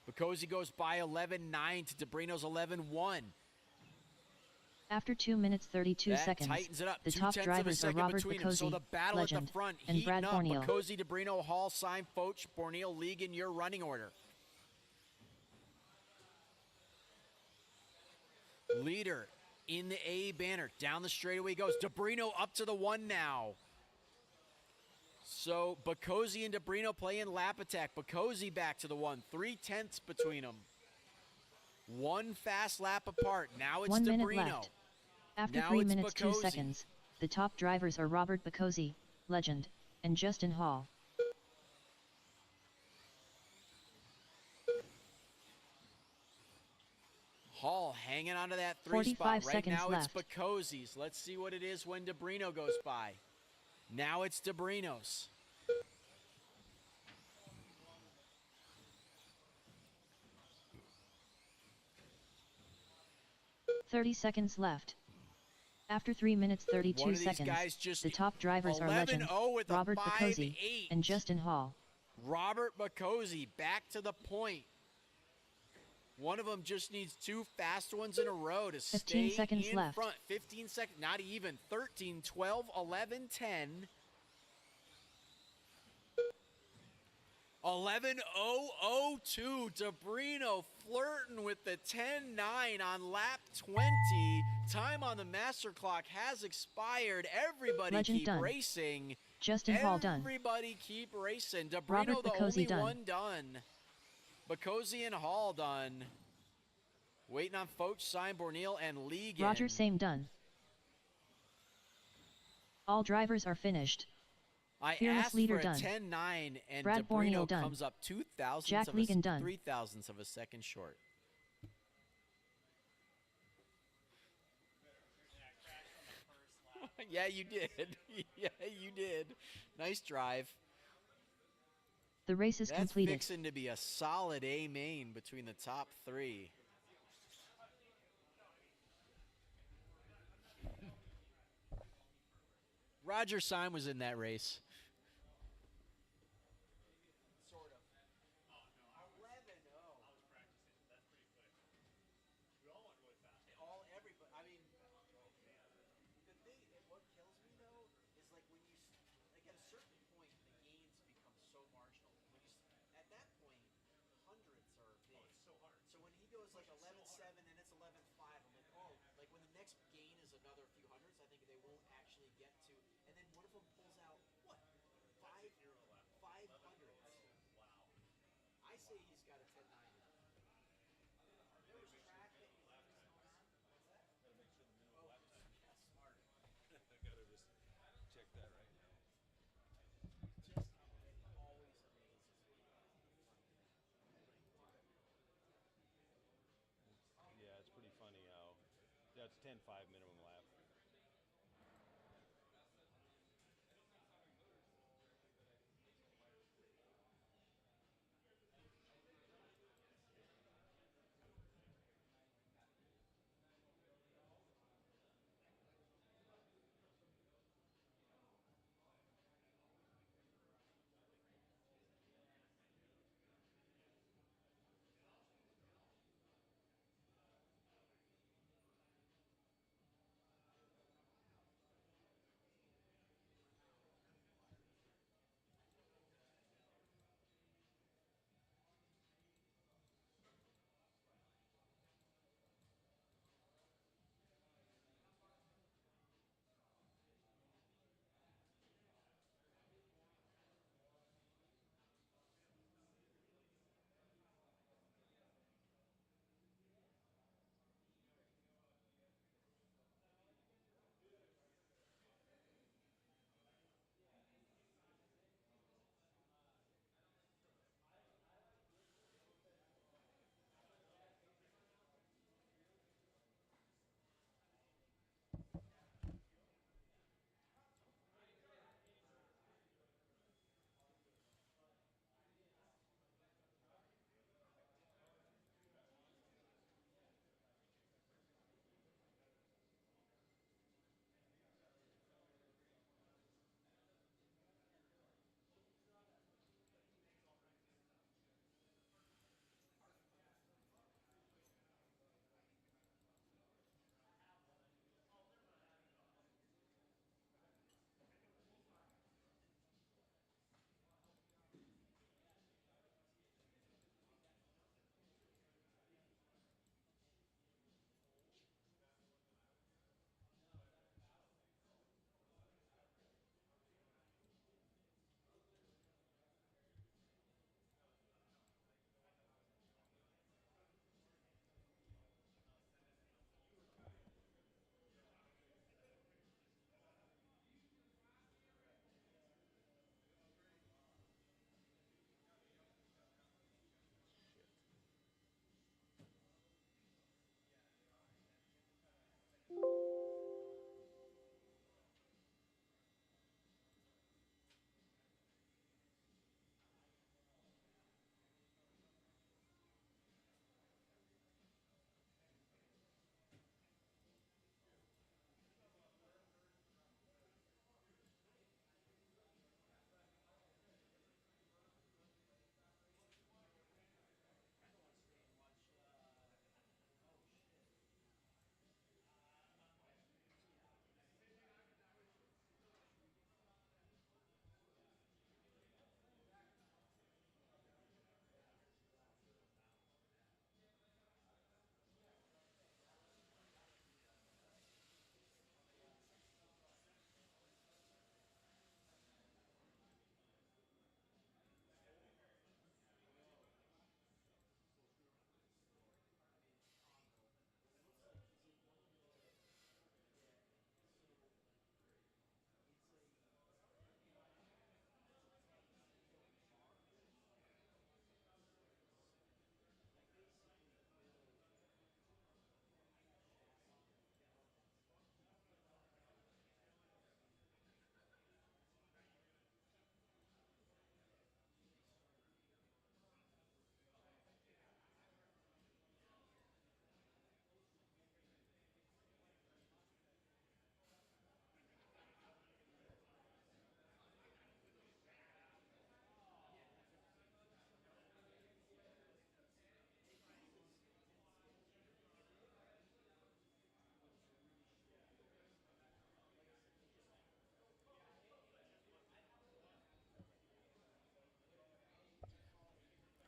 Bocosi goes by 11-9 to DeBrino's 11-1. After 2 minutes 32 That seconds, tightens it up. the 2/10 top of a drivers are second Robert between them. So Bocosi, the battle at Legend, the front and heating Brad up. Borneal. Bocosi, DeBrino, Hall, Syme, Foch, Borneal, Ligon, your running order. Leader in the A banner. Down the straightaway goes. DeBrino up to the 1 now. So Bocosi and DeBrino playing lap attack. Bocosi back to the 1. 3/10 between them. One fast lap apart. Now it's 1 minute DeBrino. left. After Now 3 it's minutes 2 Bocosi. seconds, the top drivers are Robert Bocosi, Legend, and Justin Hall. Hall hanging onto that 3 45 spot. Right seconds now left. it's Bocosi's. Let's see what it is when DeBrino goes by. Now it's DeBrino's. 30 seconds left. After 3 minutes 32 One of these seconds, guys just the top drivers are 11-0 Legend, with a Robert Bocosi, 5-8. and Justin Hall. Robert Bocosi back to the point. One of them just needs 2 fast ones in a row to 15 stay seconds in left. front. 15 seconds, not even. 13, 12, 11, 10. 11-0-0-2. DeBrino flirting with the 10-9 on lap 20. Time on the master clock has expired. Everybody Legend keep done. racing. Justin Hall done. Everybody keep racing. DeBrino Robert the Bocosi only done. one done. Bocosi and Hall done. Waiting on Foch, Syme, Borneal, and Ligon. Roger Same done. All drivers are finished. I Fearless asked leader for a done. 10-9, and Brad DeBrino Borneal done. comes up 2,000 Jack of a, Ligon done. 3 thousandths of a second short. Yeah, you did. Yeah, you did. Nice drive. The race is That's completed. fixing to be a solid A main between the top three. Roger Syme was in that race. Sort of. 11-0. Everybody. I mean, the thing, what kills me though, is like when you, like at a certain point, the gains become so marginal. At that point, hundreds are big. So when he goes like 11-7 and it's 11-5, I'm like, oh, like when the next gain is another few hundreds, I think they won't actually get to. And then one of them pulls out what? 500s. Wow. I say he's got a 10-9. There was track that he was on. What's that? Gotta make sure the minimum lap time. Yeah, smart. Gotta just check that right now. Just always amazes me. Yeah, it's pretty funny how that's 10.5 minimum lap.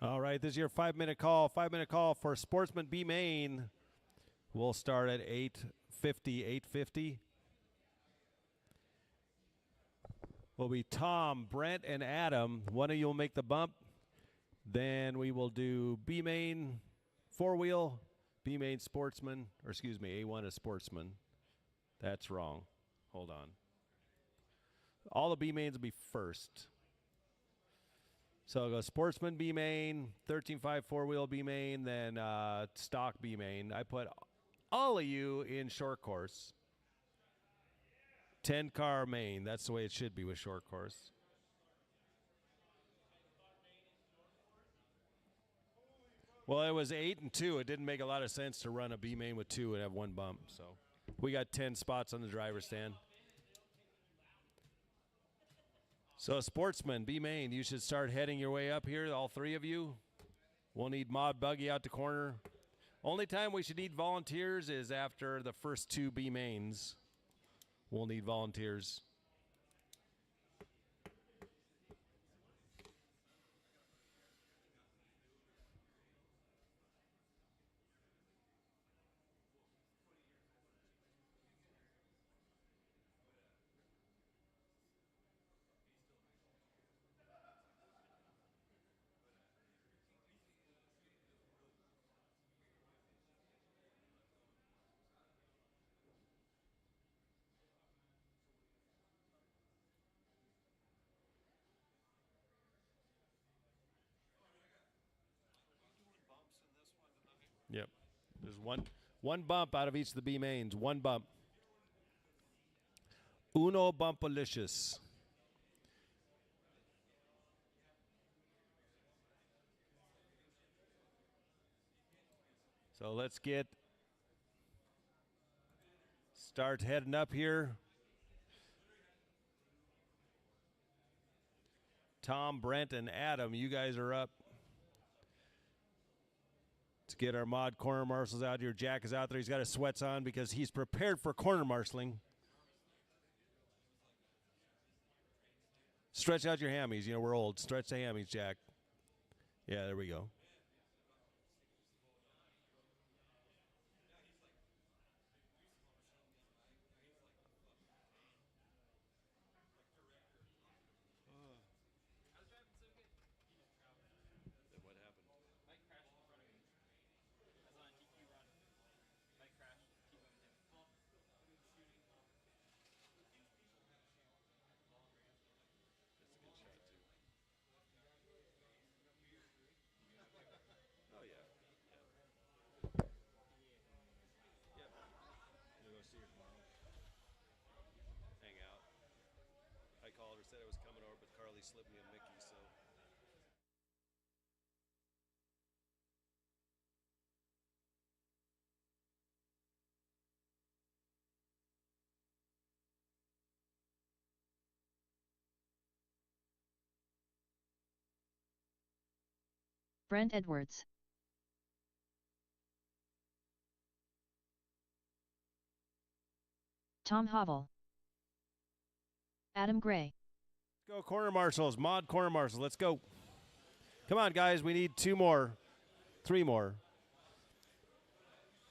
All right, this is your 5-minute call. 5-minute call for Sportsman B Main. We'll start at 8:50. 8:50. Will be Tom, Brent, and Adam. One of you will make the bump. Then we will do B Main 4-wheel, B Main Sportsman, or excuse me, A1 is Sportsman. That's wrong. Hold on. All the B Mains will be first. So I'll go Sportsman B Main, 13.5 4-wheel B Main, then stock B Main. I put all of you in short course. 10-car main. That's the way it should be with short course. Well, it was 8 and 2. It didn't make a lot of sense to run a B main with 2 and have 1 bump. So we got 10 spots on the driver's stand. So Sportsman, B main, you should start heading your way up here, all 3 of you. We'll need Mod Buggy out to corner. Only time we should need volunteers is after the first 2 B mains. We'll need volunteers. Yep. There's one bump out of each of the B mains. 1 bump. Uno bumpalicious. So let's start heading up here. Tom, Brent, and Adam, you guys are up. Let's get our mod corner marshals out here. Jack is out there. He's got his sweats on because he's prepared for corner marshaling. Stretch out your hammies. You know, we're old. Stretch the hammies, Jack. Yeah, there we go. Said I was coming over, but Carly slipped me a Mickey, so. Brent Edwards. Tom Havel. Adam Gray. Go corner marshals, mod corner marshals. Let's go. Come on, guys. We need 2 more, 3 more.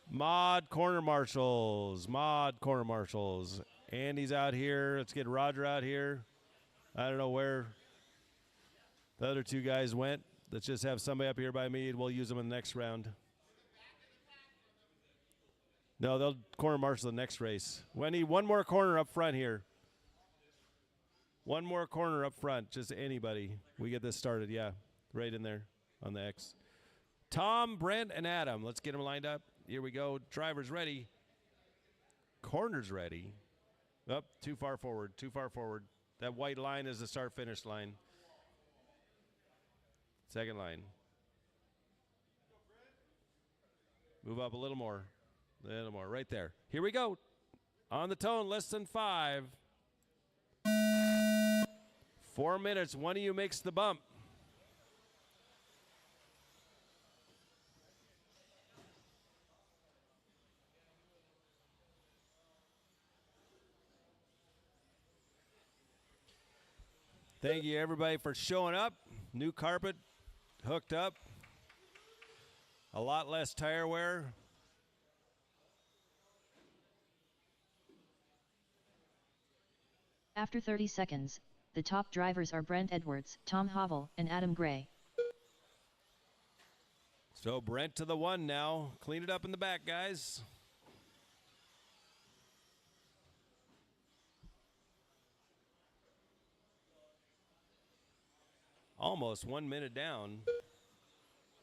Mod corner marshals, mod corner marshals. Andy's out here. Let's get Roger out here. I don't know where the other 2 guys went. Let's just have somebody up here by me, and we'll use them in the next round. No, they'll corner marshal the next race. We need 1 more corner up front here. 1 more corner up front, just anybody. We get this started, yeah, right in there on the X. Tom, Brent, and Adam. Let's get them lined up. Here we go. Drivers ready. Corners ready. Up, too far forward, too far forward. That white line is the start-finish line. Second line. Move up a little more. A little more, right there. Here we go. On the tone, less than 5. 4 minutes. One of you makes the bump. Thank you, everybody, for showing up. New carpet hooked up. A lot less tire wear. After 30 seconds, the top drivers are Brent Edwards, Tom Havel, and Adam Gray. So Brent to the 1 now. Clean it up in the back, guys. Almost 1 minute down.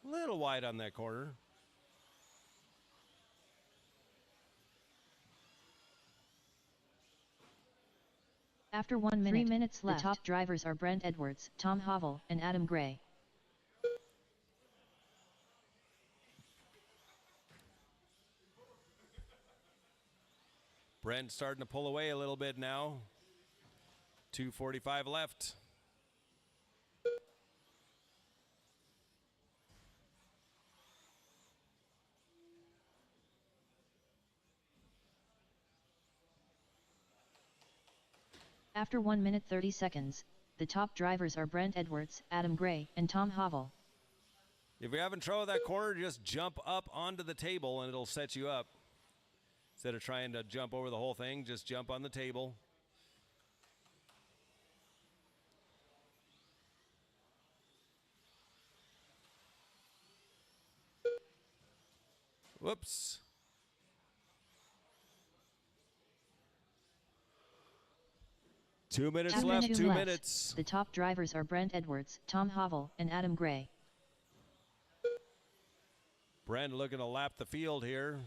A little wide on that corner. After 1 minute, 3 minutes left, the top drivers are Brent Edwards, Tom Havel, and Adam Gray. Brent starting to pull away a little bit now. 2:45 left. After 1 minute 30 seconds, the top drivers are Brent Edwards, Adam Gray, and Tom Havel. If you're having trouble with that corner, just jump up onto the table and it'll set you up. Instead of trying to jump over the whole thing, just jump on the table. Whoops. Two minutes After left, 2 left, minutes. The top drivers are Brent Edwards, Tom Havel, and Adam Gray. Brent looking to lap the field here.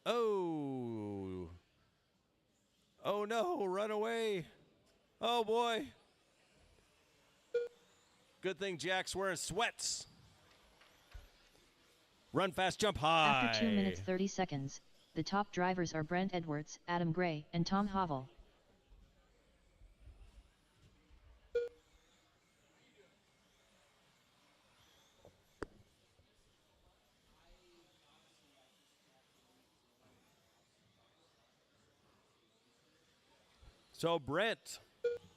Oh. Oh no, run away. Oh boy. Good thing Jack's wearing sweats. Run fast, jump high. After 2 minutes 30 seconds, the top drivers are Brent Edwards, Adam Gray, and Tom Havel. So Brent,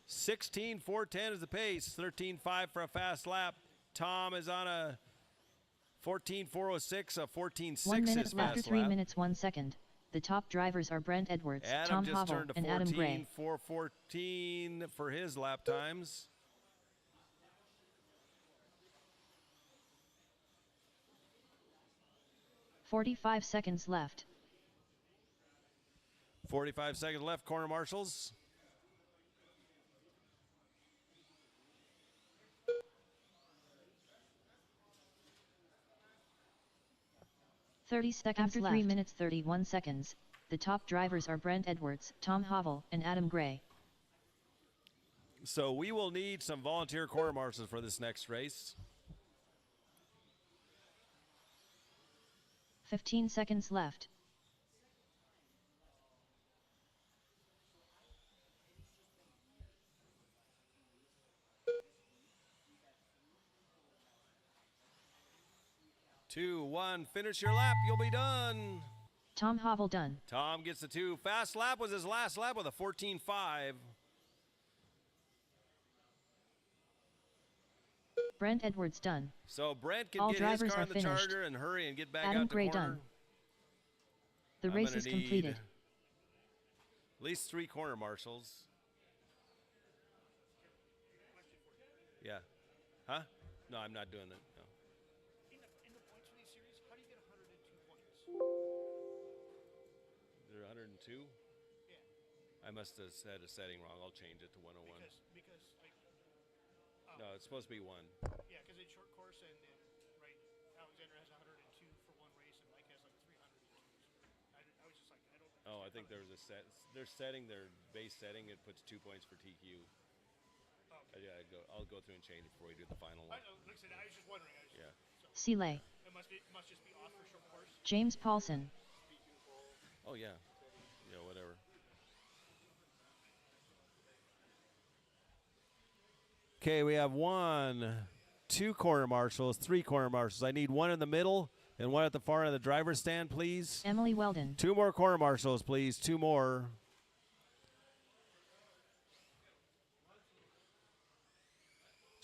16.410 is the pace, 13.5 for a fast lap. Tom is on a 14.406, a 14.6 1 minute his after fast 3 lap. minutes 1 second. The top drivers are Brent Edwards, Adam Tom just Havel, turned to and Adam Gray. 14.414 for his lap times. "45 seconds left. 45 seconds left, corner marshals. After 3 minutes 31 seconds, the top drivers are Brent Edwards, Tom Havel, and Adam Gray. So we will need some volunteer corner marshals for this next race. 15 seconds left. Two, one, finish your lap, you'll be done. Tom Havel done. Tom gets the 2. Fast lap was his last lap with a 14.5. Brent Edwards done. So Brent can All get his drivers car are in the finished. Charger and hurry and get back Adam out the Gray corner. done. The I'm race gonna is need completed. At least 3 corner marshals. Yeah. Huh? No, I'm not doing it. No. In the points for these series, how do you get 102 points? They're 102? Yeah, I must have set a setting wrong. I'll change it to 101. because like, No, it's supposed to be 1. yeah, because it's short course and right, Alexander has 102 for one race and Mike has like 302. I was just like, I don't. Oh, I think there was a set. They're setting their base setting. It puts 2 points for TQ. Okay. I'll go through and change it before we do the final one. Like I said, I was just wondering. Yeah. Seeley. It must just be off for short course. James Paulson. Oh, yeah. Yeah, whatever. Okay, we have 1, 2 corner marshals, 3 corner marshals. I need 1 in the middle and 1 at the far end of the driver's stand, please. Emily Weldon. 2 more corner marshals, please. 2 more.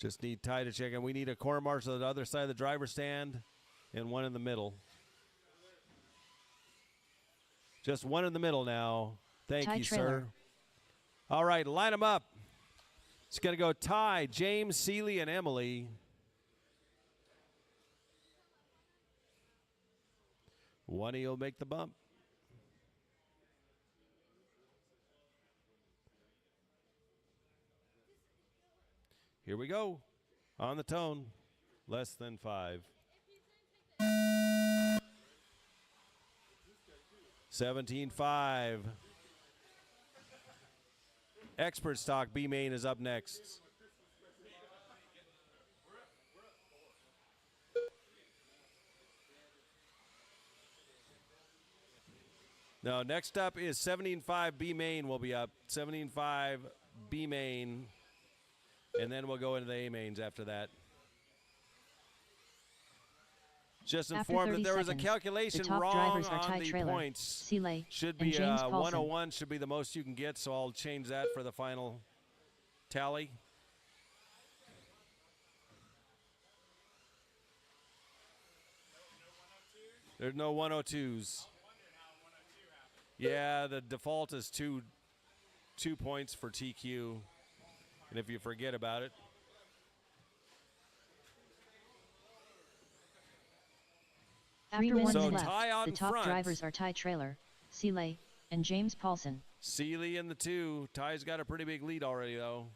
Just need Ty to check in. We need a corner marshal at the other side of the driver's stand and one in the middle. Just one in the middle now. Thank Ty you, trailer. sir. All right, line them up. It's going to go Ty, James, Seeley, and Emily. One of you will make the bump. Here we go. On the tone. Less than 5. 17.5. Expert stock B main is up next. No, next up is 17.5 B main will be up. 17.5 B main. And then we'll go into the A mains after that. Just After informed that 30 there was a seconds, calculation the top wrong drivers are on Ty the Trailer, points. Seeley, Should and be James Paulson. 101 should be the most you can get, so I'll change that for the final tally. There's no 102s. Yeah, the default is two points for TQ. And if you forget about it. After 1 So minute Ty out left, the in top front. drivers are Ty Trailer, Seeley, and James Paulson. Seeley in the 2. Ty's got a pretty big lead already, though.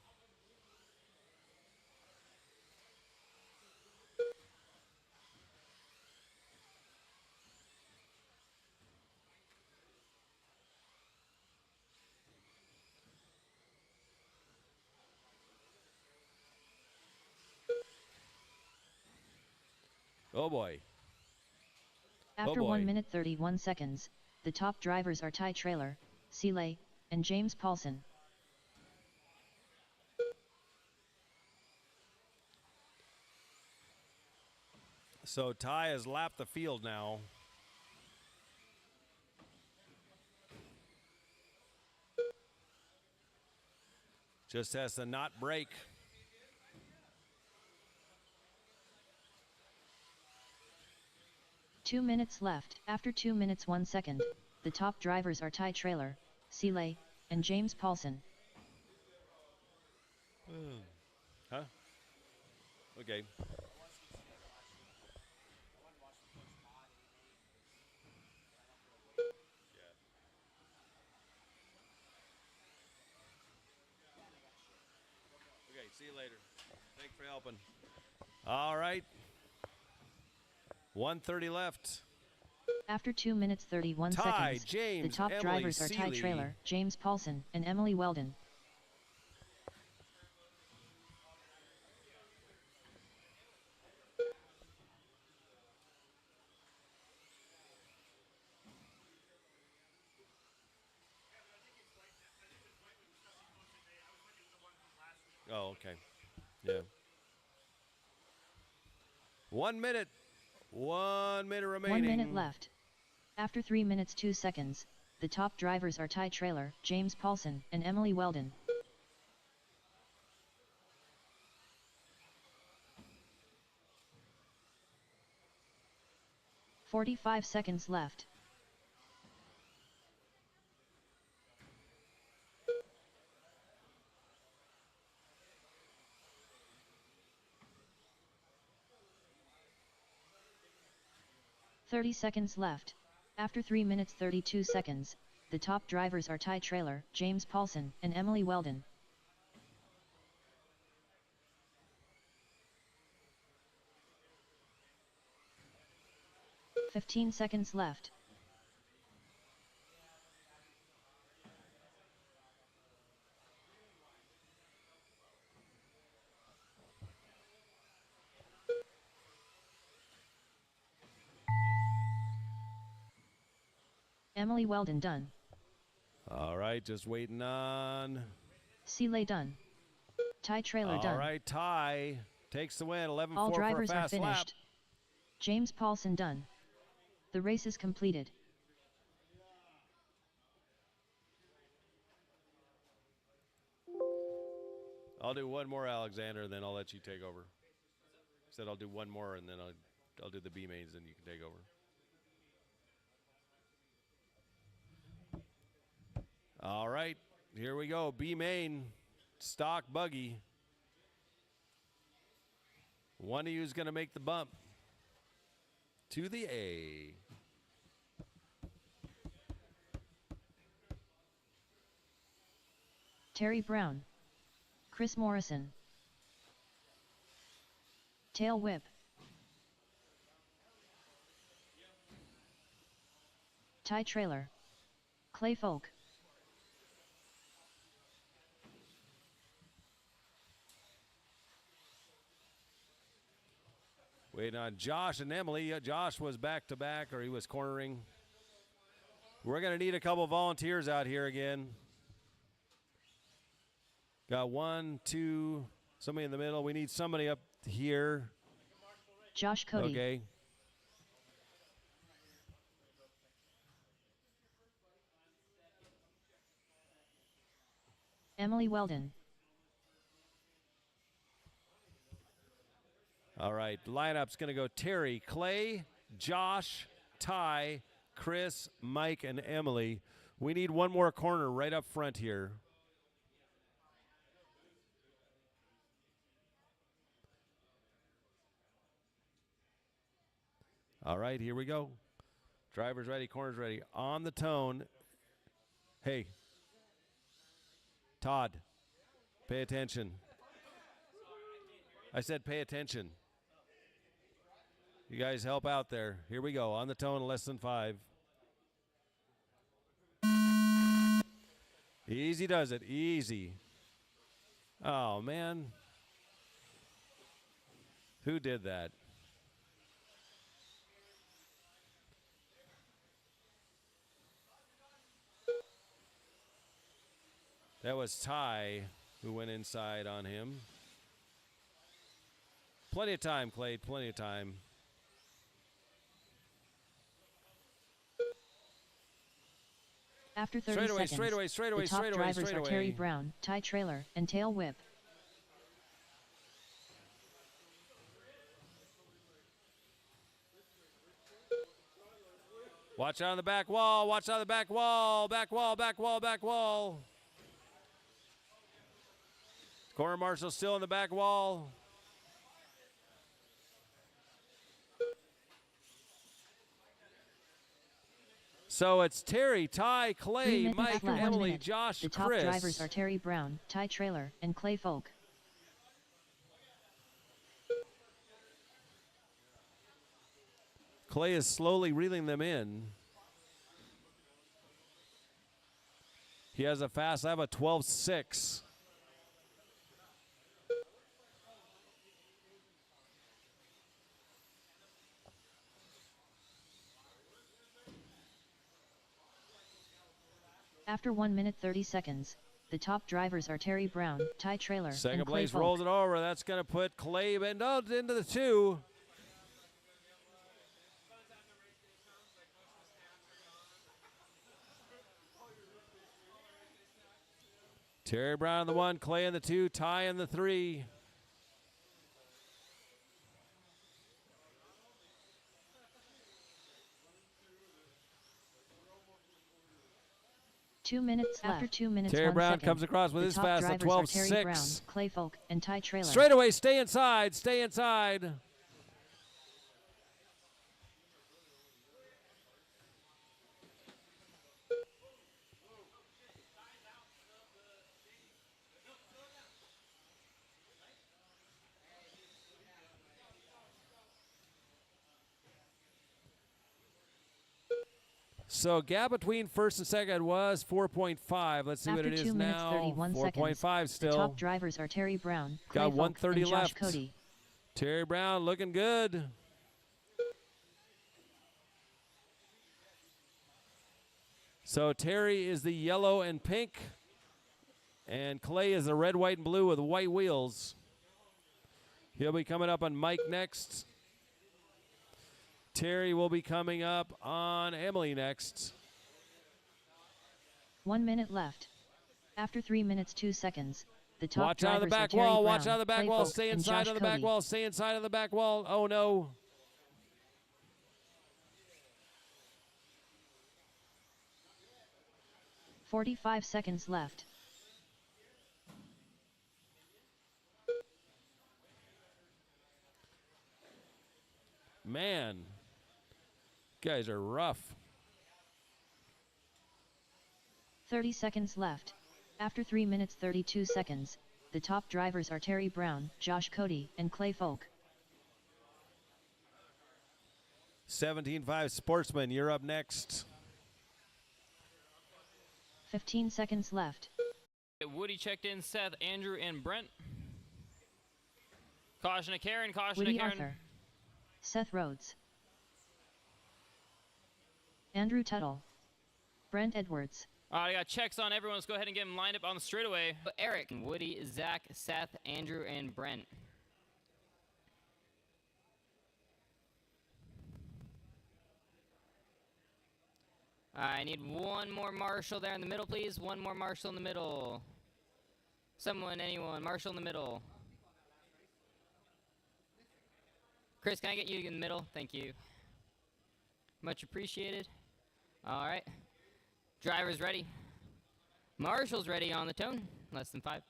Oh, boy. After boy. 1 minute 31 seconds, the top drivers are Ty Trailer, Seeley, and James Paulson. So Ty has lapped the field now. Just has to not break. Two minutes left. After 2 minutes 1 second, the top drivers are Ty Trailer, Seeley, and James Paulson. Huh? Okay. Okay, see you later. Thanks for helping. All right. 1:30 left. After 2 minutes 31 Ty, seconds, James, the top Emily, drivers are Ty Seeley. Trailer, James Paulson, and Emily Weldon. Oh, okay. Yeah. 1 minute. 1 minute remaining. 1 minute left. After 3 minutes 2 seconds, the top drivers are Ty Trailer, James Paulson, and Emily Weldon. "45 seconds left. "30 seconds left. After 3 minutes 32 seconds, the top drivers are Ty Trailer, James Paulson, and Emily Weldon. "15 seconds left. Emily Weldon done. All right, just waiting on. Seeley done. Ty Trailer done. All right, Ty takes the win. 11-4 All for a drivers are fast lap. finished. James Paulson done. The race is completed. I'll do one more, Alexander, and then I'll let you take over. Said I'll do one more, and then I'll do the B mains, and you can take over. All right, here we go. B main, stock buggy. One of you is going to make the bump to the A. Terry Brown. Chris Morrison. Tail whip. Tie trailer. Clay Folk. Waiting on Josh and Emily. Josh was back to back, or he was cornering. We're going to need a couple volunteers out here again. Got 1, 2, somebody in the middle. We need somebody up here. Josh Cody. Okay. Emily Weldon. All right, lineup's going to go Terry, Clay, Josh, Ty, Chris, Mike, and Emily. We need one more corner right up front here. All right, here we go. Drivers ready, corners ready. On the tone. Hey, Todd, pay attention. I said pay attention. You guys help out there. Here we go. On the tone, less than 5. Easy does it. Easy. Oh, man. Who did that? That was Ty who went inside on him. Plenty of time, Clay. Plenty of time. After 30 seconds, the top drivers are Terry Brown, Ty Trailer, and Tail Whip. Watch out on the back wall. Watch out on the back wall. Back wall, back wall, back wall. Corner marshal still in the back wall. So it's Terry, Ty, Clay, Mike, Emily, Josh, The top Chris. drivers are Terry Brown, Ty Trailer, and Clay Folk. Clay is slowly reeling them in. He has a fast lap of 12.6. After 1 minute 30 seconds, the top drivers are Terry Brown, Ty Trailer, Second and Clay place Folk. rolls it over. That's going to put Clay into the 2. Terry Brown in the 1, Clay in the 2, Ty in the 3. Two minutes left. After 2 minutes, Terry 1 Brown second, comes across with the his top fast at drivers are Terry Brown, 12.6. Clay Folk, and Ty Trailer. Straight away, stay inside, stay inside. So gap between first and second was 4.5. Let's see After what it 2 is minutes, now. 31 4.5 seconds, still. The top drivers are Terry Brown, Clay Got Folk, 130 and Josh left. Cody. Terry Brown looking good. So Terry is the yellow and pink, and Clay is the red, white, and blue with white wheels. He'll be coming up on Mike next. Terry will be coming up on Emily next. 1 minute left. After 3 minutes 2 seconds, The top Watch out of the drivers are back Terry wall. Brown, Watch out of the back Clay wall. Folk, Stay and inside Josh of the back Cody. wall. Stay inside of the back wall. Oh, no. 45 seconds left. Man. Guys are rough. 30 seconds left. After 3 minutes 32 seconds, the top drivers are Terry Brown, Josh Cody, and Clay Folk. 17.5 Sportsman, you're up next. 15 seconds left. Woody checked in, Seth, Andrew, and Brent. Caution to Karen, caution Woody to Karen. Arthur. Seth Rhodes. Andrew Tuttle. Brent Edwards. I got checks on everyone. Let's go ahead and get them lined up on the straightaway. Eric, Woody, Zach, Seth, Andrew, and Brent. I need one more marshal there in the middle, please. One more marshal in the middle. Someone, anyone. Marshal in the middle. Chris, can I get you in the middle? Thank you. Much appreciated. All right. Driver's ready. Marshal's ready on the tone. Less than 5.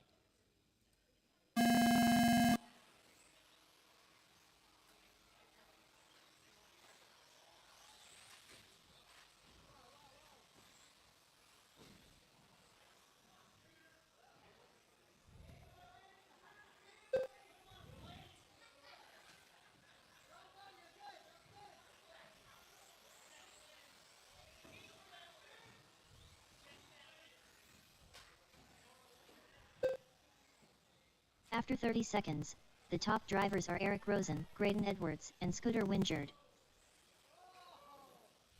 After 30 seconds, the top drivers are Eric Rosen, Graydon Edwards, and Scooter Wingerd.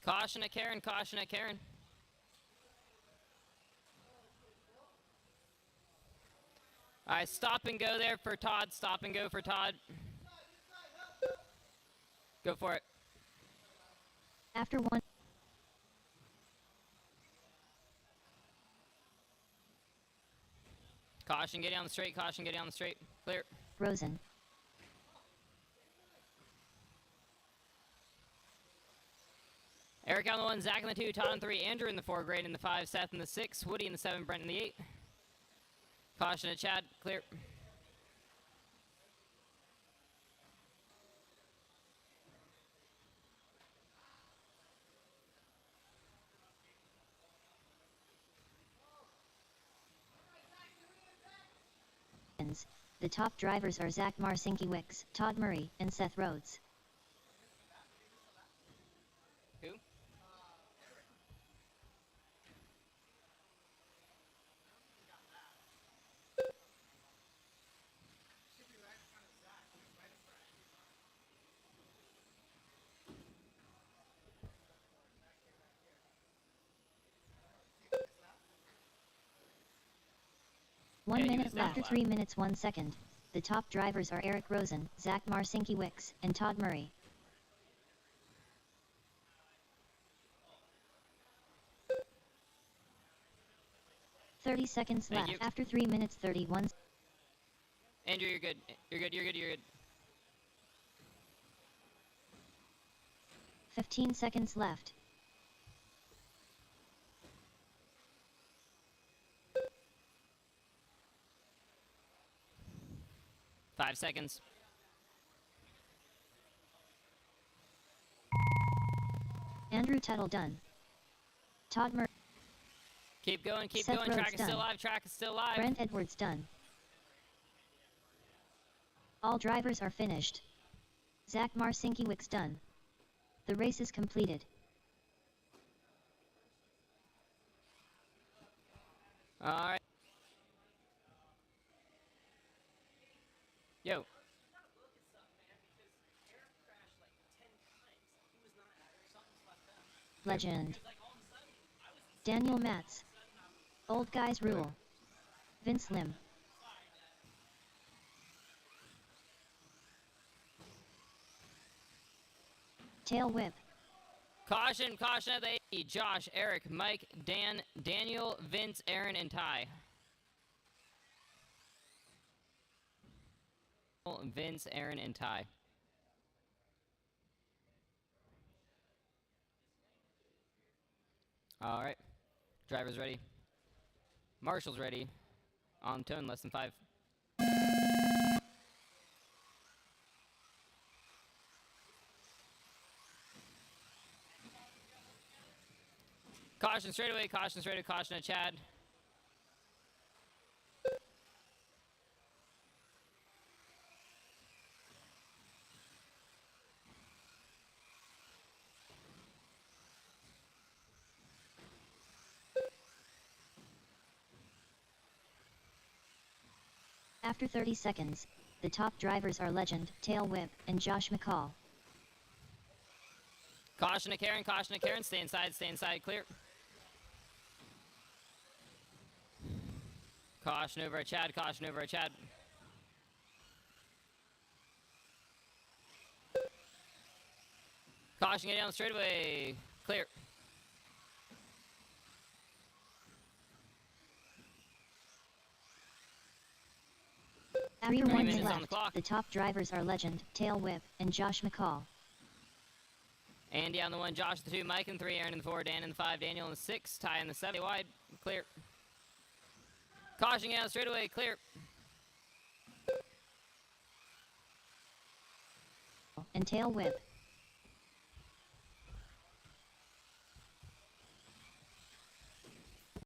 Caution at Karen, caution at Karen. All right, stop and go there for Todd. Stop and go for Todd. Go for it. After one, Caution, get down the straight. Caution, get down the straight. Clear. Rosen. Eric on the 1, Zach in the 2, Todd in 3, Andrew in the 4, Graydon in the 5, Seth in the 6, Woody in the 7, Brent in the 8. Caution at Chad. Clear. The top drivers are Zach Marcinkiewicz, Todd Murray, and Seth Rhodes. Who? One Yeah, he minute was down after lap. 3 minutes 1 second. The top drivers are Eric Rosen, Zach Marcinkiewicz, and Todd Murray. "30 seconds Thank left you. after 3 minutes 31. Andrew, you're good. You're good, you're good, you're good. 15 seconds left. Five seconds. Andrew Tuttle done. Todd Murray. Keep going, keep Seth going. Track Rhodes is still done. live, track is still live. Brent Edwards done. All drivers are finished. Zach Marcinkiewicz done. The race is completed. All right. Yo. Legend. Daniel Matz. Old Guys Rule. Vince Lim. Tail Whip. Caution, caution at the 80. Josh, Eric, Mike, Dan, Daniel, Vince, Aaron, and Ty. Vince, Aaron, and Ty. All right. Driver's ready. Marshall's ready. On tone, less than 5. Caution straightaway, caution straightaway, caution at Chad. After 30 seconds, the top drivers are Legend, Tail Whip, and Josh McCall. Caution to Karen, stay inside, clear. Caution over at Chad, caution over at Chad. Caution getting down the straightaway, clear. After 3 1 minutes minute on the left, clock. the top drivers are Legend, Tail Whip, and Josh McCall. Andy on the 1, Josh the 2, Mike in 3, Aaron in the 4, Dan in the 5, Daniel in the 6, Ty in the 7, wide, clear. Caution out straightaway, clear. And Tail Whip.